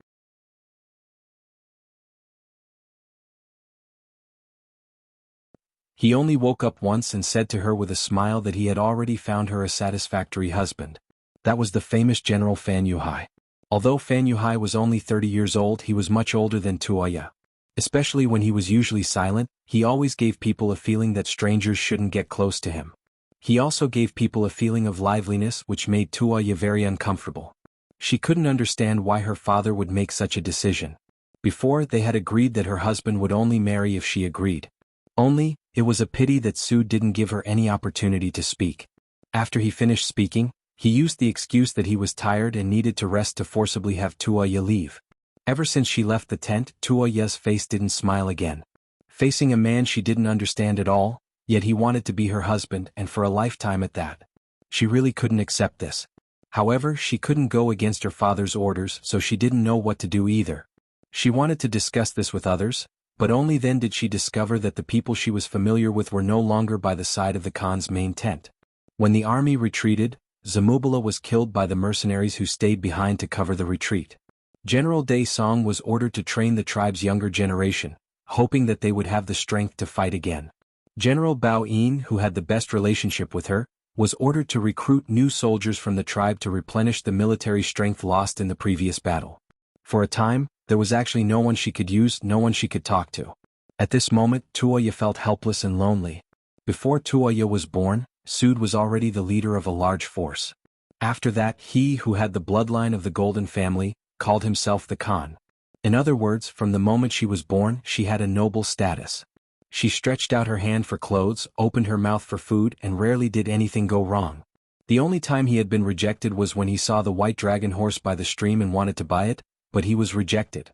He only woke up once and said to her with a smile that he had already found her a satisfactory husband. That was the famous General Fan Yuhai. Although Fan Yuhai was only 30 years old, he was much older than Tuoya. Especially when he was usually silent, he always gave people a feeling that strangers shouldn't get close to him. He also gave people a feeling of liveliness which made Tuoya very uncomfortable. She couldn't understand why her father would make such a decision. Before, they had agreed that her husband would only marry if she agreed. Only, it was a pity that Sue didn't give her any opportunity to speak. After he finished speaking, he used the excuse that he was tired and needed to rest to forcibly have Tuoya leave. Ever since she left the tent, Tuoya's face didn't smile again. Facing a man she didn't understand at all, yet he wanted to be her husband and for a lifetime at that. She really couldn't accept this. However, she couldn't go against her father's orders, so she didn't know what to do either. She wanted to discuss this with others, but only then did she discover that the people she was familiar with were no longer by the side of the Khan's main tent. When the army retreated, Zamubala was killed by the mercenaries who stayed behind to cover the retreat. General Day Song was ordered to train the tribe's younger generation, hoping that they would have the strength to fight again. General Bao Yin, who had the best relationship with her, was ordered to recruit new soldiers from the tribe to replenish the military strength lost in the previous battle. For a time, there was actually no one she could use, no one she could talk to. At this moment, Tuoya felt helpless and lonely. Before Tuoya was born, Sud was already the leader of a large force. After that, he who had the bloodline of the Golden family, called himself the Khan. In other words, from the moment she was born, she had a noble status. She stretched out her hand for clothes, opened her mouth for food, and rarely did anything go wrong. The only time he had been rejected was when he saw the white dragon horse by the stream and wanted to buy it, but he was rejected.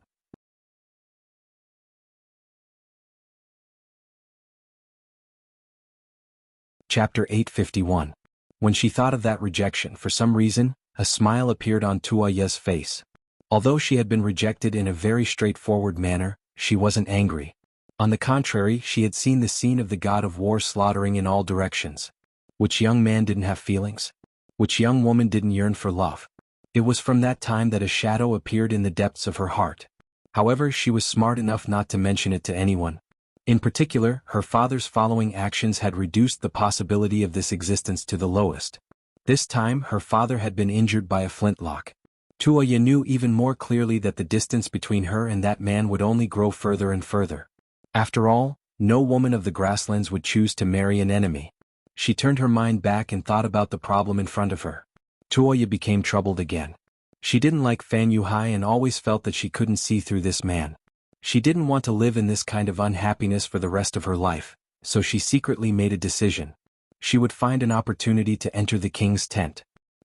Chapter 851. When she thought of that rejection, for some reason, a smile appeared on Tuoya's face. Although she had been rejected in a very straightforward manner, she wasn't angry. On the contrary, she had seen the scene of the god of war slaughtering in all directions. Which young man didn't have feelings? Which young woman didn't yearn for love? It was from that time that a shadow appeared in the depths of her heart. However, she was smart enough not to mention it to anyone. In particular, her father's following actions had reduced the possibility of this existence to the lowest. This time, her father had been injured by a flintlock. Tuoya knew even more clearly that the distance between her and that man would only grow further and further. After all, no woman of the grasslands would choose to marry an enemy. She turned her mind back and thought about the problem in front of her. Tuoya became troubled again. She didn't like Fan Yuhai and always felt that she couldn't see through this man. She didn't want to live in this kind of unhappiness for the rest of her life, so she secretly made a decision. She would find an opportunity to enter the king's tent.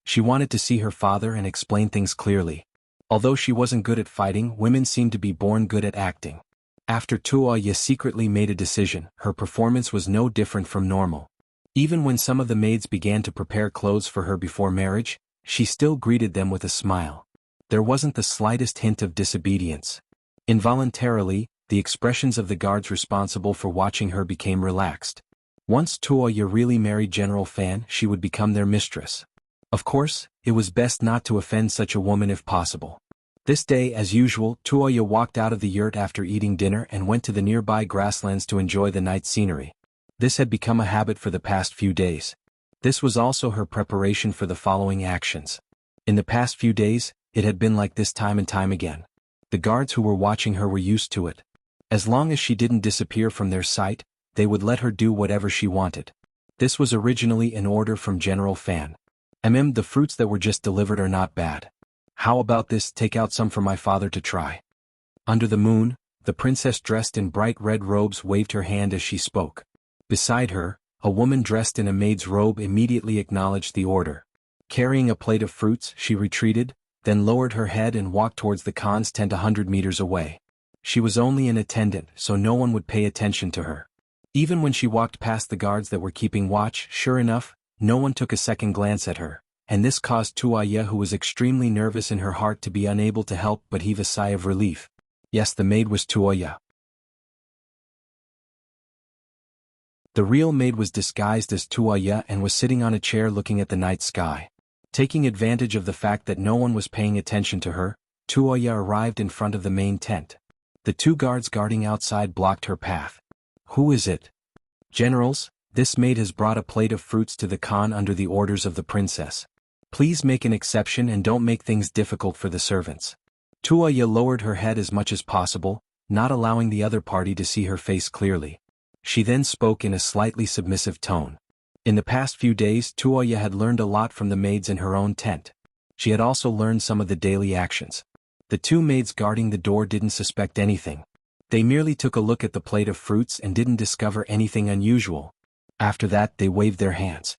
She wanted to see her father and explain things clearly. Although she wasn't good at fighting, women seemed to be born good at acting. After Tuoya secretly made a decision, her performance was no different from normal. Even when some of the maids began to prepare clothes for her before marriage, she still greeted them with a smile. There wasn't the slightest hint of disobedience. Involuntarily, the expressions of the guards responsible for watching her became relaxed. Once Tuoya really married General Fan, she would become their mistress. Of course, it was best not to offend such a woman if possible. This day, as usual, Tuoya walked out of the yurt after eating dinner and went to the nearby grasslands to enjoy the night scenery. This had become a habit for the past few days. This was also her preparation for the following actions. In the past few days, it had been like this time and time again. The guards who were watching her were used to it. As long as she didn't disappear from their sight, they would let her do whatever she wanted. This was originally an order from General Fan. The fruits that were just delivered are not bad. How about this? Take out some for my father to try. Under the moon, the princess dressed in bright red robes waved her hand as she spoke. Beside her, a woman dressed in a maid's robe immediately acknowledged the order. Carrying a plate of fruits, she retreated, then lowered her head and walked towards the Khan's tent 100 meters away. She was only an attendant, so no one would pay attention to her. Even when she walked past the guards that were keeping watch, sure enough, no one took a second glance at her, and this caused Tuoya, who was extremely nervous in her heart, to be unable to help but heave a sigh of relief. Yes, the maid was Tuoya. The real maid was disguised as Tuoya and was sitting on a chair looking at the night sky. Taking advantage of the fact that no one was paying attention to her, Tuoya arrived in front of the main tent. The two guards guarding outside blocked her path. Who is it? Generals, this maid has brought a plate of fruits to the Khan under the orders of the princess. Please make an exception and don't make things difficult for the servants. Tuoya lowered her head as much as possible, not allowing the other party to see her face clearly. She then spoke in a slightly submissive tone. In the past few days, Tuoya had learned a lot from the maids in her own tent. She had also learned some of the daily actions. The two maids guarding the door didn't suspect anything. They merely took a look at the plate of fruits and didn't discover anything unusual. After that, they waved their hands.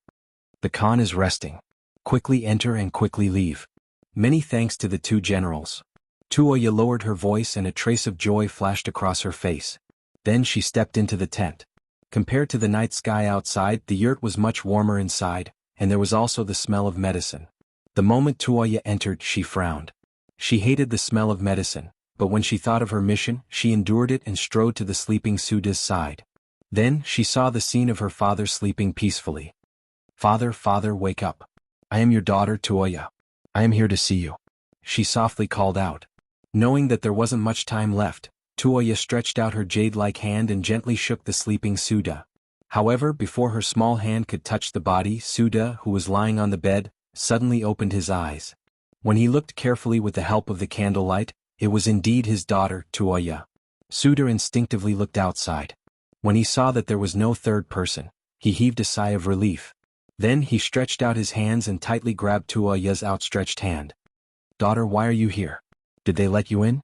The Khan is resting. Quickly enter and quickly leave. Many thanks to the two generals. Tuoya lowered her voice and a trace of joy flashed across her face. Then she stepped into the tent. Compared to the night sky outside, the yurt was much warmer inside, and there was also the smell of medicine. The moment Tuoya entered, she frowned. She hated the smell of medicine, but when she thought of her mission, she endured it and strode to the sleeping Suda's side. Then, she saw the scene of her father sleeping peacefully. Father, father, wake up. I am your daughter, Tuoya. I am here to see you. She softly called out. Knowing that there wasn't much time left, Tuoya stretched out her jade-like hand and gently shook the sleeping Suda. However, before her small hand could touch the body, Suda, who was lying on the bed, suddenly opened his eyes. When he looked carefully with the help of the candlelight, it was indeed his daughter, Tuoya. Suda instinctively looked outside. When he saw that there was no third person, he heaved a sigh of relief. Then he stretched out his hands and tightly grabbed Tuoya's outstretched hand. Daughter, why are you here? Did they let you in?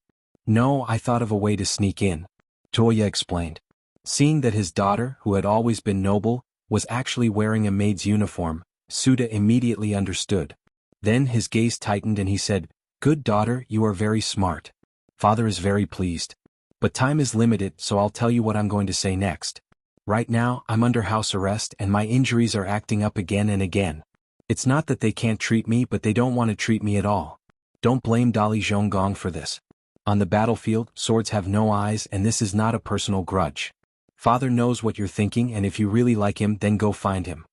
No, I thought of a way to sneak in, Tuoya explained. Seeing that his daughter, who had always been noble, was actually wearing a maid's uniform, Suda immediately understood. Then his gaze tightened and he said, Good daughter, you are very smart. Father is very pleased. But time is limited, so I'll tell you what I'm going to say next. Right now, I'm under house arrest and my injuries are acting up again and again. It's not that they can't treat me, but they don't want to treat me at all. Don't blame Dali Zhonggong for this. On the battlefield, swords have no eyes and this is not a personal grudge. Father knows what you're thinking and if you really like him, then go find him.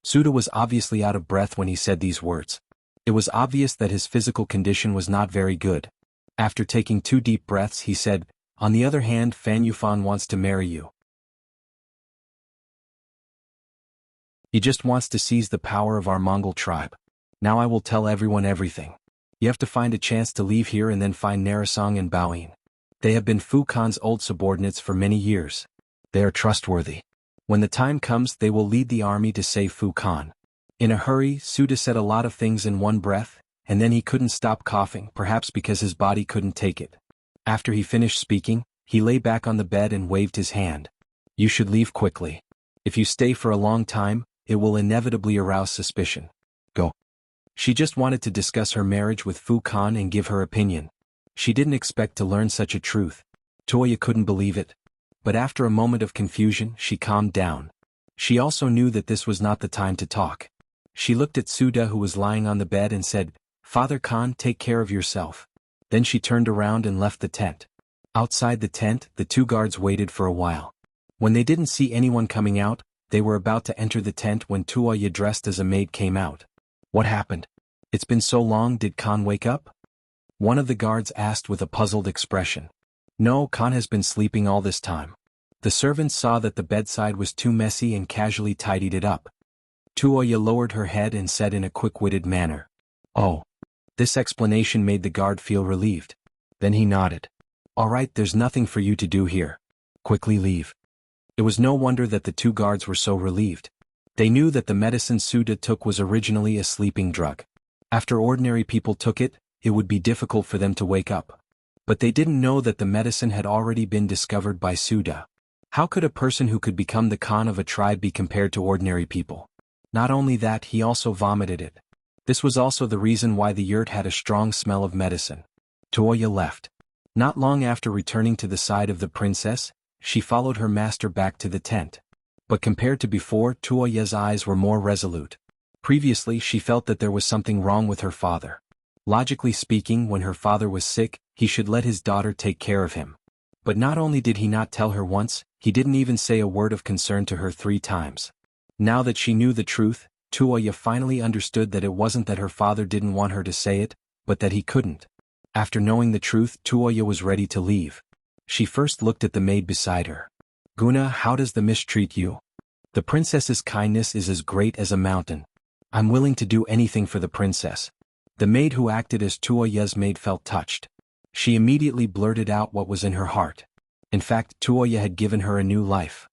Suda was obviously out of breath when he said these words. It was obvious that his physical condition was not very good. After taking 2 deep breaths, he said, On the other hand, Fan Yufan wants to marry you. He just wants to seize the power of our Mongol tribe. Now I will tell everyone everything. You have to find a chance to leave here and then find Narasong and Baoyin. They have been Fu Khan's old subordinates for many years. They are trustworthy. When the time comes, they will lead the army to save Fu Khan. In a hurry, Suda said a lot of things in one breath, and then he couldn't stop coughing, perhaps because his body couldn't take it. After he finished speaking, he lay back on the bed and waved his hand. You should leave quickly. If you stay for a long time, it will inevitably arouse suspicion. Go. She just wanted to discuss her marriage with Fu Kan and give her opinion. She didn't expect to learn such a truth. Toya couldn't believe it. But after a moment of confusion, she calmed down. She also knew that this was not the time to talk. She looked at Suda, who was lying on the bed, and said, "Father Khan, take care of yourself." Then she turned around and left the tent. Outside the tent, the two guards waited for a while. When they didn't see anyone coming out, they were about to enter the tent when Tuoya, dressed as a maid, came out. "What happened? It's been so long, did Khan wake up?" One of the guards asked with a puzzled expression. "No, Khan has been sleeping all this time." The servants saw that the bedside was too messy and casually tidied it up. Tuoya lowered her head and said in a quick-witted manner, "Oh." This explanation made the guard feel relieved. Then he nodded. "All right, there's nothing for you to do here. Quickly leave." It was no wonder that the two guards were so relieved. They knew that the medicine Suda took was originally a sleeping drug. After ordinary people took it, it would be difficult for them to wake up. But they didn't know that the medicine had already been discovered by Suda. How could a person who could become the Khan of a tribe be compared to ordinary people? Not only that, he also vomited it. This was also the reason why the yurt had a strong smell of medicine. Toya left. Not long after returning to the side of the princess, she followed her master back to the tent. But compared to before, Tuoya's eyes were more resolute. Previously, she felt that there was something wrong with her father. Logically speaking, when her father was sick, he should let his daughter take care of him. But not only did he not tell her once, he didn't even say a word of concern to her 3 times. Now that she knew the truth, Tuoya finally understood that it wasn't that her father didn't want her to say it, but that he couldn't. After knowing the truth, Tuoya was ready to leave. She first looked at the maid beside her. "Guna, how does the mistreat you?" "The princess's kindness is as great as a mountain. I'm willing to do anything for the princess." The maid who acted as Tuoya's maid felt touched. She immediately blurted out what was in her heart. In fact, Tuoya had given her a new life.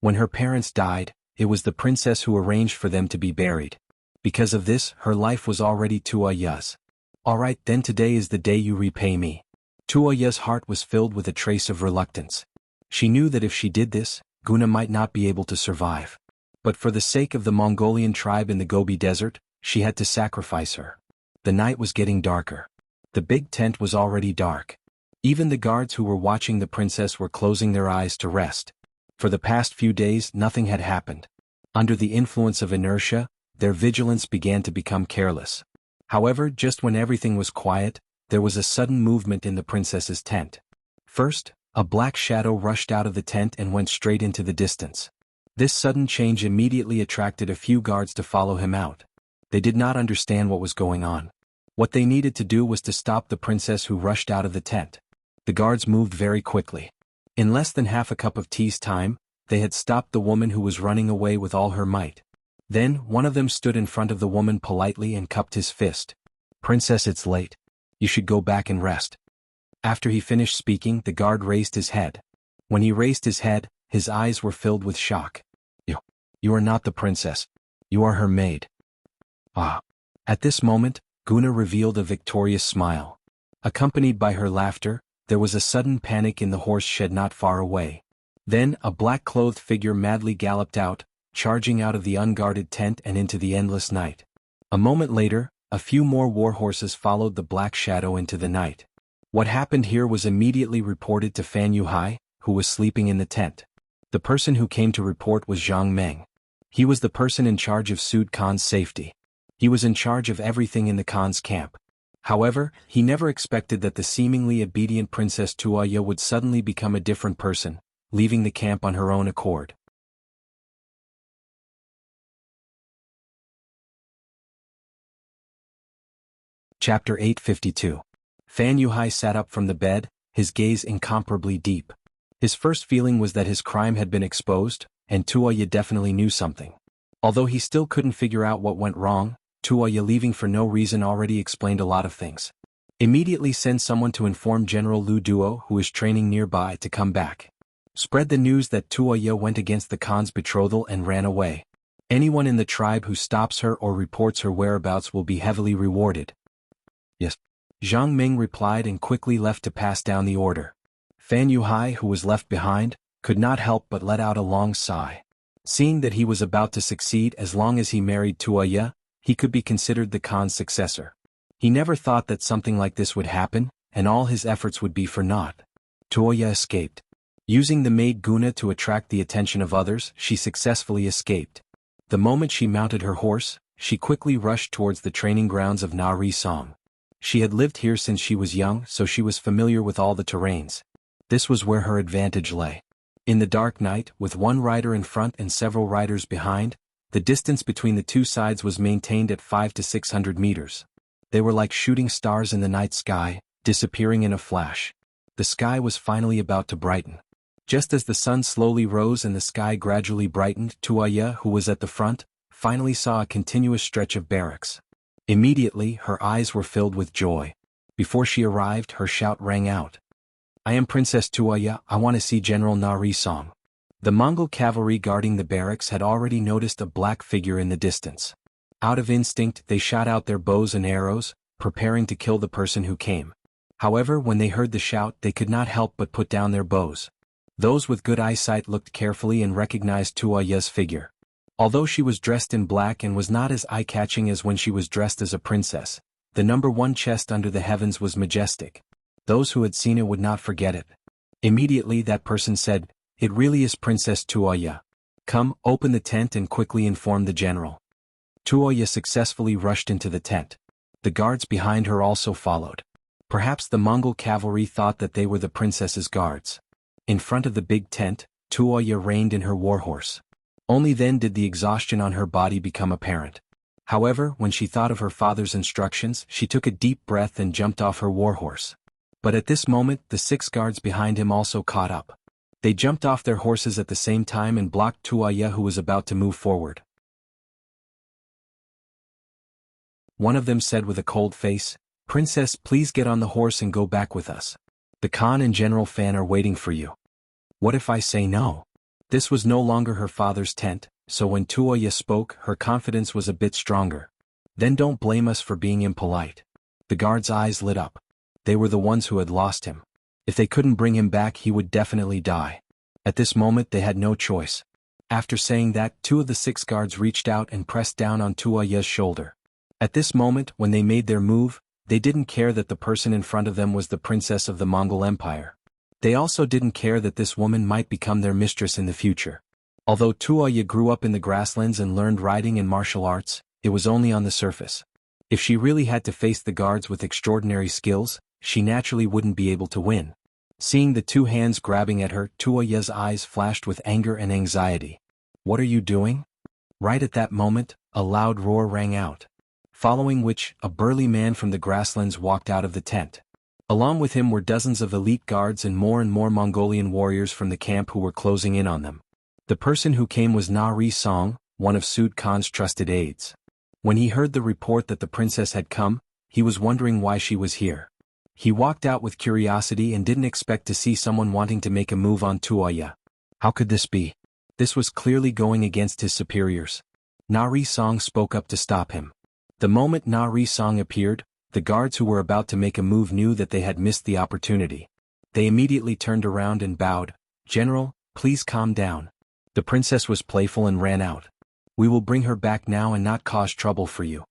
When her parents died, it was the princess who arranged for them to be buried. Because of this, her life was already Tuoya's. "All right, then today is the day you repay me." Tuoya's heart was filled with a trace of reluctance. She knew that if she did this, Guna might not be able to survive. But for the sake of the Mongolian tribe in the Gobi Desert, she had to sacrifice her. The night was getting darker. The big tent was already dark. Even the guards who were watching the princess were closing their eyes to rest. For the past few days, nothing had happened. Under the influence of inertia, their vigilance began to become careless. However, just when everything was quiet, there was a sudden movement in the princess's tent. First, a black shadow rushed out of the tent and went straight into the distance. This sudden change immediately attracted a few guards to follow him out. They did not understand what was going on. What they needed to do was to stop the princess who rushed out of the tent. The guards moved very quickly. In less than half a cup of tea's time, they had stopped the woman who was running away with all her might. Then, one of them stood in front of the woman politely and cupped his fist. "Princess, it's late. You should go back and rest." After he finished speaking, the guard raised his head. When he raised his head, his eyes were filled with shock. You are not the princess. You are her maid." "Ah." At this moment, Guna revealed a victorious smile. Accompanied by her laughter, there was a sudden panic in the horse shed not far away. Then, a black-clothed figure madly galloped out, charging out of the unguarded tent and into the endless night. A moment later, a few more war horses followed the black shadow into the night. What happened here was immediately reported to Fan Yuhai, who was sleeping in the tent. The person who came to report was Zhang Meng. He was the person in charge of Sud Khan's safety. He was in charge of everything in the Khan's camp. However, he never expected that the seemingly obedient Princess Tuoya would suddenly become a different person, leaving the camp on her own accord. Chapter 852. Fan Yuhai sat up from the bed, his gaze incomparably deep. His first feeling was that his crime had been exposed, and Tuoya definitely knew something. Although he still couldn't figure out what went wrong, Tuoya leaving for no reason already explained a lot of things. Immediately send someone to inform General Lu Duo, who is training nearby, to come back. Spread the news that Tuoya went against the Khan's betrothal and ran away. Anyone in the tribe who stops her or reports her whereabouts will be heavily rewarded. Yes. Zhang Ming replied and quickly left to pass down the order. Fan Yuhai, who was left behind, could not help but let out a long sigh. Seeing that he was about to succeed as long as he married Tuoya, he could be considered the Khan's successor. He never thought that something like this would happen, and all his efforts would be for naught. Tuoya escaped. Using the maid Guna to attract the attention of others, she successfully escaped. The moment she mounted her horse, she quickly rushed towards the training grounds of Na Ri Song. She had lived here since she was young, so she was familiar with all the terrains. This was where her advantage lay. In the dark night, with one rider in front and several riders behind, the distance between the two sides was maintained at 500 to 600 meters. They were like shooting stars in the night sky, disappearing in a flash. The sky was finally about to brighten. Just as the sun slowly rose and the sky gradually brightened, Tuoya, who was at the front, finally saw a continuous stretch of barracks. Immediately, her eyes were filled with joy. Before she arrived, her shout rang out. "I am Princess Tuoya, I want to see General Na Ri Song." The Mongol cavalry guarding the barracks had already noticed a black figure in the distance. Out of instinct, they shot out their bows and arrows, preparing to kill the person who came. However, when they heard the shout, they could not help but put down their bows. Those with good eyesight looked carefully and recognized Tuoya's figure. Although she was dressed in black and was not as eye-catching as when she was dressed as a princess, the #1 chest under the heavens was majestic. Those who had seen it would not forget it. Immediately that person said, "It really is Princess Tuoya. Come, open the tent and quickly inform the general." Tuoya successfully rushed into the tent. The guards behind her also followed. Perhaps the Mongol cavalry thought that they were the princess's guards. In front of the big tent, Tuoya reined in her warhorse. Only then did the exhaustion on her body become apparent. However, when she thought of her father's instructions, she took a deep breath and jumped off her warhorse. But at this moment, the 6 guards behind him also caught up. They jumped off their horses at the same time and blocked Tuoya, who was about to move forward. One of them said with a cold face, "Princess, please get on the horse and go back with us. The Khan and General Fan are waiting for you." "What if I say no?" This was no longer her father's tent, so when Tuoya spoke, her confidence was a bit stronger. "Then don't blame us for being impolite." The guards' eyes lit up. They were the ones who had lost him. If they couldn't bring him back, he would definitely die. At this moment they had no choice. After saying that, 2 of the 6 guards reached out and pressed down on Tuoya's shoulder. At this moment, when they made their move, they didn't care that the person in front of them was the princess of the Mongol Empire. They also didn't care that this woman might become their mistress in the future. Although Tuoya grew up in the grasslands and learned riding and martial arts, it was only on the surface. If she really had to face the guards with extraordinary skills, she naturally wouldn't be able to win. Seeing the 2 hands grabbing at her, Tuoya's eyes flashed with anger and anxiety. "What are you doing?" Right at that moment, a loud roar rang out. Following which, a burly man from the grasslands walked out of the tent. Along with him were dozens of elite guards and more Mongolian warriors from the camp who were closing in on them. The person who came was Na Ri Song, one of Sud Khan's trusted aides. When he heard the report that the princess had come, he was wondering why she was here. He walked out with curiosity and didn't expect to see someone wanting to make a move on Tuoya. How could this be? This was clearly going against his superiors. Na Ri Song spoke up to stop him. The moment Na Ri Song appeared, the guards who were about to make a move knew that they had missed the opportunity. They immediately turned around and bowed. "General, please calm down." The princess was playful and ran out. "We will bring her back now and not cause trouble for you."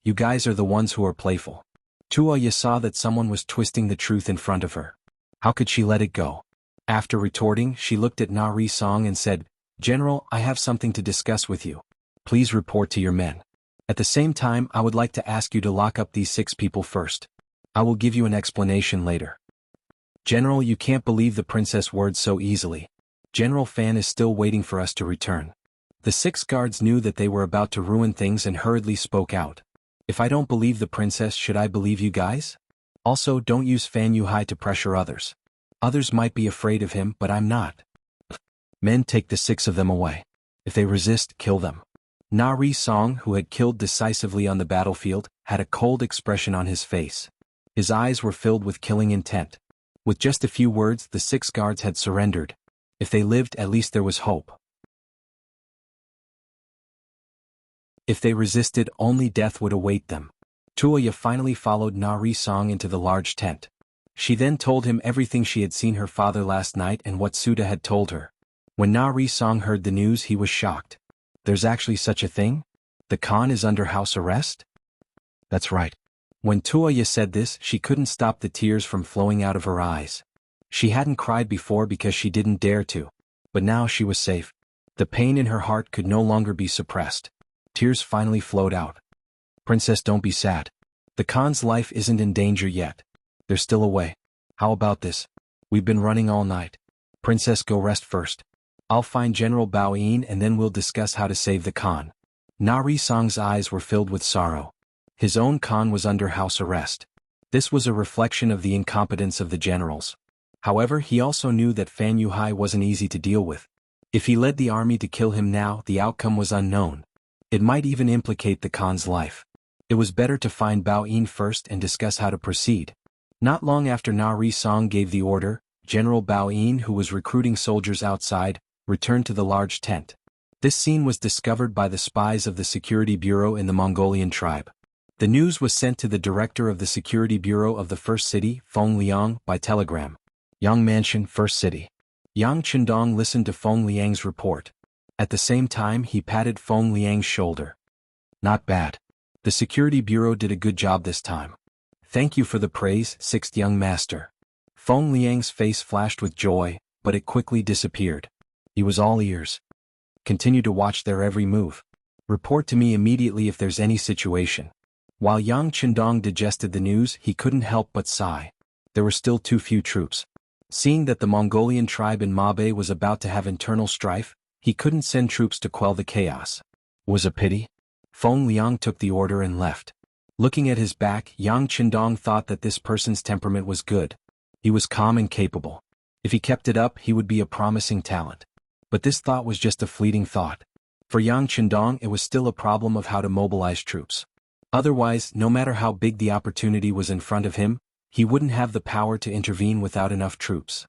"You guys are the ones who are playful." Tuoya saw that someone was twisting the truth in front of her. How could she let it go? After retorting, she looked at Na Ri Song and said, "General, I have something to discuss with you. Please report to your men. At the same time, I would like to ask you to lock up these 6 people first. I will give you an explanation later." "General, you can't believe the princess' words so easily. General Fan is still waiting for us to return." The 6 guards knew that they were about to ruin things and hurriedly spoke out. "If I don't believe the princess, should I believe you guys? Also, don't use Fan Yuhai to pressure others. Others might be afraid of him, but I'm not. Men, take the 6 of them away. If they resist, kill them." Na Ri Song, who had killed decisively on the battlefield, had a cold expression on his face. His eyes were filled with killing intent. With just a few words, the 6 guards had surrendered. If they lived, at least there was hope. If they resisted, only death would await them. Tuoya finally followed Na Ri Song into the large tent. She then told him everything she had seen her father last night and what Suda had told her. When Na Song heard the news, he was shocked. There's actually such a thing? The Khan is under house arrest? That's right. When Tuoya said this, she couldn't stop the tears from flowing out of her eyes. She hadn't cried before because she didn't dare to. But now she was safe. The pain in her heart could no longer be suppressed. Tears finally flowed out. Princess, don't be sad. The Khan's life isn't in danger yet. There's still a way. How about this? We've been running all night. Princess, go rest first. I'll find General Baoyin and then we'll discuss how to save the Khan. Na Song's eyes were filled with sorrow. His own Khan was under house arrest. This was a reflection of the incompetence of the generals. However, he also knew that Fan Yuhai wasn't easy to deal with. If he led the army to kill him now, the outcome was unknown. It might even implicate the Khan's life. It was better to find Baoyin first and discuss how to proceed. Not long after Na Song gave the order, General Baoyin, who was recruiting soldiers outside, returned to the large tent. This scene was discovered by the spies of the Security Bureau in the Mongolian tribe. The news was sent to the director of the Security Bureau of the First City, Feng Liang, by telegram. Yang Mansion, First City. Yang Chendong listened to Feng Liang's report. At the same time, he patted Feng Liang's shoulder. Not bad. The Security Bureau did a good job this time. Thank you for the praise, sixth young master. Feng Liang's face flashed with joy, but it quickly disappeared. He was all ears. Continue to watch their every move. Report to me immediately if there's any situation. While Yang Chendong digested the news, he couldn't help but sigh. There were still too few troops. Seeing that the Mongolian tribe in Mabe was about to have internal strife, he couldn't send troops to quell the chaos. Was a pity. Feng Liang took the order and left. Looking at his back, Yang Chendong thought that this person's temperament was good. He was calm and capable. If he kept it up, he would be a promising talent. But this thought was just a fleeting thought. For Yang Chendong, it was still a problem of how to mobilize troops. Otherwise, no matter how big the opportunity was in front of him, he wouldn't have the power to intervene without enough troops.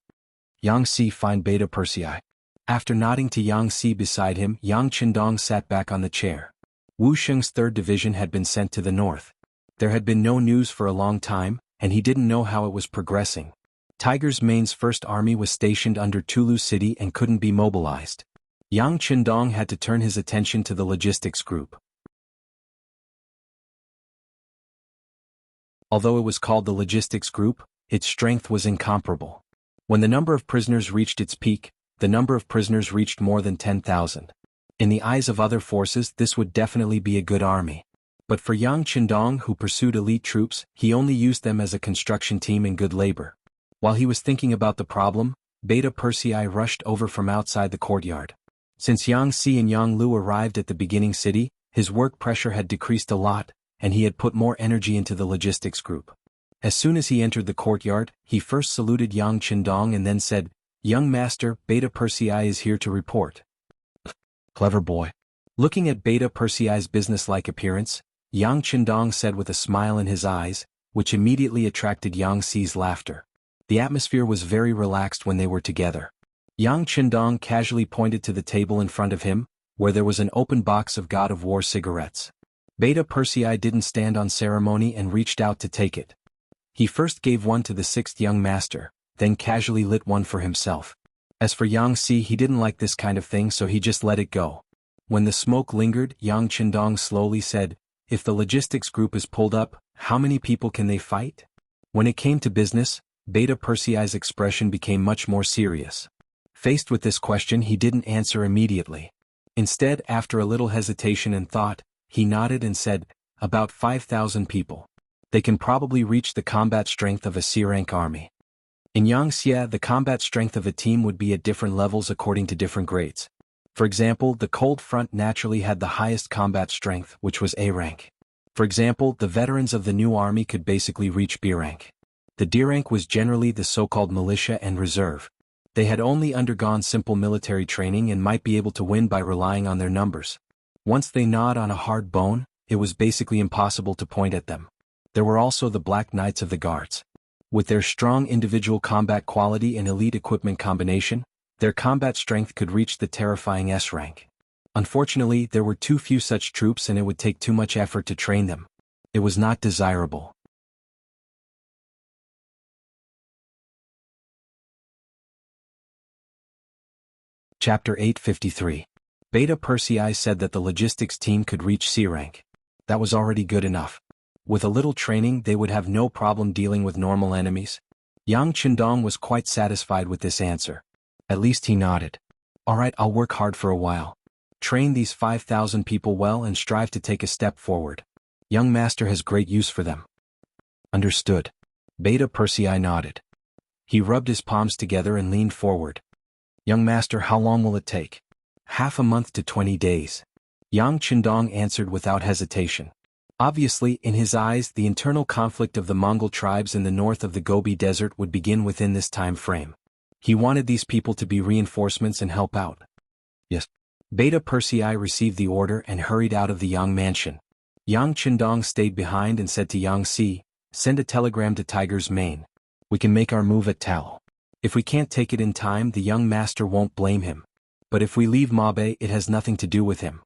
Yang Si, find Beta Persei. After nodding to Yang Si beside him, Yang Chendong sat back on the chair. Wu Sheng's 3rd Division had been sent to the north. There had been no news for a long time, and he didn't know how it was progressing. Tiger's Main's 1st Army was stationed under Tulu City and couldn't be mobilized. Yang Chendong had to turn his attention to the logistics group. Although it was called the logistics group, its strength was incomparable. When the number of prisoners reached its peak, the number of prisoners reached more than 10,000. In the eyes of other forces, this would definitely be a good army. But for Yang Chendong, who pursued elite troops, he only used them as a construction team in good labor. While he was thinking about the problem, Beta Persei rushed over from outside the courtyard. Since Yang Si and Yang Lu arrived at the beginning city, his work pressure had decreased a lot, and he had put more energy into the logistics group. As soon as he entered the courtyard, he first saluted Yang Chendong and then said, "Young master, Beta Persei is here to report." Clever boy. Looking at Beta Persei's businesslike appearance, Yang Chendong said with a smile in his eyes, which immediately attracted Yang Si's laughter. The atmosphere was very relaxed when they were together. Yang Chendong casually pointed to the table in front of him, where there was an open box of God of War cigarettes. Beta Persei didn't stand on ceremony and reached out to take it. He first gave one to the 6th young master, then casually lit one for himself. As for Yang Si, he didn't like this kind of thing, so he just let it go. When the smoke lingered, Yang Chendong slowly said, "If the logistics group is pulled up, how many people can they fight?" When it came to business, Beta Persei's expression became much more serious. Faced with this question, he didn't answer immediately. Instead, after a little hesitation and thought, he nodded and said, "About 5,000 people. They can probably reach the combat strength of a C-rank army." In Yangxia, the combat strength of a team would be at different levels according to different grades. For example, the Cold Front naturally had the highest combat strength, which was A rank. For example, the veterans of the new army could basically reach B rank. The D rank was generally the so-called militia and reserve. They had only undergone simple military training and might be able to win by relying on their numbers. Once they gnawed on a hard bone, it was basically impossible to point at them. There were also the Black Knights of the Guards. With their strong individual combat quality and elite equipment combination, their combat strength could reach the terrifying S rank. Unfortunately, there were too few such troops and it would take too much effort to train them. It was not desirable. Chapter 853. Beta Persei said that the logistics team could reach C rank. That was already good enough. With a little training they would have no problem dealing with normal enemies. Yang Qindong was quite satisfied with this answer. At least he nodded. Alright, I'll work hard for a while. Train these 5,000 people well and strive to take a step forward. Young master has great use for them. Understood. Beta Persei nodded. He rubbed his palms together and leaned forward. Young master, how long will it take? Half a month to 20 days. Yang Qindong answered without hesitation. Obviously, in his eyes, the internal conflict of the Mongol tribes in the north of the Gobi Desert would begin within this time frame. He wanted these people to be reinforcements and help out. Yes. Beta Persei received the order and hurried out of the Yang mansion. Yang Qindong stayed behind and said to Yang Si, send a telegram to Tiger's Mane. We can make our move at Tao. If we can't take it in time, the young master won't blame him. But if we leave Mabe, it has nothing to do with him.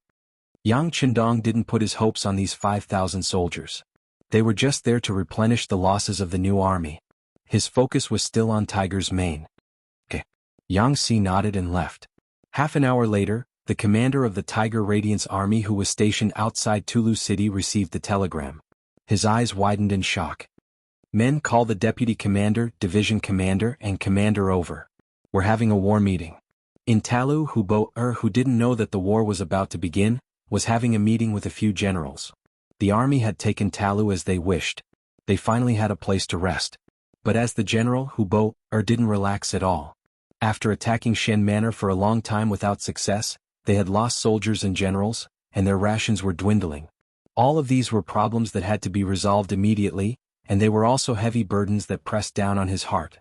Yang Qindong didn't put his hopes on these 5,000 soldiers. They were just there to replenish the losses of the new army. His focus was still on Tiger's Mane. Okay. Yang Si nodded and left. Half an hour later, the commander of the Tiger Radiance army who was stationed outside Tulu City received the telegram. His eyes widened in shock. Men, call the deputy commander, division commander, and commander over. We're having a war meeting. In Talu, who didn't know that the war was about to begin, was having a meeting with a few generals. The army had taken Talu as they wished. They finally had a place to rest. But as the general, didn't relax at all. After attacking Shen Manor for a long time without success, they had lost soldiers and generals, and their rations were dwindling. All of these were problems that had to be resolved immediately, and they were also heavy burdens that pressed down on his heart.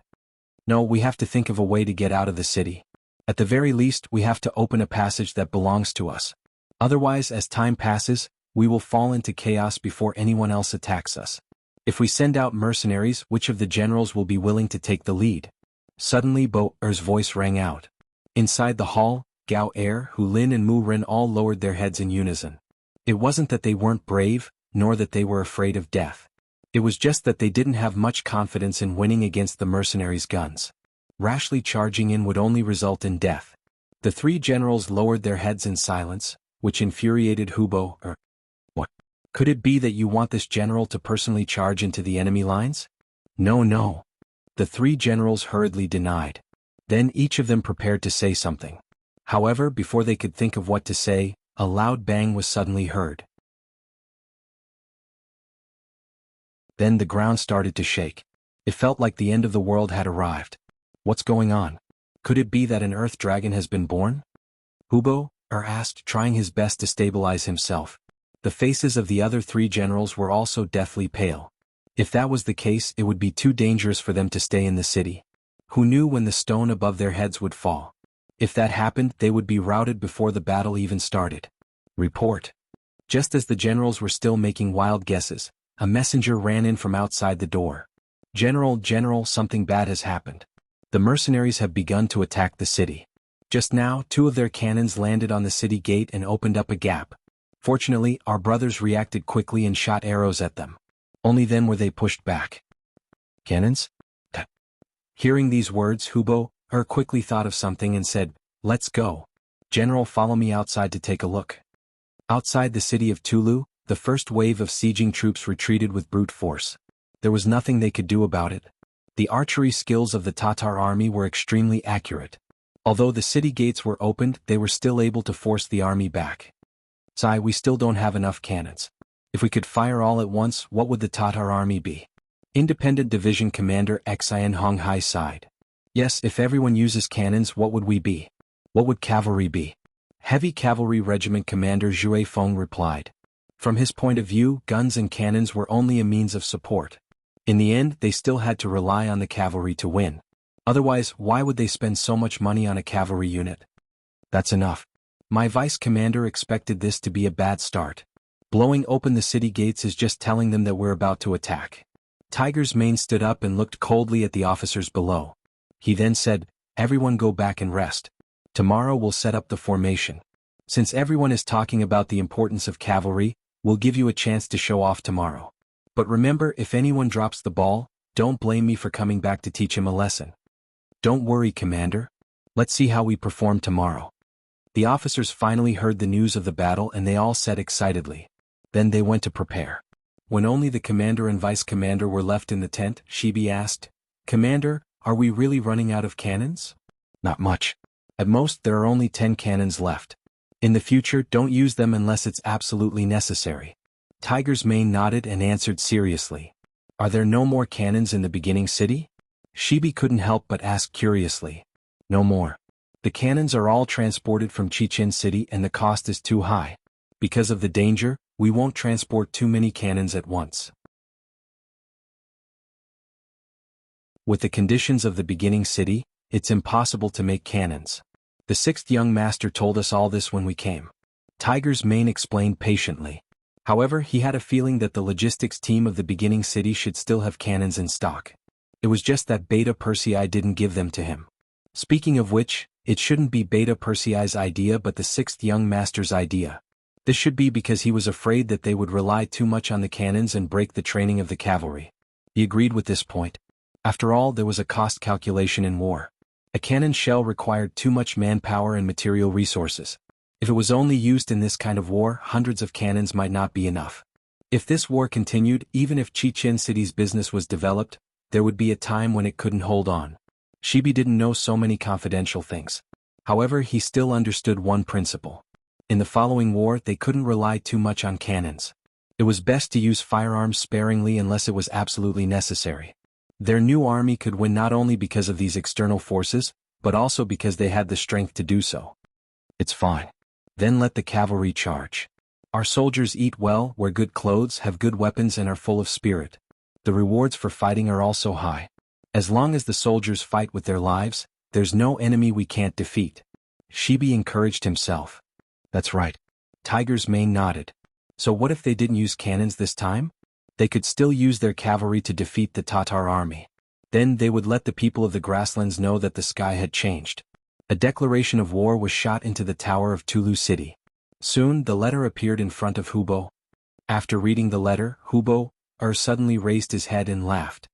No, we have to think of a way to get out of the city. At the very least, we have to open a passage that belongs to us. Otherwise, as time passes, we will fall into chaos before anyone else attacks us. If we send out mercenaries, which of the generals will be willing to take the lead? Suddenly Bo-er's voice rang out. Inside the hall, Gao Er, Hu Lin and Mu Ren all lowered their heads in unison. It wasn't that they weren't brave, nor that they were afraid of death. It was just that they didn't have much confidence in winning against the mercenaries' guns. Rashly charging in would only result in death. The three generals lowered their heads in silence, which infuriated Hubo. What? Could it be that you want this general to personally charge into the enemy lines? No. The three generals hurriedly denied. Then each of them prepared to say something. However, before they could think of what to say, a loud bang was suddenly heard. Then the ground started to shake. It felt like the end of the world had arrived. What's going on? Could it be that an earth dragon has been born? Hubo asked, trying his best to stabilize himself. The faces of the other three generals were also deathly pale. If that was the case, it would be too dangerous for them to stay in the city. Who knew when the stone above their heads would fall? If that happened, they would be routed before the battle even started. Report. Just as the generals were still making wild guesses, a messenger ran in from outside the door. General, something bad has happened. The mercenaries have begun to attack the city. Just now, 2 of their cannons landed on the city gate and opened up a gap. Fortunately, our brothers reacted quickly and shot arrows at them. Only then were they pushed back. Cannons? Hearing these words, Hubo quickly thought of something and said, "Let's go. General, follow me outside to take a look." Outside the city of Tulu, the first wave of sieging troops retreated with brute force. There was nothing they could do about it. The archery skills of the Tatar army were extremely accurate. Although the city gates were opened, they were still able to force the army back. We still don't have enough cannons. If we could fire all at once, what would the Tatar army be? Independent Division Commander Xian Honghai sighed. Yes, if everyone uses cannons, what would we be? What would cavalry be? Heavy Cavalry Regiment Commander Zhue Feng replied. From his point of view, guns and cannons were only a means of support. In the end, they still had to rely on the cavalry to win. Otherwise, why would they spend so much money on a cavalry unit? That's enough. My vice commander expected this to be a bad start. Blowing open the city gates is just telling them that we're about to attack. Tiger's Mane stood up and looked coldly at the officers below. He then said, "Everyone go back and rest. Tomorrow we'll set up the formation. Since everyone is talking about the importance of cavalry, we'll give you a chance to show off tomorrow. But remember, if anyone drops the ball, don't blame me for coming back to teach him a lesson." "Don't worry, Commander. Let's see how we perform tomorrow." The officers finally heard the news of the battle and they all said excitedly. Then they went to prepare. When only the commander and vice commander were left in the tent, Shibi asked, "Commander, are we really running out of cannons?" "Not much. At most there are only 10 cannons left. In the future, don't use them unless it's absolutely necessary." Tiger's mane nodded and answered seriously. "Are there no more cannons in the beginning city?" Shibi couldn't help but ask curiously. "No more. The cannons are all transported from Chichen City and the cost is too high. Because of the danger, we won't transport too many cannons at once." With the conditions of the beginning city, it's impossible to make cannons. The sixth young master told us all this when we came. Tiger's mane explained patiently. However, he had a feeling that the logistics team of the beginning city should still have cannons in stock. It was just that Beta Persei didn't give them to him. Speaking of which, it shouldn't be Beta Persei's idea but the sixth young master's idea. This should be because he was afraid that they would rely too much on the cannons and break the training of the cavalry. He agreed with this point. After all, there was a cost calculation in war. A cannon shell required too much manpower and material resources. If it was only used in this kind of war, hundreds of cannons might not be enough. If this war continued, even if Chichen City's business was developed, there would be a time when it couldn't hold on. Shibi didn't know so many confidential things. However, he still understood one principle. In the following war, they couldn't rely too much on cannons. It was best to use firearms sparingly unless it was absolutely necessary. Their new army could win not only because of these external forces, but also because they had the strength to do so. "It's fine. Then let the cavalry charge. Our soldiers eat well, wear good clothes, have good weapons and are full of spirit. The rewards for fighting are also high. As long as the soldiers fight with their lives, there's no enemy we can't defeat." Shibi encouraged himself. "That's right." Tiger's mane nodded. "So what if they didn't use cannons this time? They could still use their cavalry to defeat the Tatar army. Then they would let the people of the grasslands know that the sky had changed." A declaration of war was shot into the tower of Tulu City. Soon the letter appeared in front of Hubo. After reading the letter, Hubo suddenly raised his head and laughed.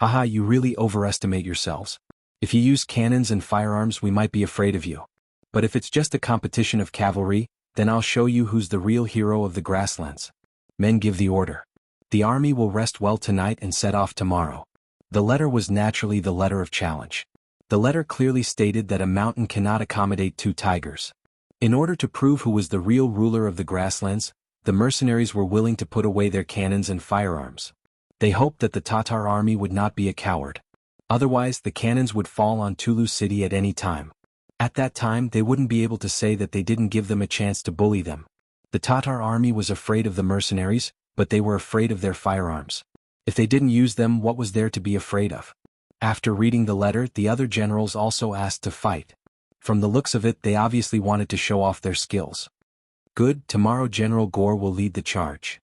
"Haha, you really overestimate yourselves. If you use cannons and firearms we might be afraid of you. But if it's just a competition of cavalry, then I'll show you who's the real hero of the grasslands. Men, give the order. The army will rest well tonight and set off tomorrow." The letter was naturally the letter of challenge. The letter clearly stated that a mountain cannot accommodate 2 tigers. In order to prove who was the real ruler of the grasslands, the mercenaries were willing to put away their cannons and firearms. They hoped that the Tatar army would not be a coward. Otherwise, the cannons would fall on Tulu City at any time. At that time, they wouldn't be able to say that they didn't give them a chance to bully them. The Tatar army was afraid of the mercenaries, but they were afraid of their firearms. If they didn't use them, what was there to be afraid of? After reading the letter, the other generals also asked to fight. From the looks of it, they obviously wanted to show off their skills. "Good, tomorrow General Gore will lead the charge.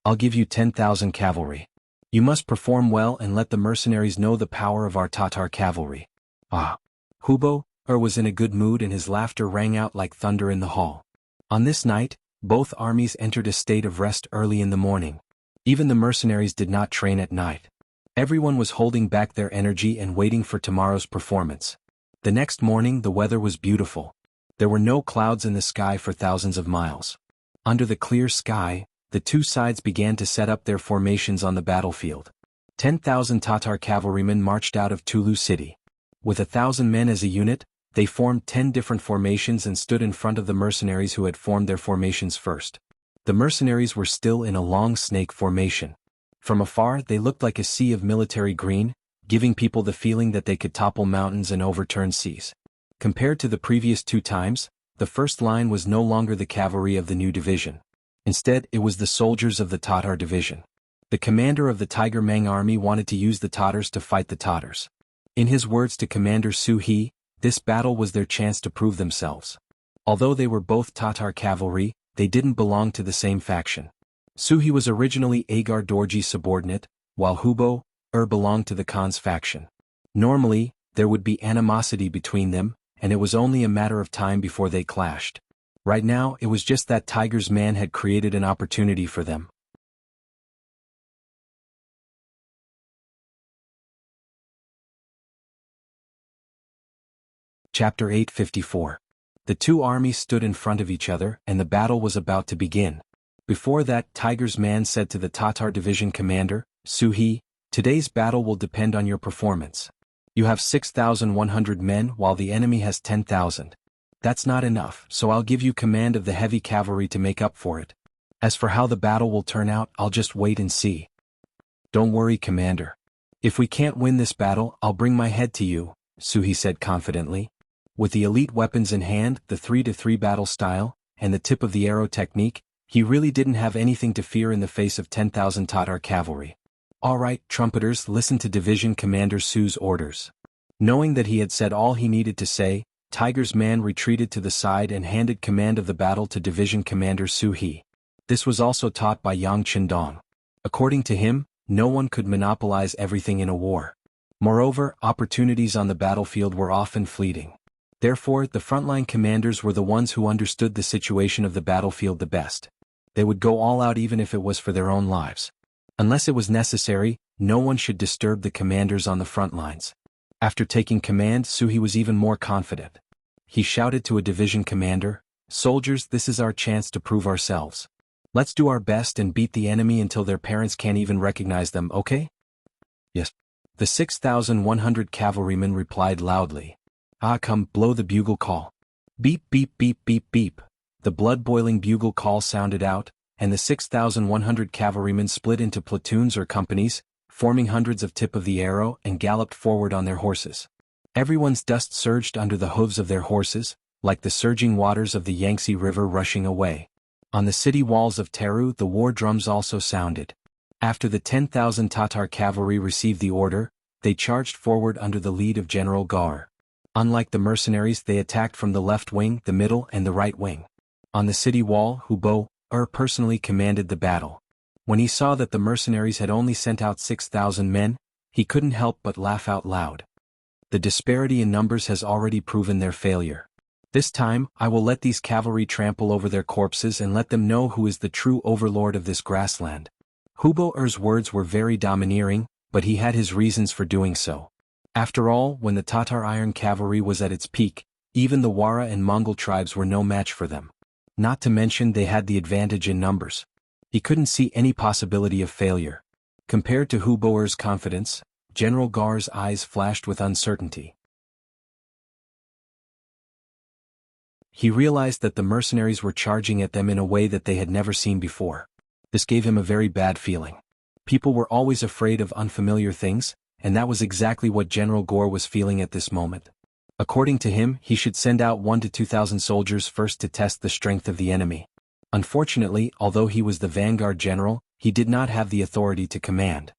I'll give you 10,000 cavalry. You must perform well and let the mercenaries know the power of our Tatar cavalry." Ah! Hubo was in a good mood and his laughter rang out like thunder in the hall. On this night, both armies entered a state of rest early in the morning. Even the mercenaries did not train at night. Everyone was holding back their energy and waiting for tomorrow's performance. The next morning the weather was beautiful. There were no clouds in the sky for thousands of miles. Under the clear sky, the 2 sides began to set up their formations on the battlefield. 10,000 Tatar cavalrymen marched out of Tulu City. With 1,000 men as a unit, they formed 10 different formations and stood in front of the mercenaries who had formed their formations first. The mercenaries were still in a long snake formation. From afar they looked like a sea of military green, giving people the feeling that they could topple mountains and overturn seas. Compared to the previous 2 times, the first line was no longer the cavalry of the new division. Instead, it was the soldiers of the Tatar division. The commander of the Tiger Mang army wanted to use the Tatars to fight the Tatars. In his words to Commander Su He, this battle was their chance to prove themselves. Although they were both Tatar cavalry, they didn't belong to the same faction. Su He was originally Agar Dorji's subordinate, while Hubo belonged to the Khan's faction. Normally, there would be animosity between them, and it was only a matter of time before they clashed. Right now, it was just that Tiger's man had created an opportunity for them. Chapter 854. The two armies stood in front of each other and the battle was about to begin. Before that, Tiger's man said to the Tatar division commander, "Suhi, today's battle will depend on your performance. You have 6,100 men while the enemy has 10,000. That's not enough, so I'll give you command of the heavy cavalry to make up for it. As for how the battle will turn out, I'll just wait and see." "Don't worry, Commander. If we can't win this battle, I'll bring my head to you," Suhi said confidently. With the elite weapons in hand, the 3-to-3 battle style, and the tip of the arrow technique, he really didn't have anything to fear in the face of 10,000 Tatar cavalry. "All right, trumpeters, listen to Division Commander Su's orders." Knowing that he had said all he needed to say, Tiger's man retreated to the side and handed command of the battle to Division Commander Su He. This was also taught by Yang Qindong. According to him, no one could monopolize everything in a war. Moreover, opportunities on the battlefield were often fleeting. Therefore, the frontline commanders were the ones who understood the situation of the battlefield the best. They would go all out even if it was for their own lives. Unless it was necessary, no one should disturb the commanders on the front lines. After taking command, Suhi was even more confident. He shouted to a division commander, "Soldiers, this is our chance to prove ourselves. Let's do our best and beat the enemy until their parents can't even recognize them, okay?" "Yes." The 6,100 cavalrymen replied loudly. "Ah, come, blow the bugle call." Beep beep beep beep beep. The blood-boiling bugle call sounded out, and the 6,100 cavalrymen split into platoons or companies, forming hundreds of tip of the arrow and galloped forward on their horses. Everyone's dust surged under the hooves of their horses, like the surging waters of the Yangtze River rushing away. On the city walls of Teru the war drums also sounded. After the 10,000 Tatar cavalry received the order, they charged forward under the lead of General Gar. Unlike the mercenaries, they attacked from the left wing, the middle and the right wing. On the city wall, Hubo personally commanded the battle. When he saw that the mercenaries had only sent out 6,000 men, he couldn't help but laugh out loud. The disparity in numbers has already proven their failure. This time, I will let these cavalry trample over their corpses and let them know who is the true overlord of this grassland. Hubo's words were very domineering, but he had his reasons for doing so. After all, when the Tatar iron cavalry was at its peak, even the Wara and Mongol tribes were no match for them. Not to mention they had the advantage in numbers. He couldn't see any possibility of failure. Compared to Hubo's confidence, General Gar's eyes flashed with uncertainty. He realized that the mercenaries were charging at them in a way that they had never seen before. This gave him a very bad feeling. People were always afraid of unfamiliar things, and that was exactly what General Gar was feeling at this moment. According to him, he should send out 1,000 to 2,000 soldiers first to test the strength of the enemy. Unfortunately, although he was the vanguard general, he did not have the authority to command.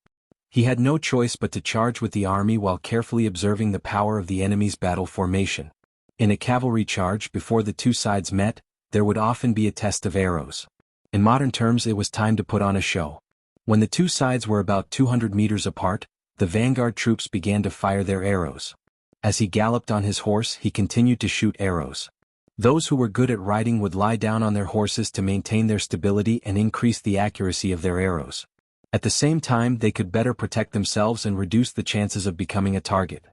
He had no choice but to charge with the army while carefully observing the power of the enemy's battle formation. In a cavalry charge, before the two sides met, there would often be a test of arrows. In modern terms, it was time to put on a show. When the two sides were about 200 meters apart, the vanguard troops began to fire their arrows. As he galloped on his horse, he continued to shoot arrows. Those who were good at riding would lie down on their horses to maintain their stability and increase the accuracy of their arrows. At the same time, they could better protect themselves and reduce the chances of becoming a target.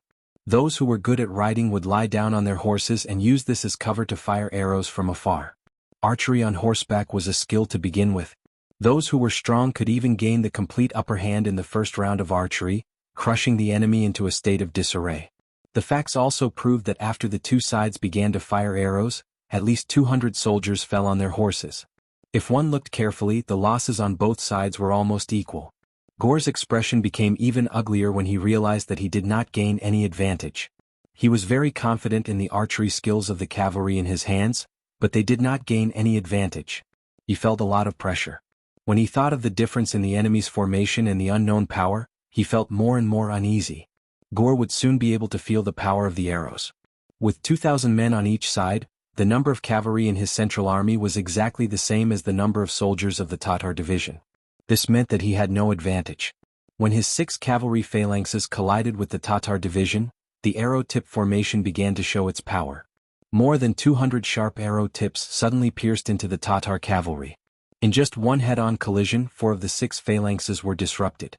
Those who were good at riding would lie down on their horses and use this as cover to fire arrows from afar. Archery on horseback was a skill to begin with. Those who were strong could even gain the complete upper hand in the first round of archery, crushing the enemy into a state of disarray. The facts also proved that after the two sides began to fire arrows, at least 200 soldiers fell on their horses. If one looked carefully, the losses on both sides were almost equal. Gar's expression became even uglier when he realized that he did not gain any advantage. He was very confident in the archery skills of the cavalry in his hands, but they did not gain any advantage. He felt a lot of pressure. When he thought of the difference in the enemy's formation and the unknown power, he felt more and more uneasy. Gar would soon be able to feel the power of the arrows. With 2,000 men on each side, the number of cavalry in his central army was exactly the same as the number of soldiers of the Tatar division. This meant that he had no advantage. When his 6 cavalry phalanxes collided with the Tatar division, the arrow tip formation began to show its power. More than 200 sharp arrow tips suddenly pierced into the Tatar cavalry. In just one head-on collision, 4 of the 6 phalanxes were disrupted.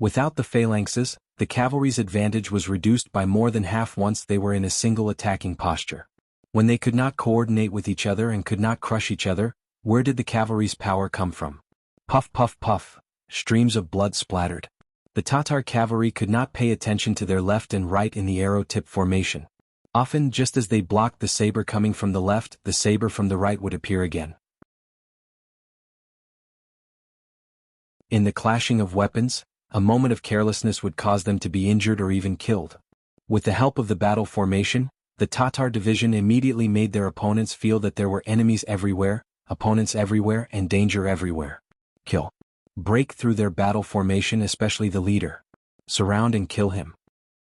Without the phalanxes, the cavalry's advantage was reduced by more than half once they were in a single attacking posture. When they could not coordinate with each other and could not crush each other, where did the cavalry's power come from? Puff puff puff, streams of blood splattered. The Tatar cavalry could not pay attention to their left and right in the arrow-tip formation. Often, just as they blocked the saber coming from the left, the saber from the right would appear again. In the clashing of weapons, a moment of carelessness would cause them to be injured or even killed. With the help of the battle formation, the Tatar division immediately made their opponents feel that there were enemies everywhere, opponents everywhere, and danger everywhere. Kill. Break through their battle formation, especially the leader. Surround and kill him.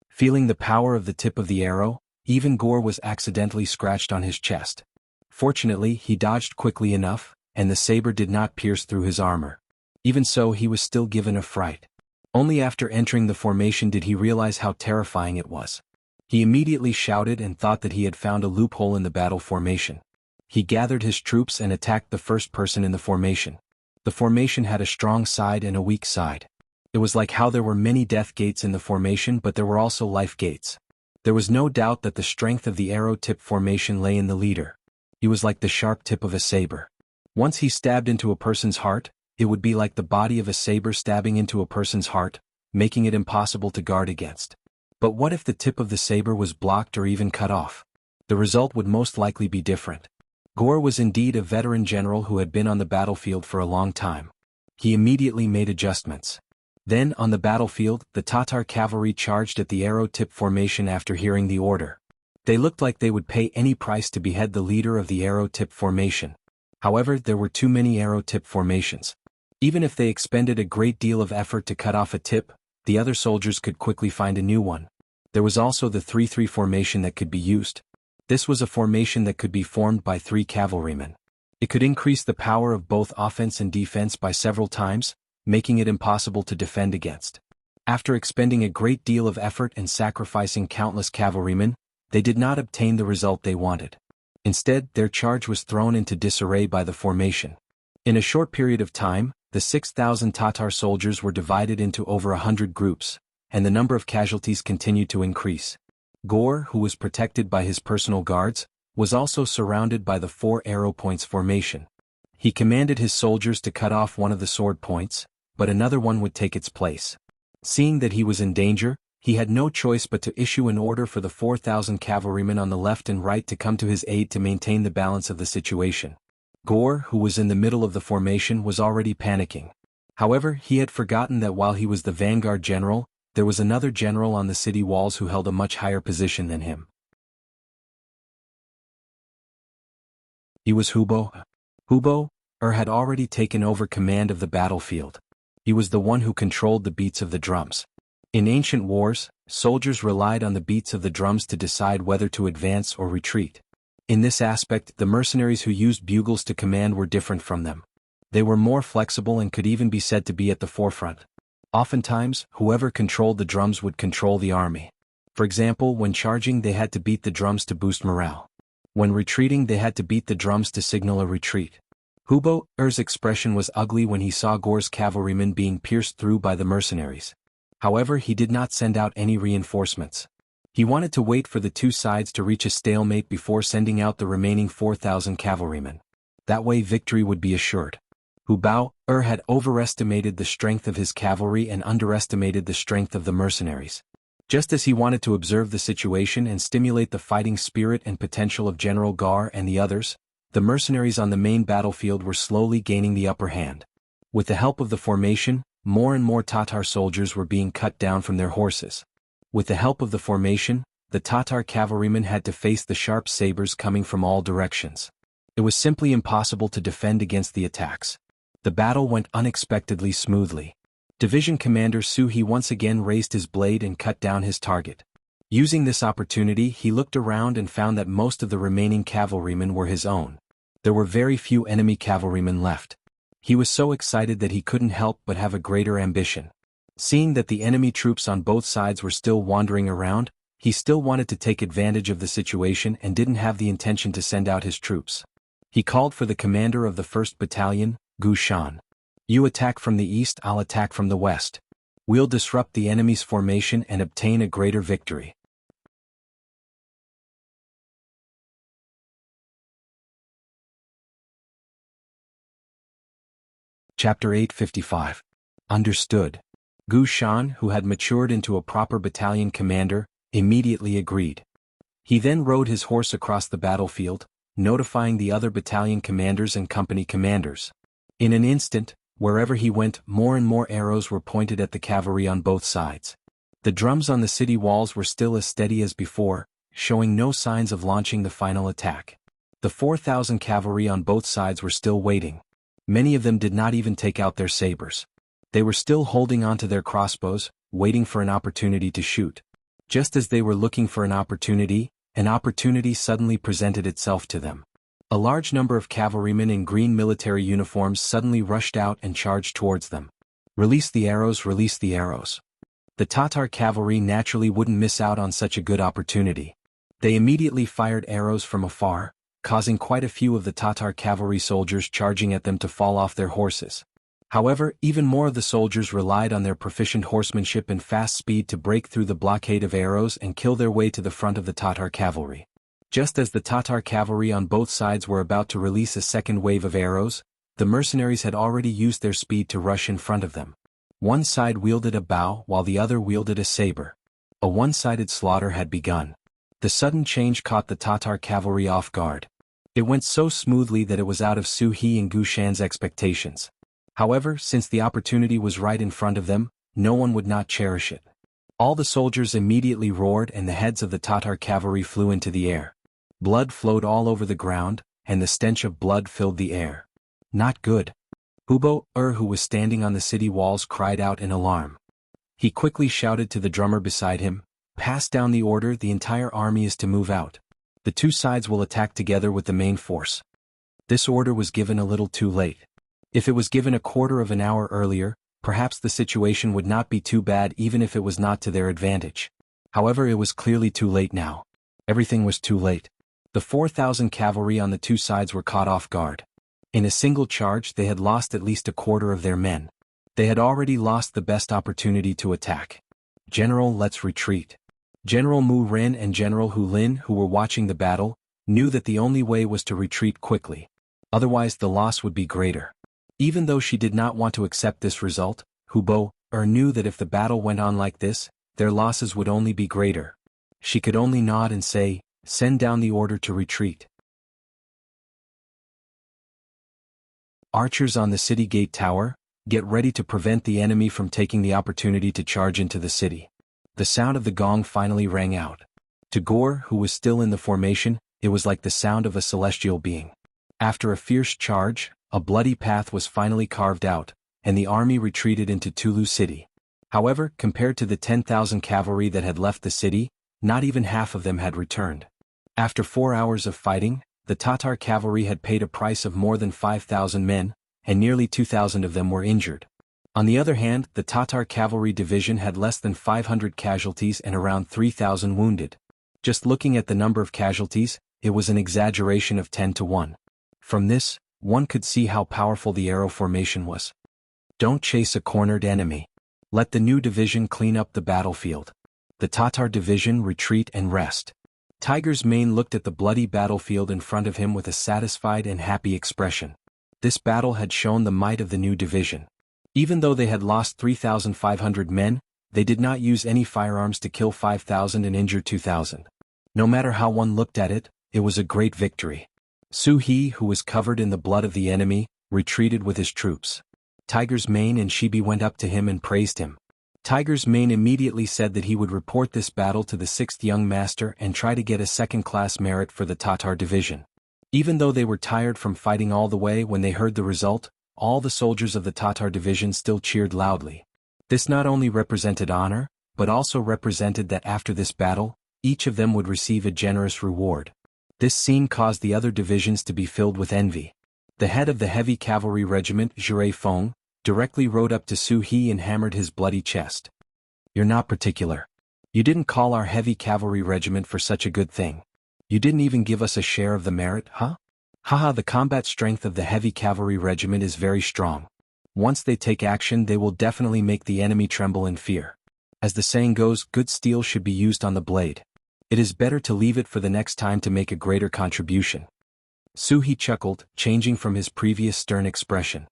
Feeling the power of the tip of the arrow, even Gore was accidentally scratched on his chest. Fortunately, he dodged quickly enough, and the saber did not pierce through his armor. Even so, he was still given a fright. Only after entering the formation did he realize how terrifying it was. He immediately shouted and thought that he had found a loophole in the battle formation. He gathered his troops and attacked the first person in the formation. The formation had a strong side and a weak side. It was like how there were many death gates in the formation, but there were also life gates. There was no doubt that the strength of the arrow-tip formation lay in the leader. He was like the sharp tip of a saber. Once he stabbed into a person's heart, it would be like the body of a saber stabbing into a person's heart, making it impossible to guard against. But what if the tip of the saber was blocked or even cut off? The result would most likely be different. Gore was indeed a veteran general who had been on the battlefield for a long time. He immediately made adjustments. Then, on the battlefield, the Tatar cavalry charged at the arrow-tip formation after hearing the order. They looked like they would pay any price to behead the leader of the arrow-tip formation. However, there were too many arrow-tip formations. Even if they expended a great deal of effort to cut off a tip, the other soldiers could quickly find a new one. There was also the 3-3 formation that could be used. This was a formation that could be formed by 3 cavalrymen. It could increase the power of both offense and defense by several times, making it impossible to defend against. After expending a great deal of effort and sacrificing countless cavalrymen, they did not obtain the result they wanted. Instead, their charge was thrown into disarray by the formation. In a short period of time, the 6,000 Tatar soldiers were divided into over 100 groups, and the number of casualties continued to increase. Gore, who was protected by his personal guards, was also surrounded by the 4 arrow points formation. He commanded his soldiers to cut off one of the sword points, but another one would take its place. Seeing that he was in danger, he had no choice but to issue an order for the 4,000 cavalrymen on the left and right to come to his aid to maintain the balance of the situation. Gore, who was in the middle of the formation, was already panicking. However, he had forgotten that while he was the vanguard general, there was another general on the city walls who held a much higher position than him. He was Hubo. Hubo had already taken over command of the battlefield. He was the one who controlled the beats of the drums. In ancient wars, soldiers relied on the beats of the drums to decide whether to advance or retreat. In this aspect, the mercenaries who used bugles to command were different from them. They were more flexible and could even be said to be at the forefront. Oftentimes, whoever controlled the drums would control the army. For example, when charging they had to beat the drums to boost morale. When retreating they had to beat the drums to signal a retreat. Hubo's expression was ugly when he saw Gore's cavalrymen being pierced through by the mercenaries. However, he did not send out any reinforcements. He wanted to wait for the two sides to reach a stalemate before sending out the remaining 4,000 cavalrymen. That way victory would be assured. Hubo had overestimated the strength of his cavalry and underestimated the strength of the mercenaries. Just as he wanted to observe the situation and stimulate the fighting spirit and potential of General Gar and the others, the mercenaries on the main battlefield were slowly gaining the upper hand. With the help of the formation, more and more Tatar soldiers were being cut down from their horses. With the help of the formation, the Tatar cavalrymen had to face the sharp sabers coming from all directions. It was simply impossible to defend against the attacks. The battle went unexpectedly smoothly. Division Commander Suhi once again raised his blade and cut down his target. Using this opportunity, he looked around and found that most of the remaining cavalrymen were his own. There were very few enemy cavalrymen left. He was so excited that he couldn't help but have a greater ambition. Seeing that the enemy troops on both sides were still wandering around, he still wanted to take advantage of the situation and didn't have the intention to send out his troops. He called for the commander of the 1st Battalion, Gu Shan. You attack from the east, I'll attack from the west. We'll disrupt the enemy's formation and obtain a greater victory. Chapter 855. Understood. Gu Shan, who had matured into a proper battalion commander, immediately agreed. He then rode his horse across the battlefield, notifying the other battalion commanders and company commanders. In an instant, wherever he went, more and more arrows were pointed at the cavalry on both sides. The drums on the city walls were still as steady as before, showing no signs of launching the final attack. The 4,000 cavalry on both sides were still waiting. Many of them did not even take out their sabers. They were still holding onto their crossbows, waiting for an opportunity to shoot. Just as they were looking for an opportunity suddenly presented itself to them. A large number of cavalrymen in green military uniforms suddenly rushed out and charged towards them. Release the arrows, release the arrows. The Tatar cavalry naturally wouldn't miss out on such a good opportunity. They immediately fired arrows from afar, causing quite a few of the Tatar cavalry soldiers charging at them to fall off their horses. However, even more of the soldiers relied on their proficient horsemanship and fast speed to break through the blockade of arrows and kill their way to the front of the Tatar cavalry. Just as the Tatar cavalry on both sides were about to release a second wave of arrows, the mercenaries had already used their speed to rush in front of them. One side wielded a bow while the other wielded a saber. A one-sided slaughter had begun. The sudden change caught the Tatar cavalry off guard. It went so smoothly that it was out of Su He and Gu Shan's expectations. However, since the opportunity was right in front of them, no one would not cherish it. All the soldiers immediately roared and the heads of the Tatar cavalry flew into the air. Blood flowed all over the ground, and the stench of blood filled the air. Not good. Hubo, who was standing on the city walls, cried out in alarm. He quickly shouted to the drummer beside him, "Pass down the order, the entire army is to move out. The two sides will attack together with the main force." This order was given a little too late. If it was given a quarter of an hour earlier, perhaps the situation would not be too bad even if it was not to their advantage. However, it was clearly too late now. Everything was too late. The 4,000 cavalry on the two sides were caught off guard. In a single charge they had lost at least a quarter of their men. They had already lost the best opportunity to attack. "General, let's retreat." General Mu Ren and General Hu Lin, who were watching the battle, knew that the only way was to retreat quickly. Otherwise the loss would be greater. Even though she did not want to accept this result, Hubo, knew that if the battle went on like this, their losses would only be greater. She could only nod and say, "Send down the order to retreat." Archers on the city gate tower, get ready to prevent the enemy from taking the opportunity to charge into the city. The sound of the gong finally rang out. To Gore, who was still in the formation, it was like the sound of a celestial being. After a fierce charge, a bloody path was finally carved out, and the army retreated into Tulu city. However, compared to the 10,000 cavalry that had left the city, not even half of them had returned. After 4 hours of fighting, the Tatar cavalry had paid a price of more than 5,000 men, and nearly 2,000 of them were injured. On the other hand, the Tatar cavalry division had less than 500 casualties and around 3,000 wounded. Just looking at the number of casualties, it was an exaggeration of 10 to 1. From this, one could see how powerful the arrow formation was. Don't chase a cornered enemy. Let the new division clean up the battlefield. The Tatar division retreat and rest. Tiger's Mane looked at the bloody battlefield in front of him with a satisfied and happy expression. This battle had shown the might of the new division. Even though they had lost 3,500 men, they did not use any firearms to kill 5,000 and injure 2,000. No matter how one looked at it, it was a great victory. Su He, who was covered in the blood of the enemy, retreated with his troops. Tiger's Mane and Shibi went up to him and praised him. Tiger's Mane immediately said that he would report this battle to the 6th young master and try to get a second-class merit for the Tatar division. Even though they were tired from fighting all the way, when they heard the result, all the soldiers of the Tatar division still cheered loudly. This not only represented honor, but also represented that after this battle, each of them would receive a generous reward. This scene caused the other divisions to be filled with envy. The head of the heavy cavalry regiment, Jure Feng, directly rode up to Su He and hammered his bloody chest. "You're not particular. You didn't call our heavy cavalry regiment for such a good thing. You didn't even give us a share of the merit, huh? Haha, the combat strength of the heavy cavalry regiment is very strong. Once they take action, they will definitely make the enemy tremble in fear. As the saying goes, good steel should be used on the blade. It is better to leave it for the next time to make a greater contribution. Su He chuckled, changing from his previous stern expression.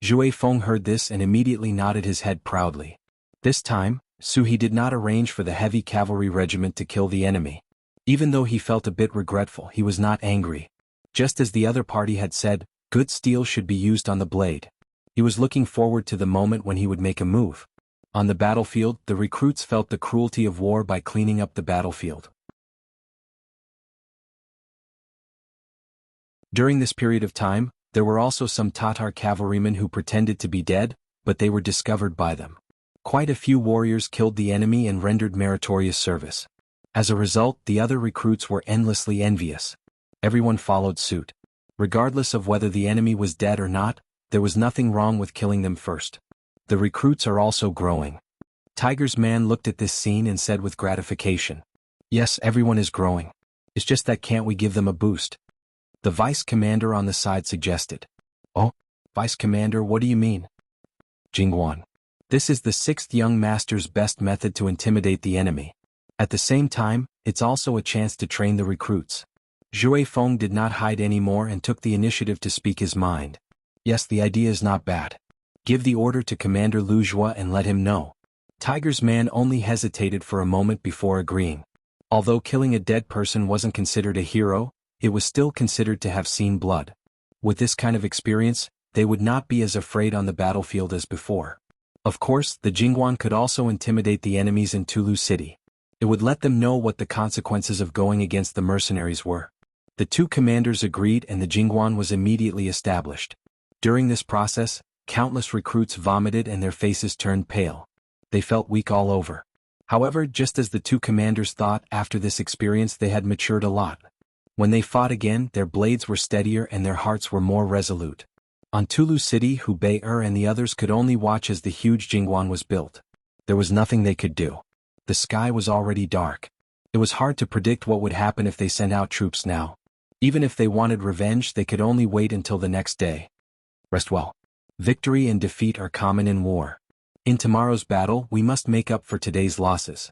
Zhui Feng heard this and immediately nodded his head proudly. This time, Su He did not arrange for the heavy cavalry regiment to kill the enemy. Even though he felt a bit regretful, he was not angry. Just as the other party had said, good steel should be used on the blade. He was looking forward to the moment when he would make a move. On the battlefield, the recruits felt the cruelty of war by cleaning up the battlefield. During this period of time, there were also some Tatar cavalrymen who pretended to be dead, but they were discovered by them. Quite a few warriors killed the enemy and rendered meritorious service. As a result, the other recruits were endlessly envious. Everyone followed suit. Regardless of whether the enemy was dead or not, there was nothing wrong with killing them first. The recruits are also growing. Tiger's man looked at this scene and said with gratification, "Yes, everyone is growing. It's just that can't we give them a boost?" The vice commander on the side suggested. "Oh, vice commander, what do you mean?" "Jingguan. This is the 6th young master's best method to intimidate the enemy. At the same time, it's also a chance to train the recruits." Zhui Feng did not hide anymore and took the initiative to speak his mind. "Yes, the idea is not bad. Give the order to Commander Lu Zhua and let him know." Tiger's man only hesitated for a moment before agreeing. Although killing a dead person wasn't considered a hero, it was still considered to have seen blood. With this kind of experience, they would not be as afraid on the battlefield as before. Of course, the Jingguan could also intimidate the enemies in Tulu City. It would let them know what the consequences of going against the mercenaries were. The two commanders agreed and the Jingguan was immediately established. During this process, countless recruits vomited and their faces turned pale. They felt weak all over. However, just as the two commanders thought, after this experience they had matured a lot. When they fought again, their blades were steadier and their hearts were more resolute. On Tulu City, Hubei and the others could only watch as the huge Jingguan was built. There was nothing they could do. The sky was already dark. It was hard to predict what would happen if they sent out troops now. Even if they wanted revenge, they could only wait until the next day. Rest well. Victory and defeat are common in war. In tomorrow's battle, we must make up for today's losses.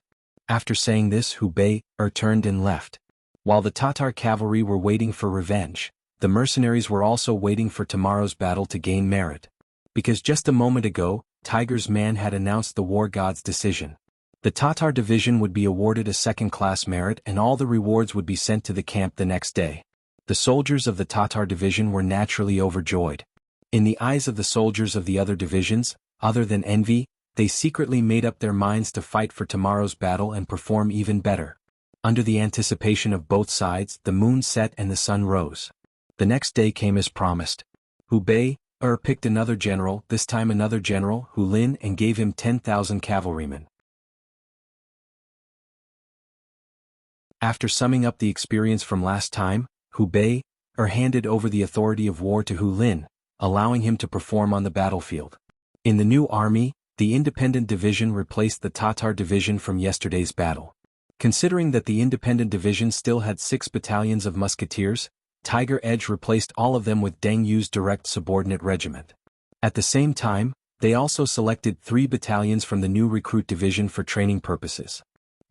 After saying this, Hubei turned and left. While the Tatar cavalry were waiting for revenge, the mercenaries were also waiting for tomorrow's battle to gain merit. Because just a moment ago, Tiger's man had announced the war god's decision. The Tatar division would be awarded a second-class merit and all the rewards would be sent to the camp the next day. The soldiers of the Tatar division were naturally overjoyed. In the eyes of the soldiers of the other divisions, other than envy, they secretly made up their minds to fight for tomorrow's battle and perform even better. Under the anticipation of both sides, the moon set and the sun rose. The next day came as promised. Hubei picked another general, this time another general, Hu Lin, and gave him 10,000 cavalrymen. After summing up the experience from last time, Hubei handed over the authority of war to Hu Lin, allowing him to perform on the battlefield. In the new army, the independent division replaced the Tatar division from yesterday's battle. Considering that the independent division still had 6 battalions of musketeers, Tiger Edge replaced all of them with Deng Yu's direct subordinate regiment. At the same time, they also selected 3 battalions from the new recruit division for training purposes.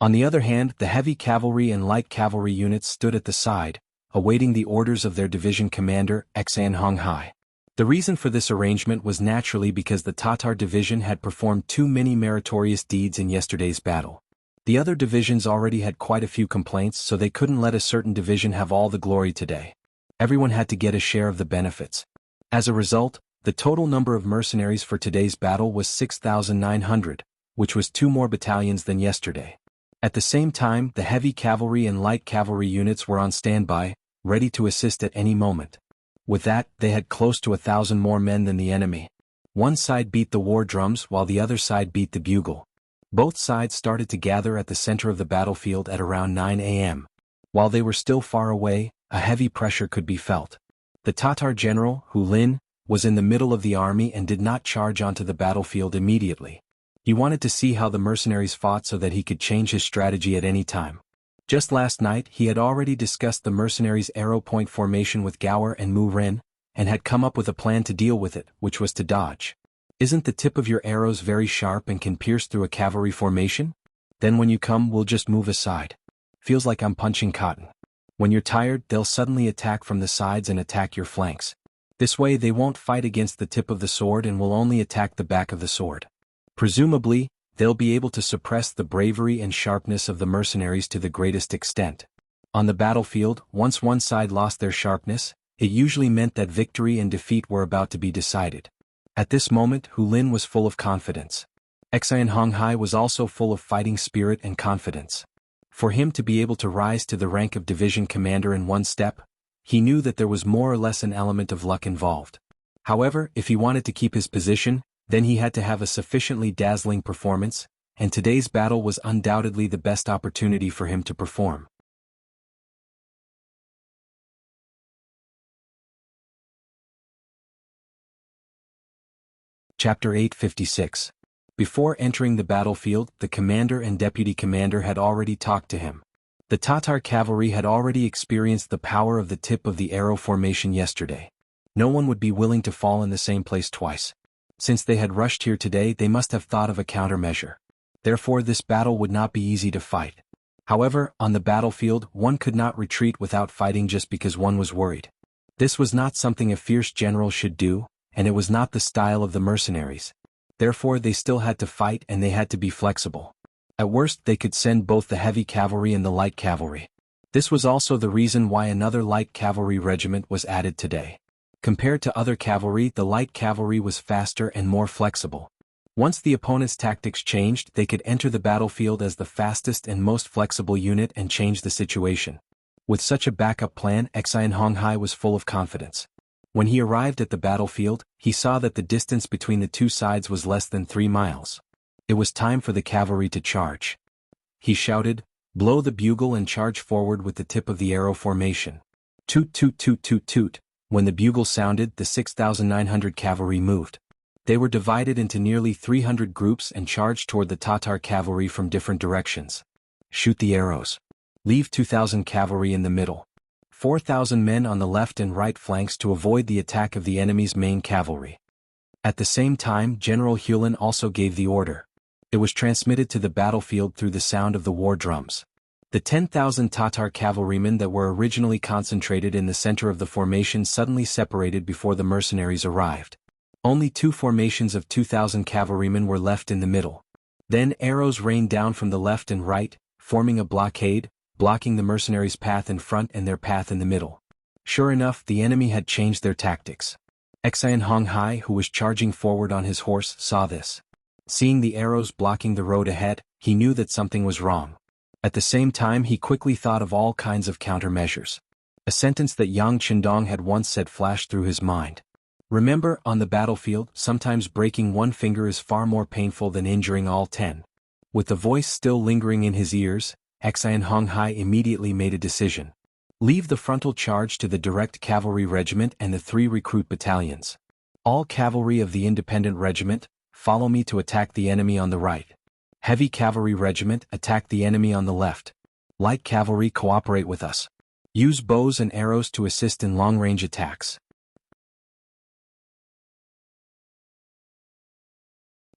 On the other hand, the heavy cavalry and light cavalry units stood at the side, awaiting the orders of their division commander, Xan Honghai. The reason for this arrangement was naturally because the Tatar division had performed too many meritorious deeds in yesterday's battle. The other divisions already had quite a few complaints, so they couldn't let a certain division have all the glory today. Everyone had to get a share of the benefits. As a result, the total number of mercenaries for today's battle was 6,900, which was 2 more battalions than yesterday. At the same time, the heavy cavalry and light cavalry units were on standby, ready to assist at any moment. With that, they had close to 1,000 more men than the enemy. One side beat the war drums while the other side beat the bugle. Both sides started to gather at the center of the battlefield at around 9 a.m. While they were still far away, a heavy pressure could be felt. The Tatar general, Hu Lin, was in the middle of the army and did not charge onto the battlefield immediately. He wanted to see how the mercenaries fought so that he could change his strategy at any time. Just last night, he had already discussed the mercenaries' arrow point formation with Gower and Mu Ren, and had come up with a plan to deal with it, which was to dodge. Isn't the tip of your arrows very sharp and can pierce through a cavalry formation? Then when you come, we'll just move aside. Feels like I'm punching cotton. When you're tired, they'll suddenly attack from the sides and attack your flanks. This way they won't fight against the tip of the sword and will only attack the back of the sword. Presumably, they'll be able to suppress the bravery and sharpness of the mercenaries to the greatest extent. On the battlefield, once one side lost their sharpness, it usually meant that victory and defeat were about to be decided. At this moment, Hu Lin was full of confidence. Xian Honghai was also full of fighting spirit and confidence. For him to be able to rise to the rank of division commander in one step, he knew that there was more or less an element of luck involved. However, if he wanted to keep his position, then he had to have a sufficiently dazzling performance, and today's battle was undoubtedly the best opportunity for him to perform. Chapter 856. Before entering the battlefield, the commander and deputy commander had already talked to him. The Tatar cavalry had already experienced the power of the tip of the arrow formation yesterday. No one would be willing to fall in the same place twice. Since they had rushed here today, they must have thought of a countermeasure. Therefore this battle would not be easy to fight. However, on the battlefield, one could not retreat without fighting just because one was worried. This was not something a fierce general should do, and it was not the style of the mercenaries. Therefore they still had to fight and they had to be flexible. At worst they could send both the heavy cavalry and the light cavalry. This was also the reason why another light cavalry regiment was added today. Compared to other cavalry, the light cavalry was faster and more flexible. Once the opponent's tactics changed, they could enter the battlefield as the fastest and most flexible unit and change the situation. With such a backup plan, Xian Honghai was full of confidence. When he arrived at the battlefield, he saw that the distance between the two sides was less than 3 miles. It was time for the cavalry to charge. He shouted, "Blow the bugle and charge forward with the tip of the arrow formation." Toot toot toot toot toot. When the bugle sounded, the 6,900 cavalry moved. They were divided into nearly 300 groups and charged toward the Tatar cavalry from different directions. Shoot the arrows. Leave 2,000 cavalry in the middle. 4,000 men on the left and right flanks to avoid the attack of the enemy's main cavalry. At the same time, General Hulin also gave the order. It was transmitted to the battlefield through the sound of the war drums. The 10,000 Tatar cavalrymen that were originally concentrated in the center of the formation suddenly separated before the mercenaries arrived. Only 2 formations of 2,000 cavalrymen were left in the middle. Then arrows rained down from the left and right, forming a blockade, blocking the mercenaries' path in front and their path in the middle. Sure enough, the enemy had changed their tactics. Xian Honghai, who was charging forward on his horse, saw this. Seeing the arrows blocking the road ahead, he knew that something was wrong. At the same time, he quickly thought of all kinds of countermeasures. A sentence that Yang Qindong had once said flashed through his mind. Remember, on the battlefield, sometimes breaking one finger is far more painful than injuring all 10. With the voice still lingering in his ears, Xian Honghai immediately made a decision. Leave the frontal charge to the direct cavalry regiment and the 3 recruit battalions. All cavalry of the independent regiment, follow me to attack the enemy on the right. Heavy cavalry regiment, attack the enemy on the left. Light cavalry, cooperate with us. Use bows and arrows to assist in long-range attacks.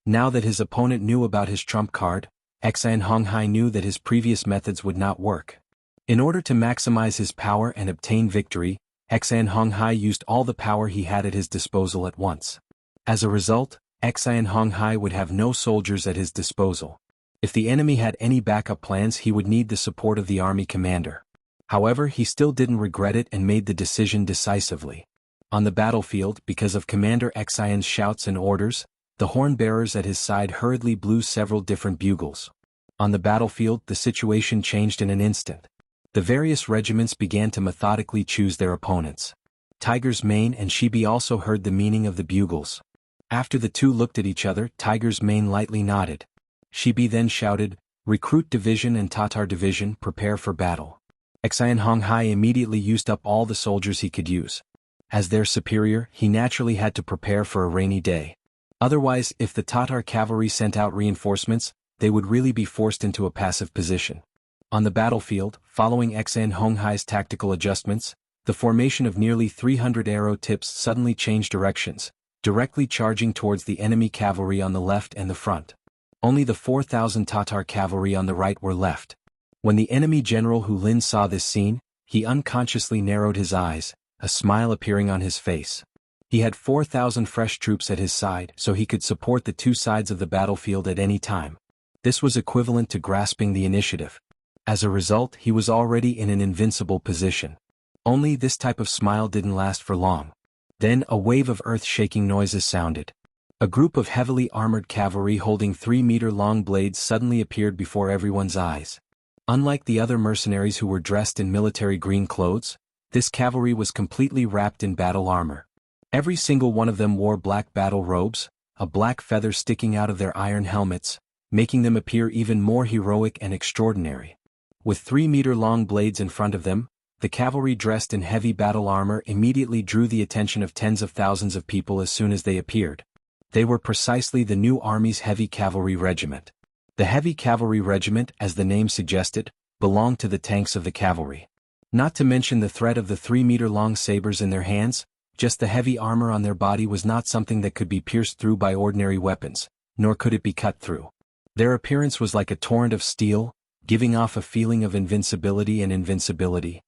Now that his opponent knew about his trump card, Xian Honghai knew that his previous methods would not work. In order to maximize his power and obtain victory, Xian Honghai used all the power he had at his disposal at once. As a result, Xian Honghai would have no soldiers at his disposal. If the enemy had any backup plans, he would need the support of the army commander. However, he still didn't regret it and made the decision decisively. On the battlefield, because of Commander Xian's shouts and orders, the horn-bearers at his side hurriedly blew several different bugles. On the battlefield, the situation changed in an instant. The various regiments began to methodically choose their opponents. Tiger's Mane and Shibi also heard the meaning of the bugles. After the two looked at each other, Tiger's Mane lightly nodded. Shibi then shouted, "Recruit division and Tatar division, prepare for battle." Xian Honghai immediately used up all the soldiers he could use. As their superior, he naturally had to prepare for a rainy day. Otherwise, if the Tatar cavalry sent out reinforcements, they would really be forced into a passive position. On the battlefield, following Xian Honghai's tactical adjustments, the formation of nearly 300 arrow tips suddenly changed directions, directly charging towards the enemy cavalry on the left and the front. Only the 4,000 Tatar cavalry on the right were left. When the enemy general Hu Lin saw this scene, he unconsciously narrowed his eyes, a smile appearing on his face. He had 4,000 fresh troops at his side, so he could support the two sides of the battlefield at any time. This was equivalent to grasping the initiative. As a result, he was already in an invincible position. Only this type of smile didn't last for long. Then a wave of earth-shaking noises sounded. A group of heavily armored cavalry holding 3-meter-long blades suddenly appeared before everyone's eyes. Unlike the other mercenaries who were dressed in military green clothes, this cavalry was completely wrapped in battle armor. Every single one of them wore black battle robes, a black feather sticking out of their iron helmets, making them appear even more heroic and extraordinary. With 3-meter-long blades in front of them, the cavalry dressed in heavy battle armor immediately drew the attention of tens of thousands of people as soon as they appeared. They were precisely the new army's heavy cavalry regiment. The heavy cavalry regiment, as the name suggested, belonged to the tanks of the cavalry. Not to mention the threat of the 3-meter-long sabers in their hands, just the heavy armor on their body was not something that could be pierced through by ordinary weapons, nor could it be cut through. Their appearance was like a torrent of steel, giving off a feeling of invincibility and invincibility.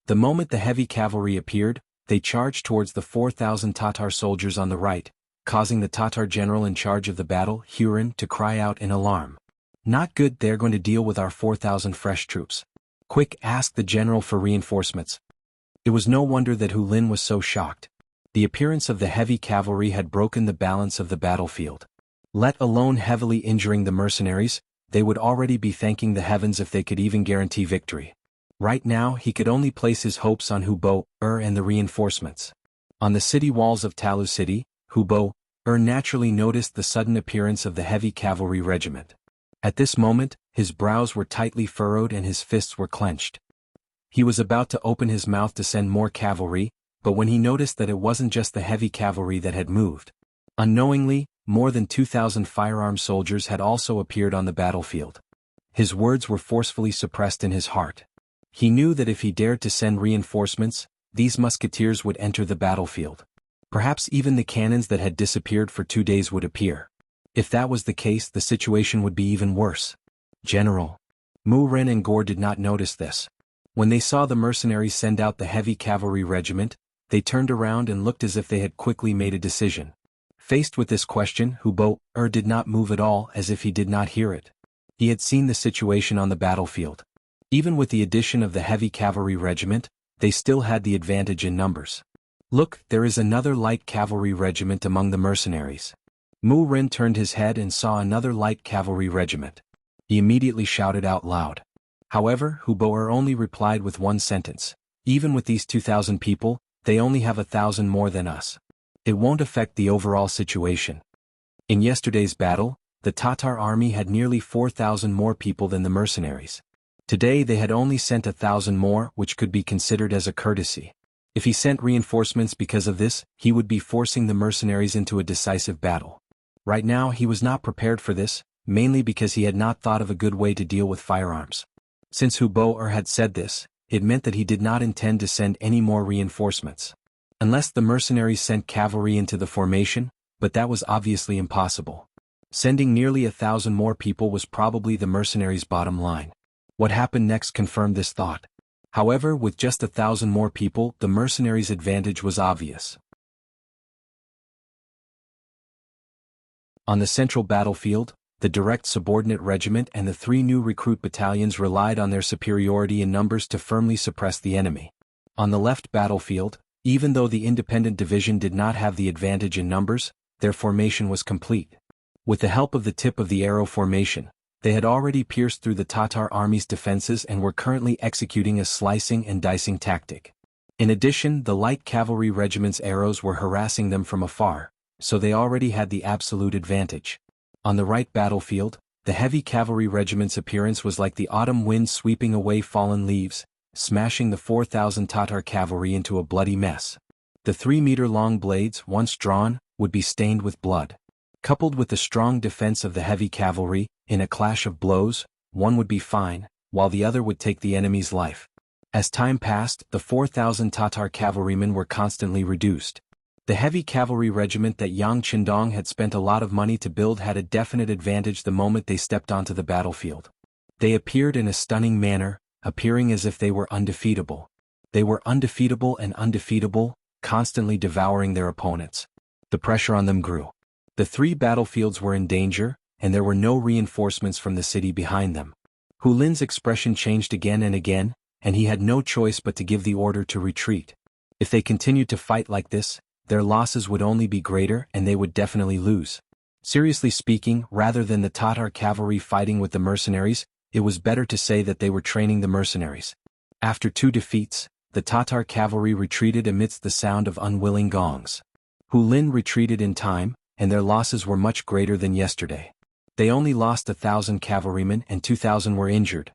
The moment the heavy cavalry appeared, they charged towards the 4,000 Tatar soldiers on the right, causing the Tatar general in charge of the battle, Hurin, to cry out in alarm. "Not good, they're going to deal with our 4,000 fresh troops. Quick, ask the general for reinforcements." It was no wonder that Hu Lin was so shocked. The appearance of the heavy cavalry had broken the balance of the battlefield. Let alone heavily injuring the mercenaries, they would already be thanking the heavens if they could even guarantee victory. Right now he could only place his hopes on Hu Bo-er and the reinforcements. On the city walls of Talu City, Hu Bo-er naturally noticed the sudden appearance of the heavy cavalry regiment. At this moment, his brows were tightly furrowed and his fists were clenched. He was about to open his mouth to send more cavalry, but when he noticed that it wasn't just the heavy cavalry that had moved. Unknowingly, more than 2,000 firearmed soldiers had also appeared on the battlefield. His words were forcefully suppressed in his heart. He knew that if he dared to send reinforcements, these musketeers would enter the battlefield. Perhaps even the cannons that had disappeared for 2 days would appear. If that was the case, the situation would be even worse. General Mu Ren and Gore did not notice this. When they saw the mercenaries send out the heavy cavalry regiment, they turned around and looked as if they had quickly made a decision. Faced with this question, Hu Bo-er did not move at all, as if he did not hear it. He had seen the situation on the battlefield. Even with the addition of the heavy cavalry regiment, they still had the advantage in numbers. "Look, there is another light cavalry regiment among the mercenaries." Mu Ren turned his head and saw another light cavalry regiment. He immediately shouted out loud. However, Hu Bo-er only replied with one sentence. "Even with these 2,000 people, they only have 1,000 more than us. It won't affect the overall situation." In yesterday's battle, the Tatar army had nearly 4,000 more people than the mercenaries. Today they had only sent 1,000 more, which could be considered as a courtesy. If he sent reinforcements because of this, he would be forcing the mercenaries into a decisive battle. Right now he was not prepared for this, mainly because he had not thought of a good way to deal with firearms. Since Hu Bo-er had said this, it meant that he did not intend to send any more reinforcements. Unless the mercenaries sent cavalry into the formation, but that was obviously impossible. Sending nearly 1,000 more people was probably the mercenaries' bottom line. What happened next confirmed this thought. However, with just 1,000 more people, the mercenaries' advantage was obvious. On the central battlefield, the direct subordinate regiment and the 3 new recruit battalions relied on their superiority in numbers to firmly suppress the enemy. On the left battlefield, even though the independent division did not have the advantage in numbers, their formation was complete. With the help of the tip of the arrow formation, they had already pierced through the Tatar army's defenses and were currently executing a slicing and dicing tactic. In addition, the light cavalry regiment's arrows were harassing them from afar, so they already had the absolute advantage. On the right battlefield, the heavy cavalry regiment's appearance was like the autumn wind sweeping away fallen leaves, smashing the 4,000 Tatar cavalry into a bloody mess. The 3-meter-long blades, once drawn, would be stained with blood. Coupled with the strong defense of the heavy cavalry, in a clash of blows, one would be fine, while the other would take the enemy's life. As time passed, the 4,000 Tatar cavalrymen were constantly reduced. The heavy cavalry regiment that Yang Qindong had spent a lot of money to build had a definite advantage the moment they stepped onto the battlefield. They appeared in a stunning manner, appearing as if they were undefeatable. They were undefeatable and undefeatable, constantly devouring their opponents. The pressure on them grew. The three battlefields were in danger, and there were no reinforcements from the city behind them. Hu Lin's expression changed again and again, and he had no choice but to give the order to retreat. If they continued to fight like this, their losses would only be greater and they would definitely lose. Seriously speaking, rather than the Tatar cavalry fighting with the mercenaries, it was better to say that they were training the mercenaries. After 2 defeats, the Tatar cavalry retreated amidst the sound of unwilling gongs. Hu Lin retreated in time, and their losses were much greater than yesterday. They only lost 1,000 cavalrymen and 2,000 were injured.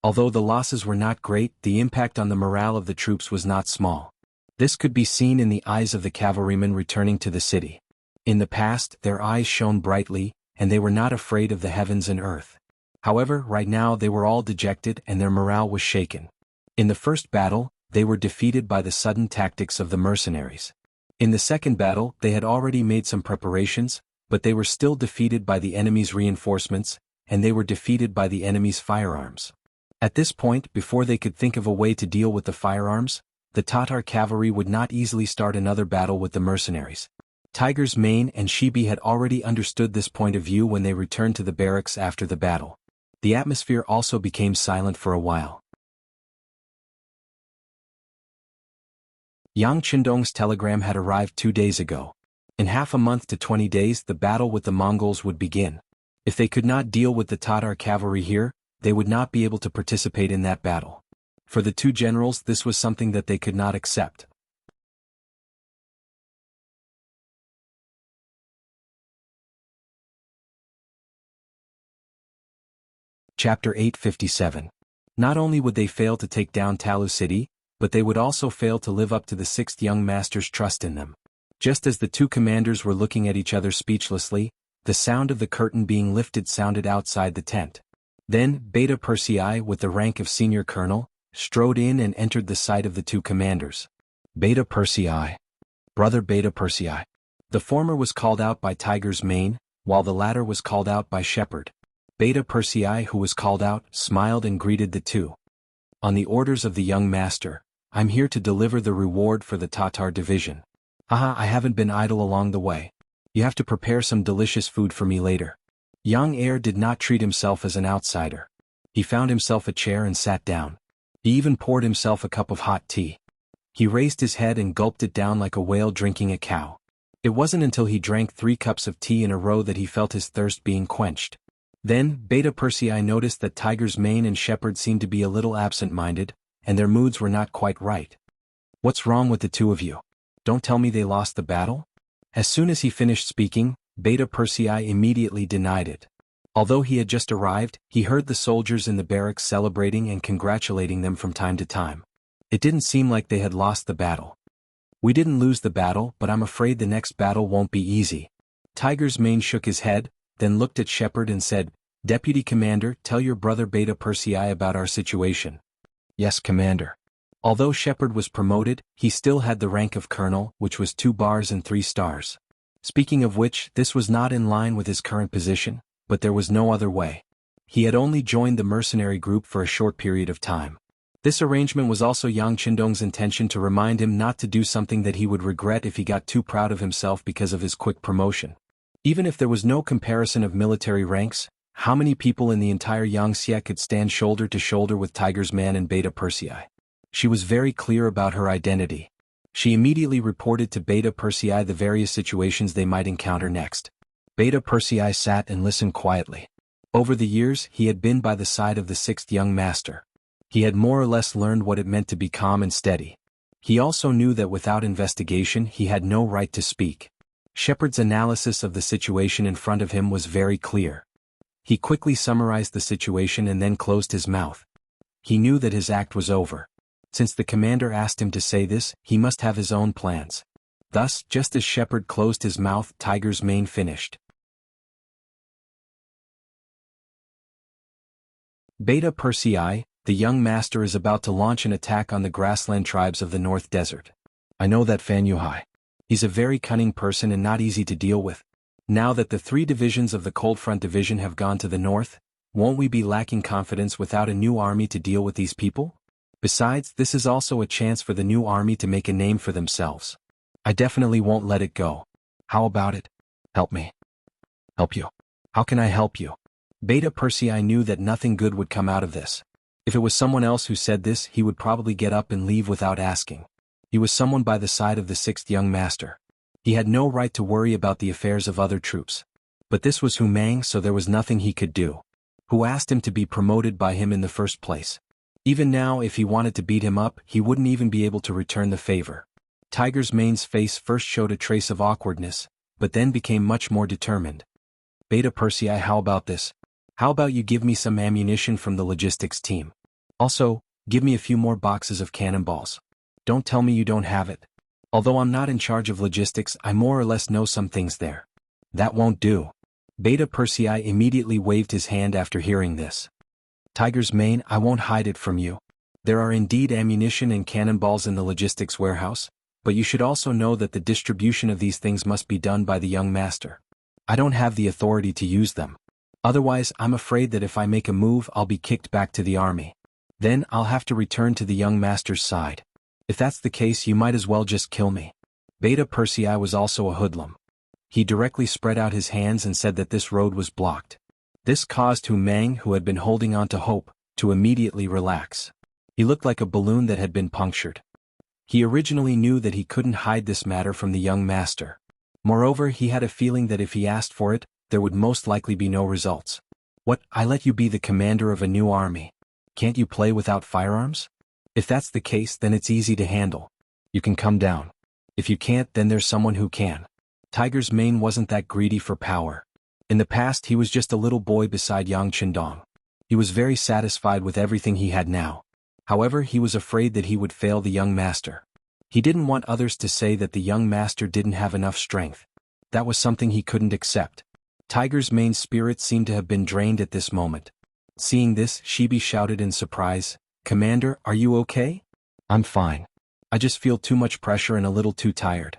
Although the losses were not great, the impact on the morale of the troops was not small. This could be seen in the eyes of the cavalrymen returning to the city. In the past, their eyes shone brightly, and they were not afraid of the heavens and earth. However, right now they were all dejected and their morale was shaken. In the first battle, they were defeated by the sudden tactics of the mercenaries. In the second battle, they had already made some preparations, but they were still defeated by the enemy's reinforcements, and they were defeated by the enemy's firearms. At this point, before they could think of a way to deal with the firearms, the Tatar cavalry would not easily start another battle with the mercenaries. Tiger's Mane and Shibi had already understood this point of view when they returned to the barracks after the battle. The atmosphere also became silent for a while. Yang Qindong's telegram had arrived 2 days ago. In half a month to 20 days the battle with the Mongols would begin. If they could not deal with the Tatar cavalry here, they would not be able to participate in that battle. For the 2 generals this was something that they could not accept. Chapter 857. Not only would they fail to take down Talu City, but they would also fail to live up to the 6th young master's trust in them. Just as the 2 commanders were looking at each other speechlessly, the sound of the curtain being lifted sounded outside the tent. Then, Beta Persei, with the rank of senior colonel, strode in and entered the sight of the 2 commanders. Beta Persei. Brother Beta Persei. The former was called out by Tiger's Mane, while the latter was called out by Shepherd. Beta Persei, who was called out, smiled and greeted the 2. On the orders of the young master, I'm here to deliver the reward for the Tatar division. Haha, I haven't been idle along the way. You have to prepare some delicious food for me later. Young Heir did not treat himself as an outsider. He found himself a chair and sat down. He even poured himself a cup of hot tea. He raised his head and gulped it down like a whale drinking a cow. It wasn't until he drank 3 cups of tea in a row that he felt his thirst being quenched. Then, Beta Persei noticed that Tiger's Mane and Shepherd seemed to be a little absent-minded, and their moods were not quite right. What's wrong with the 2 of you? Don't tell me they lost the battle? As soon as he finished speaking, Beta Persei immediately denied it. Although he had just arrived, he heard the soldiers in the barracks celebrating and congratulating them from time to time. It didn't seem like they had lost the battle. We didn't lose the battle, but I'm afraid the next battle won't be easy. Tiger's Mane shook his head, then looked at Shepherd and said, Deputy Commander, tell your brother Beta Persei about our situation. Yes, Commander. Although Shepherd was promoted, he still had the rank of Colonel, which was 2 bars and 3 stars. Speaking of which, this was not in line with his current position, but there was no other way. He had only joined the mercenary group for a short period of time. This arrangement was also Yang Qindong's intention to remind him not to do something that he would regret if he got too proud of himself because of his quick promotion. Even if there was no comparison of military ranks, how many people in the entire Yangtze could stand shoulder to shoulder with Tiger's Man and Beta Persei? She was very clear about her identity. She immediately reported to Beta Persei the various situations they might encounter next. Beta Persei sat and listened quietly. Over the years, he had been by the side of the 6th young master. He had more or less learned what it meant to be calm and steady. He also knew that without investigation he had no right to speak. Shepherd's analysis of the situation in front of him was very clear. He quickly summarized the situation and then closed his mouth. He knew that his act was over. Since the commander asked him to say this, he must have his own plans. Thus, just as Shepherd closed his mouth, Tiger's Mane finished. Beta Persei, The young master is about to launch an attack on the grassland tribes of the North Desert. I know that Fan Yuhai. He's a very cunning person and not easy to deal with. Now that the 3 divisions of the Cold Front Division have gone to the north, won't we be lacking confidence without a new army to deal with these people? Besides, this is also a chance for the new army to make a name for themselves. I definitely won't let it go. How about it? Help me. Help you. How can I help you? Beta Persei knew that nothing good would come out of this. If it was someone else who said this, he would probably get up and leave without asking. He was someone by the side of the 6th young master. He had no right to worry about the affairs of other troops. But this was Hu Mang, so there was nothing he could do. Who asked him to be promoted by him in the first place? Even now, if he wanted to beat him up, he wouldn't even be able to return the favor. Tiger's Mane's face first showed a trace of awkwardness, but then became much more determined. Beta Persei, how about this? How about you give me some ammunition from the logistics team? Also, give me a few more boxes of cannonballs. Don't tell me you don't have it. Although I'm not in charge of logistics, I more or less know some things there. That won't do. Beta Persei immediately waved his hand after hearing this. Tiger's Mane, I won't hide it from you. There are indeed ammunition and cannonballs in the logistics warehouse, but you should also know that the distribution of these things must be done by the young master. I don't have the authority to use them. Otherwise, I'm afraid that if I make a move, I'll be kicked back to the army. Then I'll have to return to the young master's side. If that's the case, you might as well just kill me. Beta Persei was also a hoodlum. He directly spread out his hands and said that this road was blocked. This caused Hu Mang, who had been holding on to hope, to immediately relax. He looked like a balloon that had been punctured. He originally knew that he couldn't hide this matter from the young master. Moreover, he had a feeling that if he asked for it, there would most likely be no results. What, I let you be the commander of a new army? Can't you play without firearms? If that's the case, then it's easy to handle. You can come down. If you can't, then there's someone who can. Tiger's Mane wasn't that greedy for power. In the past, he was just a little boy beside Yang Qindong. He was very satisfied with everything he had now. However, he was afraid that he would fail the young master. He didn't want others to say that the young master didn't have enough strength. That was something he couldn't accept. Tiger's Mane's spirit seemed to have been drained at this moment. Seeing this, Shibi shouted in surprise, "Commander, are you okay?" "I'm fine. I just feel too much pressure and a little too tired."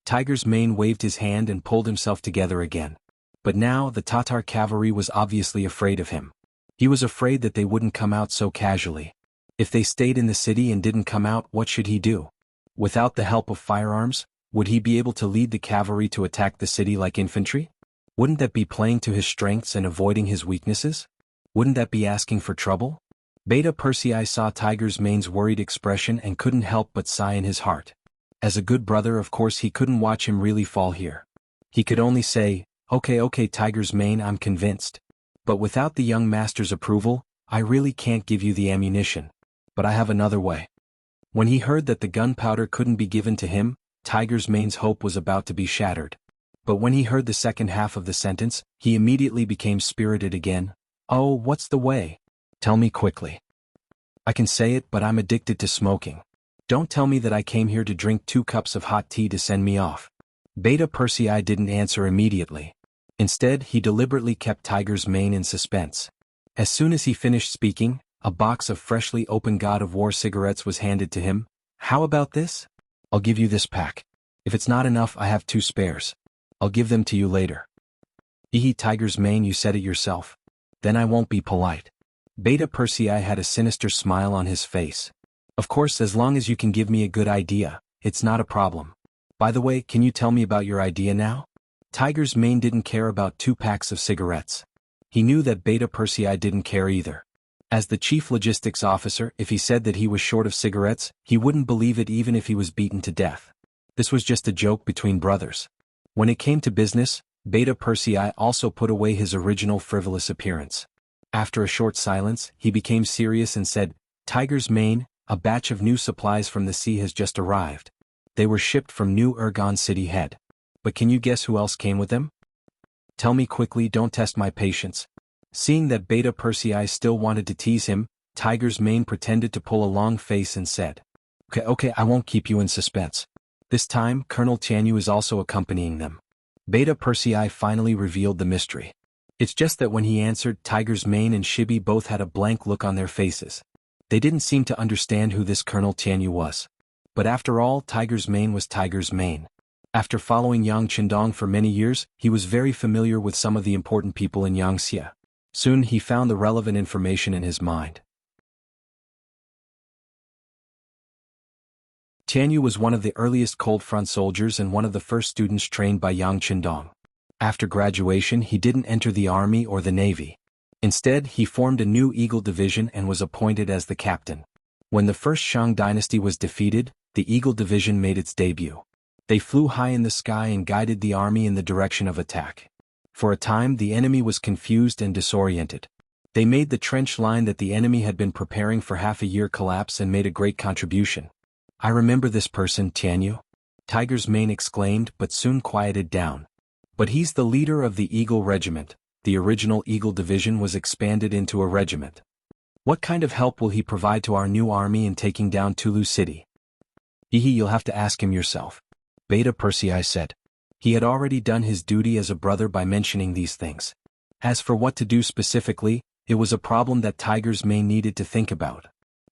Tiger's Mane waved his hand and pulled himself together again. But now the Tatar cavalry was obviously afraid of him. He was afraid that they wouldn't come out so casually. If they stayed in the city and didn't come out, what should he do? Without the help of firearms, would he be able to lead the cavalry to attack the city like infantry? Wouldn't that be playing to his strengths and avoiding his weaknesses? Wouldn't that be asking for trouble? Beta Persei saw Tiger's Mane's worried expression and couldn't help but sigh in his heart. As a good brother, of course he couldn't watch him really fall here. He could only say, okay Tiger's Mane, I'm convinced. But without the young master's approval, I really can't give you the ammunition. But I have another way. When he heard that the gunpowder couldn't be given to him, Tiger's Mane's hope was about to be shattered. But when he heard the second half of the sentence, he immediately became spirited again. "Oh, what's the way? Tell me quickly." "I can say it, but I'm addicted to smoking. Don't tell me that I came here to drink 2 cups of hot tea to send me off." Beta Persei didn't answer immediately. Instead, he deliberately kept Tiger's Mane in suspense. As soon as he finished speaking, a box of freshly opened God of War cigarettes was handed to him. "How about this? I'll give you this pack. If it's not enough, I have 2 spares. I'll give them to you later." "Hehe, Tiger's Mane, you said it yourself. Then I won't be polite." Beta Persei had a sinister smile on his face. "Of course, as long as you can give me a good idea, it's not a problem. By the way, can you tell me about your idea now?" Tiger's Mane didn't care about 2 packs of cigarettes. He knew that Beta Persei didn't care either. As the chief logistics officer, if he said that he was short of cigarettes, he wouldn't believe it even if he was beaten to death. This was just a joke between brothers. When it came to business, Beta Persei also put away his original frivolous appearance. After a short silence, he became serious and said, "Tiger's Mane, a batch of new supplies from the sea has just arrived. They were shipped from New Ergon City Head. But can you guess who else came with them?" "Tell me quickly, don't test my patience." Seeing that Beta Persei still wanted to tease him, Tiger's Mane pretended to pull a long face and said, Okay, I won't keep you in suspense. This time, Colonel Tianyu is also accompanying them." Beta Persei finally revealed the mystery. It's just that when he answered, Tiger's Mane and Shibi both had a blank look on their faces. They didn't seem to understand who this Colonel Tianyu was. But after all, Tiger's Mane was Tiger's Mane. After following Yang Qindong for many years, he was very familiar with some of the important people in Yangxia. Soon he found the relevant information in his mind. Tianyu was one of the earliest Cold Front soldiers and one of the first students trained by Yang Qindong. After graduation, he didn't enter the army or the navy. Instead, he formed a new Eagle Division and was appointed as the captain. When the first Shang dynasty was defeated, the Eagle Division made its debut. They flew high in the sky and guided the army in the direction of attack. For a time, the enemy was confused and disoriented. They made the trench line that the enemy had been preparing for half a year collapse and made a great contribution. "I remember this person, Tianyu," Tiger's Mane exclaimed, but soon quieted down. "But he's the leader of the Eagle Regiment." The original Eagle Division was expanded into a regiment. "What kind of help will he provide to our new army in taking down Tulu City?" You'll have to ask him yourself," Beta Persei said. He had already done his duty as a brother by mentioning these things. As for what to do specifically, it was a problem that Tiger's Mane needed to think about.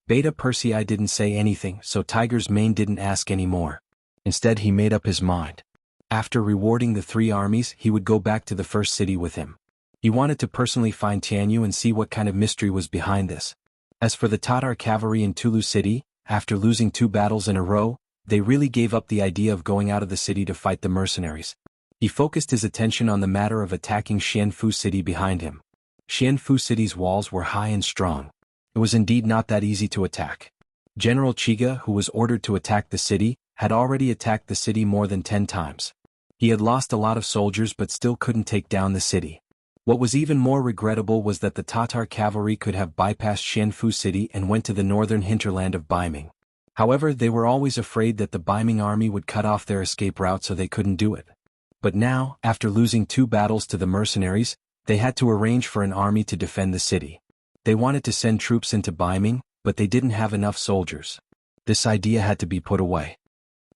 Beta Persei didn't say anything, so Tiger's Mane didn't ask any more. Instead, he made up his mind. After rewarding the three armies, he would go back to the first city with him. He wanted to personally find Tianyu and see what kind of mystery was behind this. As for the Tatar cavalry in Tulu City, after losing 2 battles in a row, they really gave up the idea of going out of the city to fight the mercenaries. He focused his attention on the matter of attacking Xianfu City behind him. Xianfu City's walls were high and strong. It was indeed not that easy to attack. General Chiga, who was ordered to attack the city, had already attacked the city more than 10 times. He had lost a lot of soldiers but still couldn't take down the city. What was even more regrettable was that the Tatar cavalry could have bypassed Xianfu City and went to the northern hinterland of Baiming. However, they were always afraid that the Baiming army would cut off their escape route, so they couldn't do it. But now, after losing 2 battles to the mercenaries, they had to arrange for an army to defend the city. They wanted to send troops into Baiming, but they didn't have enough soldiers. This idea had to be put away.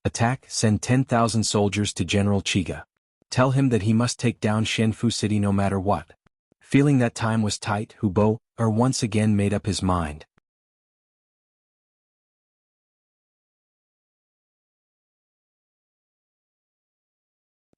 "Attack, send 10,000 soldiers to General Chiga. Tell him that he must take down Xianfu City no matter what." Feeling that time was tight, Hu Bo once again made up his mind.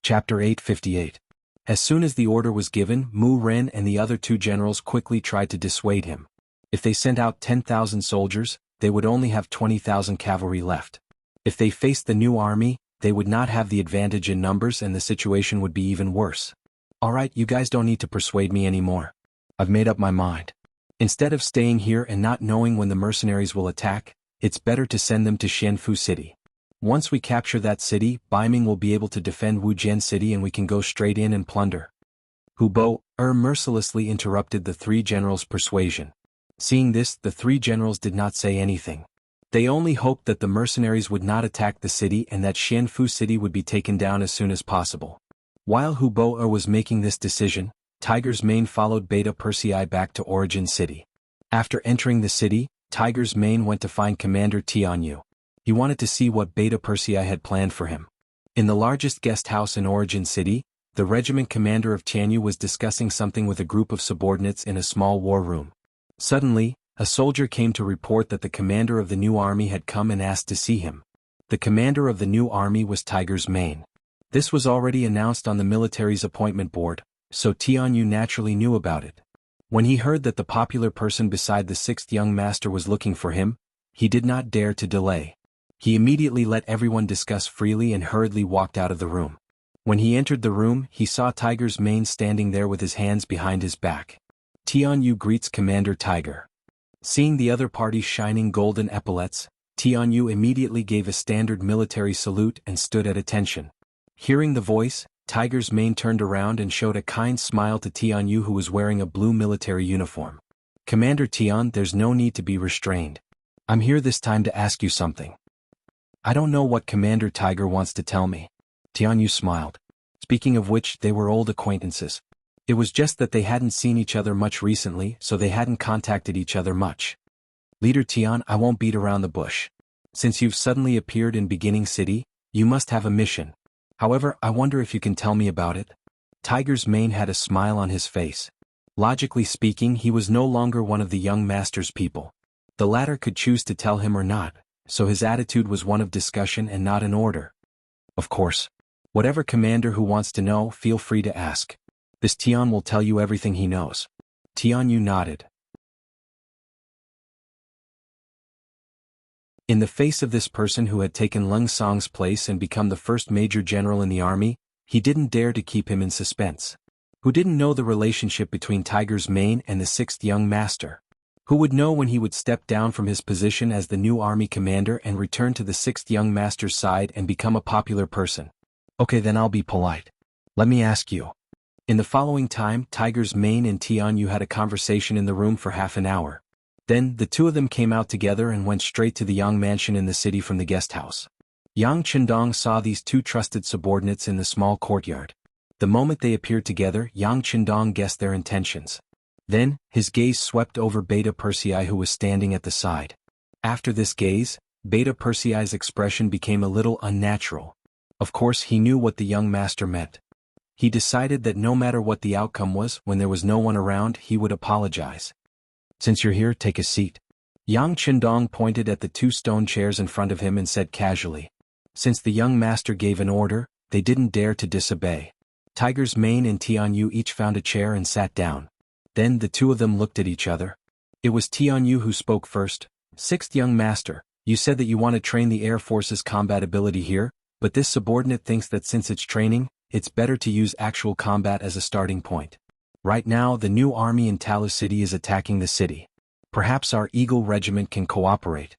Chapter 858. As soon as the order was given, Mu Ren and the other 2 generals quickly tried to dissuade him. If they sent out 10,000 soldiers, they would only have 20,000 cavalry left. If they faced the new army, they would not have the advantage in numbers and the situation would be even worse. "Alright, you guys don't need to persuade me anymore. I've made up my mind. Instead of staying here and not knowing when the mercenaries will attack, it's better to send them to Xianfu City. Once we capture that city, Baiming will be able to defend Wujian City and we can go straight in and plunder." Hu Bo mercilessly interrupted the 3 generals' persuasion. Seeing this, the 3 generals did not say anything. They only hoped that the mercenaries would not attack the city and that Xianfu City would be taken down as soon as possible. While Hu Bo was making this decision, Tiger's Mane followed Beta Persei back to Origin City. After entering the city, Tiger's Mane went to find Commander Tianyu. He wanted to see what Beta Persei had planned for him. In the largest guest house in Origin City, the regiment commander of Tianyu was discussing something with a group of subordinates in a small war room. Suddenly, a soldier came to report that the commander of the new army had come and asked to see him. The commander of the new army was Tiger's Mane. This was already announced on the military's appointment board, so Tianyu naturally knew about it. When he heard that the popular person beside the 6th young master was looking for him, he did not dare to delay. He immediately let everyone discuss freely and hurriedly walked out of the room. When he entered the room, he saw Tiger's Mane standing there with his hands behind his back. Tianyu greets Commander Tiger. Seeing the other party's shining golden epaulets, Tianyu immediately gave a standard military salute and stood at attention. Hearing the voice, Tiger's Mane turned around and showed a kind smile to Tianyu, who was wearing a blue military uniform. "Commander Tian, there's no need to be restrained. I'm here this time to ask you something." "I don't know what Commander Tiger wants to tell me." Tianyu smiled. Speaking of which, they were old acquaintances. It was just that they hadn't seen each other much recently, so they hadn't contacted each other much. "Leader Tian, I won't beat around the bush. Since you've suddenly appeared in Beginning City, you must have a mission. However, I wonder if you can tell me about it." Tiger's Mane had a smile on his face. Logically speaking, he was no longer one of the young master's people. The latter could choose to tell him or not, so his attitude was one of discussion and not an order. Of course. Whatever commander who wants to know, feel free to ask. This Tian will tell you everything he knows. Tian Yu nodded. In the face of this person who had taken Leng Song's place and become the first major general in the army, he didn't dare to keep him in suspense. Who didn't know the relationship between Tiger's Mane and the sixth young master? Who would know when he would step down from his position as the new army commander and return to the sixth young master's side and become a popular person? Okay, then I'll be polite. Let me ask you. In the following time, Tiger's Mane and Tian Yu had a conversation in the room for half an hour. Then, the two of them came out together and went straight to the Yang mansion in the city from the guest house. Yang Chendong saw these two trusted subordinates in the small courtyard. The moment they appeared together, Yang Chendong guessed their intentions. Then, his gaze swept over Beta Persei who was standing at the side. After this gaze, Beta Persei's expression became a little unnatural. Of course he knew what the young master meant. He decided that no matter what the outcome was, when there was no one around, he would apologize. Since you're here, take a seat. Yang Chendong pointed at the two stone chairs in front of him and said casually. Since the young master gave an order, they didn't dare to disobey. Tiger's Mane and Tian Yu each found a chair and sat down. Then the two of them looked at each other. It was Tian Yu who spoke first. Sixth young master, you said that you want to train the Air Force's combat ability here, but this subordinate thinks that since it's training, it's better to use actual combat as a starting point. Right now, the new army in Talu City is attacking the city. Perhaps our Eagle Regiment can cooperate.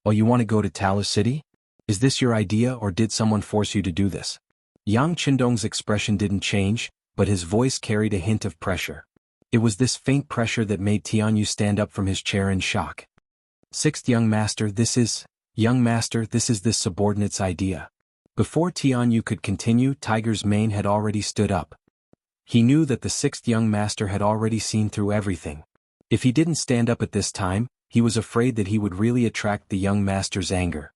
Oh, you want to go to Talu City? Is this your idea or did someone force you to do this? Yang Chendong's expression didn't change, but his voice carried a hint of pressure. It was this faint pressure that made Tian Yu stand up from his chair in shock. Sixth young master, this is this subordinate's idea. Before Tian Yu could continue, Tiger's Mane had already stood up. He knew that the sixth young master had already seen through everything. If he didn't stand up at this time, he was afraid that he would really attract the young master's anger.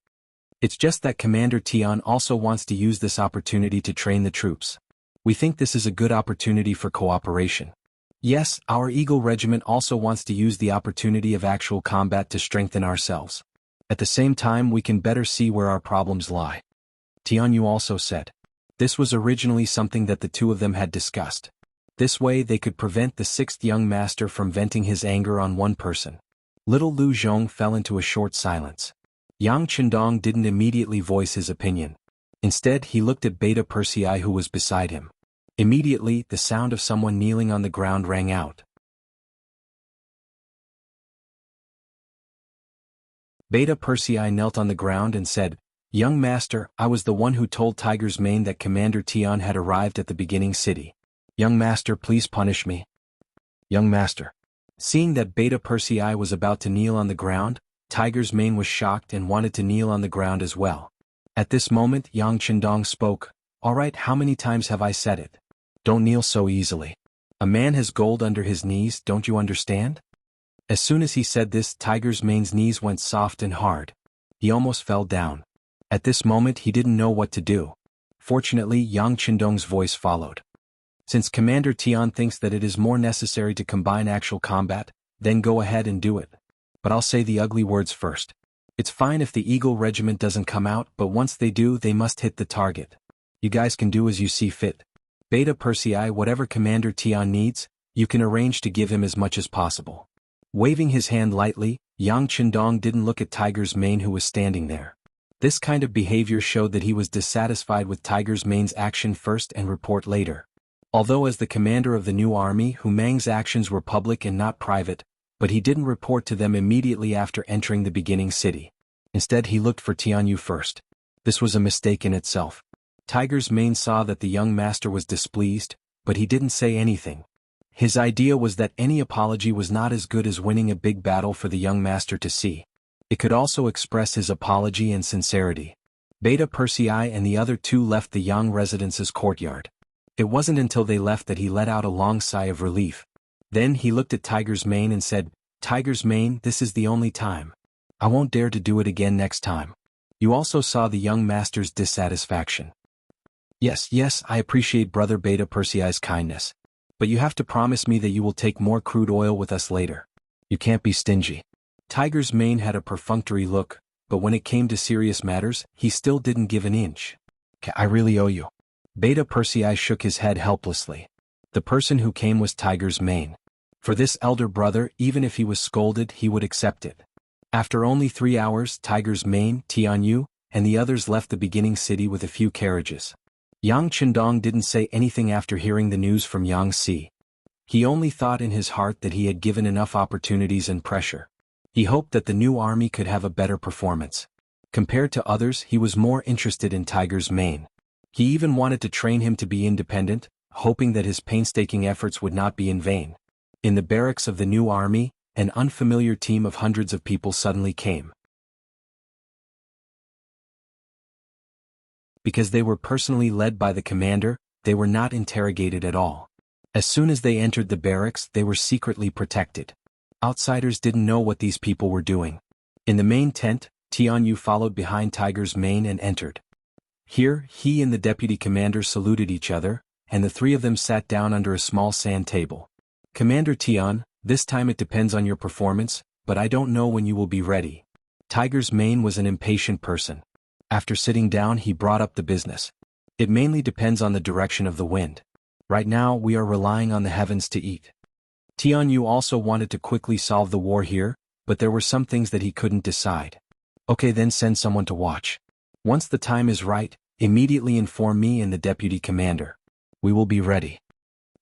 It's just that Commander Tian also wants to use this opportunity to train the troops. We think this is a good opportunity for cooperation. Yes, our Eagle Regiment also wants to use the opportunity of actual combat to strengthen ourselves. At the same time, we can better see where our problems lie. Tian Yu also said. This was originally something that the two of them had discussed. This way they could prevent the sixth young master from venting his anger on one person. Little Lu Zhong fell into a short silence. Yang Chendong didn't immediately voice his opinion. Instead, he looked at Beta Persei who was beside him. Immediately, the sound of someone kneeling on the ground rang out. Beta Persei knelt on the ground and said, Young master, I was the one who told Tiger's Mane that Commander Tian had arrived at the beginning city. Young master, please punish me. Young master. Seeing that Beta Persei was about to kneel on the ground, Tiger's Mane was shocked and wanted to kneel on the ground as well. At this moment, Yang Chendong spoke. Alright, how many times have I said it? Don't kneel so easily. A man has gold under his knees, don't you understand? As soon as he said this, Tiger's Mane's knees went soft and hard. He almost fell down. At this moment he didn't know what to do. Fortunately, Yang Chendong's voice followed. Since Commander Tian thinks that it is more necessary to combine actual combat, then go ahead and do it. But I'll say the ugly words first. It's fine if the Eagle Regiment doesn't come out, but once they do, they must hit the target. You guys can do as you see fit. Beta Persei, whatever Commander Tian needs, you can arrange to give him as much as possible. Waving his hand lightly, Yang Chendong didn't look at Tiger's Mane who was standing there. This kind of behavior showed that he was dissatisfied with Tiger's Mane's action first and report later. Although as the commander of the new army, Hu Mang's actions were public and not private, but he didn't report to them immediately after entering the beginning city. Instead he looked for Tian Yu first. This was a mistake in itself. Tiger's Mane saw that the young master was displeased, but he didn't say anything. His idea was that any apology was not as good as winning a big battle for the young master to see. It could also express his apology and sincerity. Beta Persei and the other two left the Yang residence's courtyard. It wasn't until they left that he let out a long sigh of relief. Then he looked at Tiger's Mane and said, Tiger's Mane, this is the only time. I won't dare to do it again next time. You also saw the young master's dissatisfaction. Yes, yes, I appreciate Brother Beta Persei's kindness. But you have to promise me that you will take more crude oil with us later. You can't be stingy. Tiger's Mane had a perfunctory look, but when it came to serious matters, he still didn't give an inch. I really owe you. Beta Persei shook his head helplessly. The person who came was Tiger's Mane. For this elder brother, even if he was scolded, he would accept it. After only 3 hours, Tiger's Mane, Tianyu, and the others left the beginning city with a few carriages. Yang Chendong didn't say anything after hearing the news from Yang Si. He only thought in his heart that he had given enough opportunities and pressure. He hoped that the new army could have a better performance. Compared to others, he was more interested in Tiger's Mane. He even wanted to train him to be independent, hoping that his painstaking efforts would not be in vain. In the barracks of the new army, an unfamiliar team of hundreds of people suddenly came. Because they were personally led by the commander, they were not interrogated at all. As soon as they entered the barracks, they were secretly protected. Outsiders didn't know what these people were doing. In the main tent, Tianyu followed behind Tiger's Mane and entered. Here, he and the deputy commander saluted each other, and the three of them sat down under a small sand table. Commander Tian, this time it depends on your performance, but I don't know when you will be ready. Tiger's Mane was an impatient person. After sitting down, he brought up the business. It mainly depends on the direction of the wind. Right now, we are relying on the heavens to eat. Tianyu also wanted to quickly solve the war here, but there were some things that he couldn't decide. Okay, then send someone to watch. Once the time is right, immediately inform me and the deputy commander. We will be ready.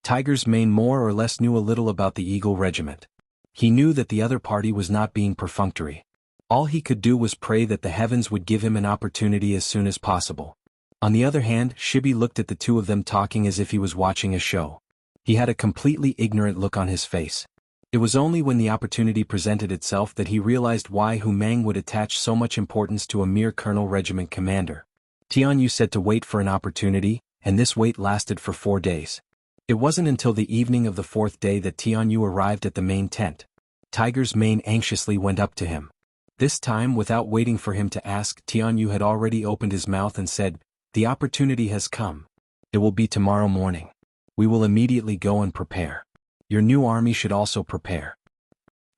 Tiger's Mane more or less knew a little about the Eagle Regiment. He knew that the other party was not being perfunctory. All he could do was pray that the heavens would give him an opportunity as soon as possible. On the other hand, Shibi looked at the two of them talking as if he was watching a show. He had a completely ignorant look on his face. It was only when the opportunity presented itself that he realized why Hu Mang would attach so much importance to a mere colonel regiment commander. Tianyu said to wait for an opportunity, and this wait lasted for 4 days. It wasn't until the evening of the 4th day that Tianyu arrived at the main tent. Tiger's Mane anxiously went up to him. This time, without waiting for him to ask, Tianyu had already opened his mouth and said, "The opportunity has come. It will be tomorrow morning. We will immediately go and prepare. Your new army should also prepare."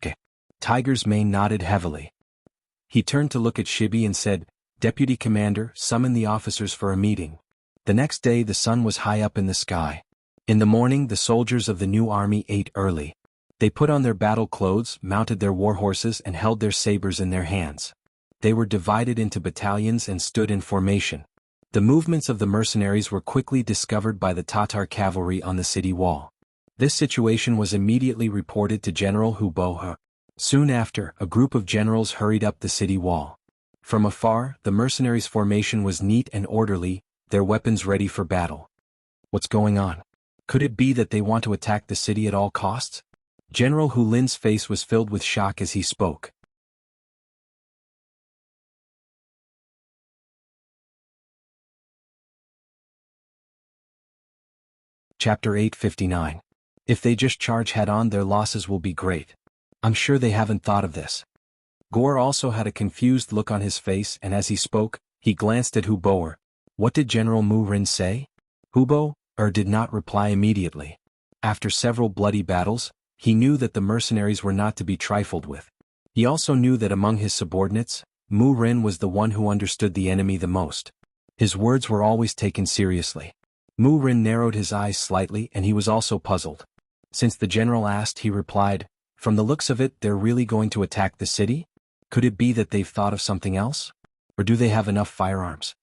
Okay. Tiger's Mane nodded heavily. He turned to look at Shibi and said, "Deputy Commander, summon the officers for a meeting." The next day the sun was high up in the sky. In the morning the soldiers of the new army ate early. They put on their battle clothes, mounted their war horses and held their sabers in their hands. They were divided into battalions and stood in formation. The movements of the mercenaries were quickly discovered by the Tatar cavalry on the city wall. This situation was immediately reported to General Hu Bo. Soon after, a group of generals hurried up the city wall. From afar, the mercenaries' formation was neat and orderly, their weapons ready for battle. What's going on? Could it be that they want to attack the city at all costs? General Hu Lin's face was filled with shock as he spoke. Chapter 859. If they just charge head-on, their losses will be great. I'm sure they haven't thought of this. Gore also had a confused look on his face, and as he spoke, he glanced at Hu Bo. What did General Mu Rin say? Hu Bo did not reply immediately. After several bloody battles, he knew that the mercenaries were not to be trifled with. He also knew that among his subordinates, Mu Rin was the one who understood the enemy the most. His words were always taken seriously. Mu Rin narrowed his eyes slightly and he was also puzzled. Since the general asked, he replied, "From the looks of it, they're really going to attack the city? Could it be that they've thought of something else? Or do they have enough firearms?"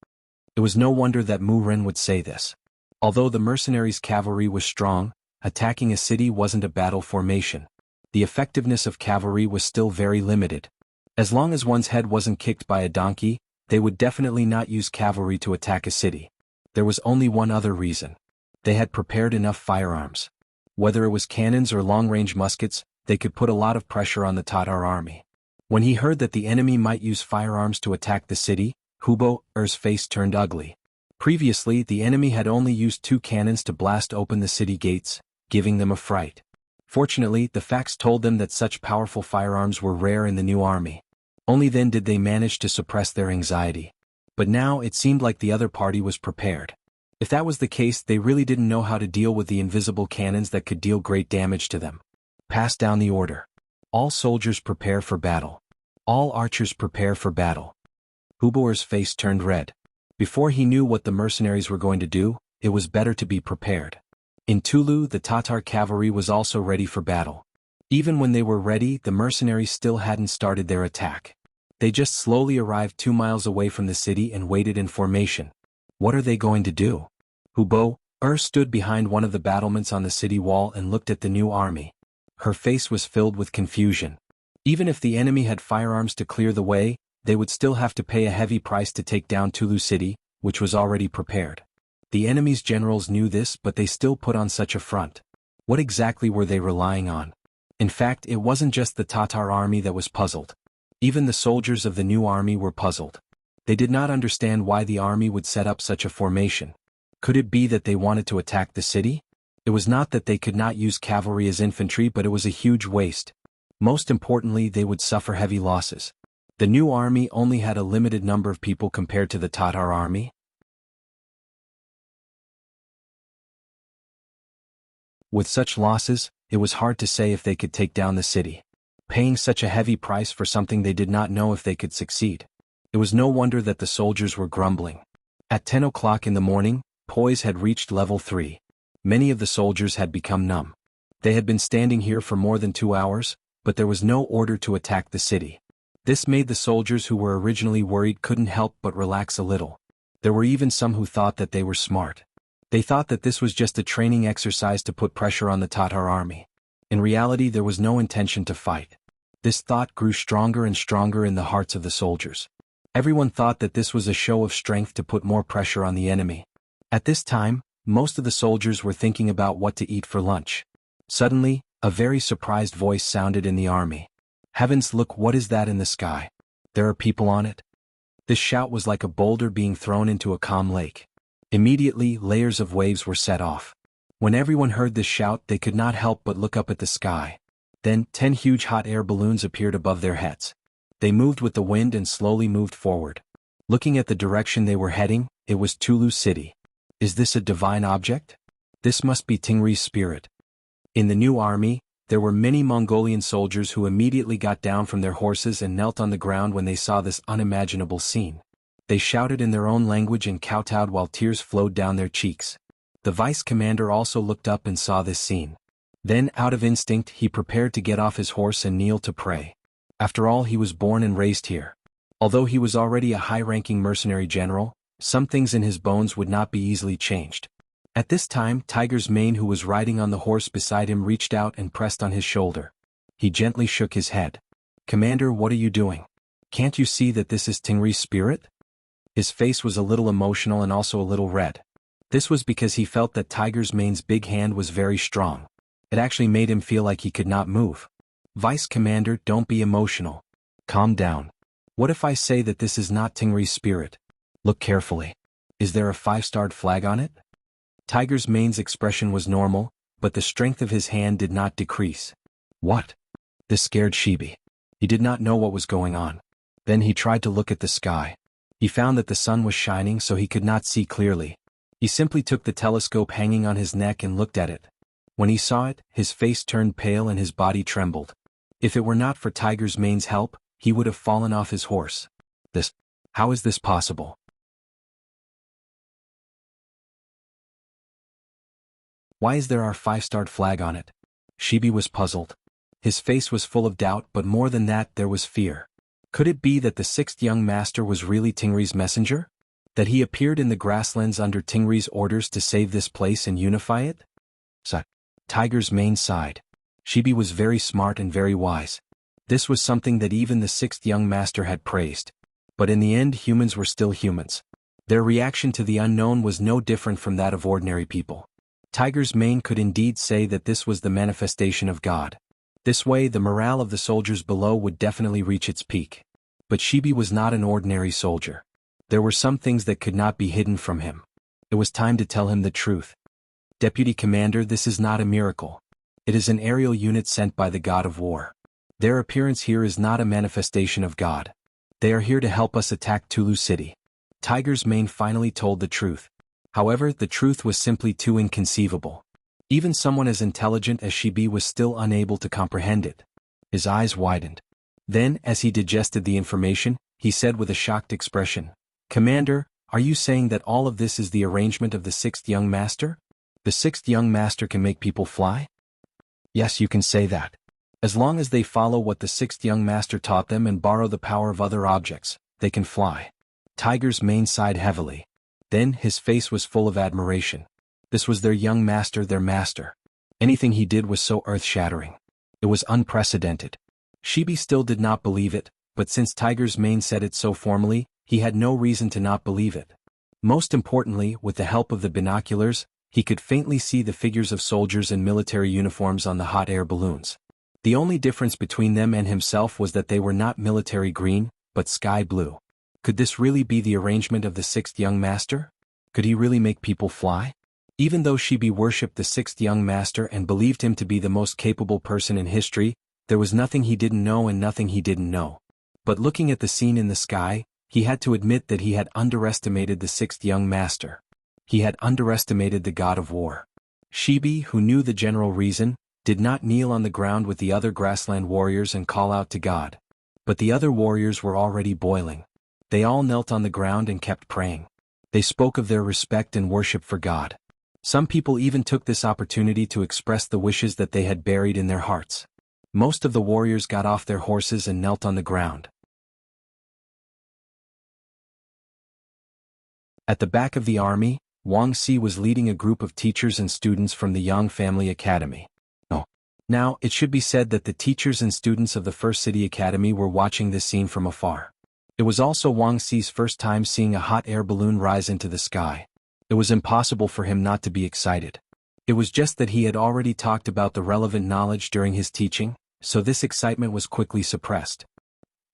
It was no wonder that Mu Rin would say this. Although the mercenaries' cavalry was strong, attacking a city wasn't a battle formation. The effectiveness of cavalry was still very limited. As long as one's head wasn't kicked by a donkey, they would definitely not use cavalry to attack a city. There was only one other reason. They had prepared enough firearms. Whether it was cannons or long-range muskets, they could put a lot of pressure on the Tatar army. When he heard that the enemy might use firearms to attack the city, Hu Bo's face turned ugly. Previously, the enemy had only used 2 cannons to blast open the city gates, giving them a fright. Fortunately, the facts told them that such powerful firearms were rare in the new army. Only then did they manage to suppress their anxiety. But now it seemed like the other party was prepared. If that was the case, they really didn't know how to deal with the invisible cannons that could deal great damage to them. Pass down the order. All soldiers prepare for battle. All archers prepare for battle. Huboer's face turned red. Before he knew what the mercenaries were going to do, it was better to be prepared. In Tulu, the Tatar cavalry was also ready for battle. Even when they were ready, the mercenaries still hadn't started their attack. They just slowly arrived 2 miles away from the city and waited in formation. What are they going to do? Huboer stood behind one of the battlements on the city wall and looked at the new army. Her face was filled with confusion. Even if the enemy had firearms to clear the way, they would still have to pay a heavy price to take down Tulu city, which was already prepared. The enemy's generals knew this, but they still put on such a front. What exactly were they relying on? In fact, it wasn't just the Tatar army that was puzzled. Even the soldiers of the new army were puzzled. They did not understand why the army would set up such a formation. Could it be that they wanted to attack the city? It was not that they could not use cavalry as infantry, but it was a huge waste. Most importantly, they would suffer heavy losses. The new army only had a limited number of people compared to the Tatar army. With such losses, it was hard to say if they could take down the city. Paying such a heavy price for something they did not know if they could succeed. It was no wonder that the soldiers were grumbling. At 10 o'clock in the morning, poise had reached level 3. Many of the soldiers had become numb. They had been standing here for more than 2 hours, but there was no order to attack the city. This made the soldiers who were originally worried couldn't help but relax a little. There were even some who thought that they were smart. They thought that this was just a training exercise to put pressure on the Tatar army. In reality, there was no intention to fight. This thought grew stronger and stronger in the hearts of the soldiers. Everyone thought that this was a show of strength to put more pressure on the enemy. At this time, most of the soldiers were thinking about what to eat for lunch. Suddenly, a very surprised voice sounded in the army. Heavens, look, what is that in the sky? There are people on it? This shout was like a boulder being thrown into a calm lake. Immediately, layers of waves were set off. When everyone heard this shout, they could not help but look up at the sky. Then, 10 huge hot air balloons appeared above their heads. They moved with the wind and slowly moved forward. Looking at the direction they were heading, it was Tulu city. Is this a divine object? This must be Tingri's spirit. In the new army, there were many Mongolian soldiers who immediately got down from their horses and knelt on the ground when they saw this unimaginable scene. They shouted in their own language and kowtowed while tears flowed down their cheeks. The vice commander also looked up and saw this scene. Then, out of instinct, he prepared to get off his horse and kneel to pray. After all, he was born and raised here. Although he was already a high-ranking mercenary general, some things in his bones would not be easily changed. At this time, Tiger's Mane, who was riding on the horse beside him, reached out and pressed on his shoulder. He gently shook his head. "Commander, what are you doing? Can't you see that this is Tingri's spirit?" His face was a little emotional and also a little red. This was because he felt that Tiger's Mane's big hand was very strong. It actually made him feel like he could not move. "Vice Commander, don't be emotional. Calm down. What if I say that this is not Tingri's spirit? Look carefully. Is there a 5-starred flag on it?" Tiger's Mane's expression was normal, but the strength of his hand did not decrease. What? This scared Shibi. He did not know what was going on. Then he tried to look at the sky. He found that the sun was shining, so he could not see clearly. He simply took the telescope hanging on his neck and looked at it. When he saw it, his face turned pale and his body trembled. If it were not for Tiger's Mane's help, he would have fallen off his horse. How is this possible? Why is there our 5-starred flag on it? Shibi was puzzled. His face was full of doubt, but more than that, there was fear. Could it be that the 6th young master was really Tingri's messenger? That he appeared in the grasslands under Tingri's orders to save this place and unify it? Tiger's Mane sighed. Shibi was very smart and very wise. This was something that even the 6th young master had praised. But in the end, humans were still humans. Their reaction to the unknown was no different from that of ordinary people. Tiger's Mane could indeed say that this was the manifestation of God. This way, the morale of the soldiers below would definitely reach its peak. But Shibi was not an ordinary soldier. There were some things that could not be hidden from him. It was time to tell him the truth. "Deputy Commander, this is not a miracle. It is an aerial unit sent by the god of war. Their appearance here is not a manifestation of God. They are here to help us attack Tulu city." Tiger's Mane finally told the truth. However, the truth was simply too inconceivable. Even someone as intelligent as Shibi was still unable to comprehend it. His eyes widened. Then, as he digested the information, he said with a shocked expression, "Commander, are you saying that all of this is the arrangement of the sixth young master? The sixth young master can make people fly?" "Yes, you can say that. As long as they follow what the sixth young master taught them and borrow the power of other objects, they can fly." Tiger's mane sighed heavily. Then his face was full of admiration. This was their young master, their master. Anything he did was so earth-shattering. It was unprecedented. Shibi still did not believe it, but since Tiger's mane said it so formally, he had no reason to not believe it. Most importantly, with the help of the binoculars, he could faintly see the figures of soldiers in military uniforms on the hot air balloons. The only difference between them and himself was that they were not military green, but sky blue. Could this really be the arrangement of the sixth young master? Could he really make people fly? Even though Shibi worshipped the sixth young master and believed him to be the most capable person in history, there was nothing he didn't know and nothing he didn't know. But looking at the scene in the sky, he had to admit that he had underestimated the sixth young master. He had underestimated the god of war. Shibi, who knew the general reason, did not kneel on the ground with the other grassland warriors and call out to God. But the other warriors were already boiling. They all knelt on the ground and kept praying. They spoke of their respect and worship for God. Some people even took this opportunity to express the wishes that they had buried in their hearts. Most of the warriors got off their horses and knelt on the ground. At the back of the army, Wang Si was leading a group of teachers and students from the Yang Family Academy. Now, it should be said that the teachers and students of the First City Academy were watching this scene from afar. It was also Wang Si's first time seeing a hot air balloon rise into the sky. It was impossible for him not to be excited. It was just that he had already talked about the relevant knowledge during his teaching, so this excitement was quickly suppressed.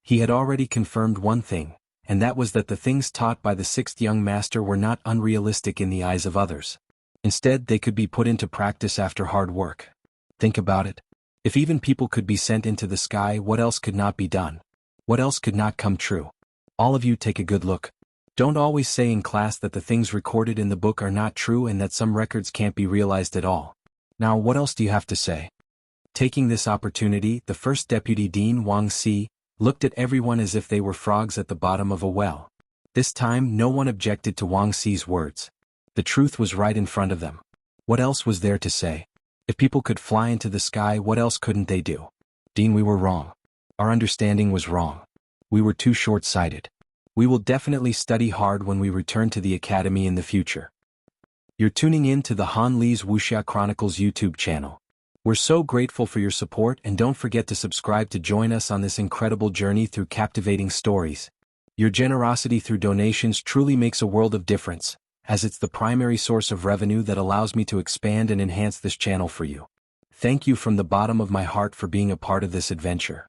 He had already confirmed one thing, and that was that the things taught by the sixth young master were not unrealistic in the eyes of others. Instead, they could be put into practice after hard work. Think about it. If even people could be sent into the sky, what else could not be done? What else could not come true? All of you take a good look. Don't always say in class that the things recorded in the book are not true and that some records can't be realized at all. Now what else do you have to say? Taking this opportunity, the first deputy dean, Wang Si, looked at everyone as if they were frogs at the bottom of a well. This time no one objected to Wang Si's words. The truth was right in front of them. What else was there to say? If people could fly into the sky, what else couldn't they do? Dean, we were wrong. Our understanding was wrong. We were too short-sighted. We will definitely study hard when we return to the academy in the future. You're tuning in to the Han Li's Wuxia Chronicles YouTube channel. We're so grateful for your support, and don't forget to subscribe to join us on this incredible journey through captivating stories. Your generosity through donations truly makes a world of difference, as it's the primary source of revenue that allows me to expand and enhance this channel for you. Thank you from the bottom of my heart for being a part of this adventure.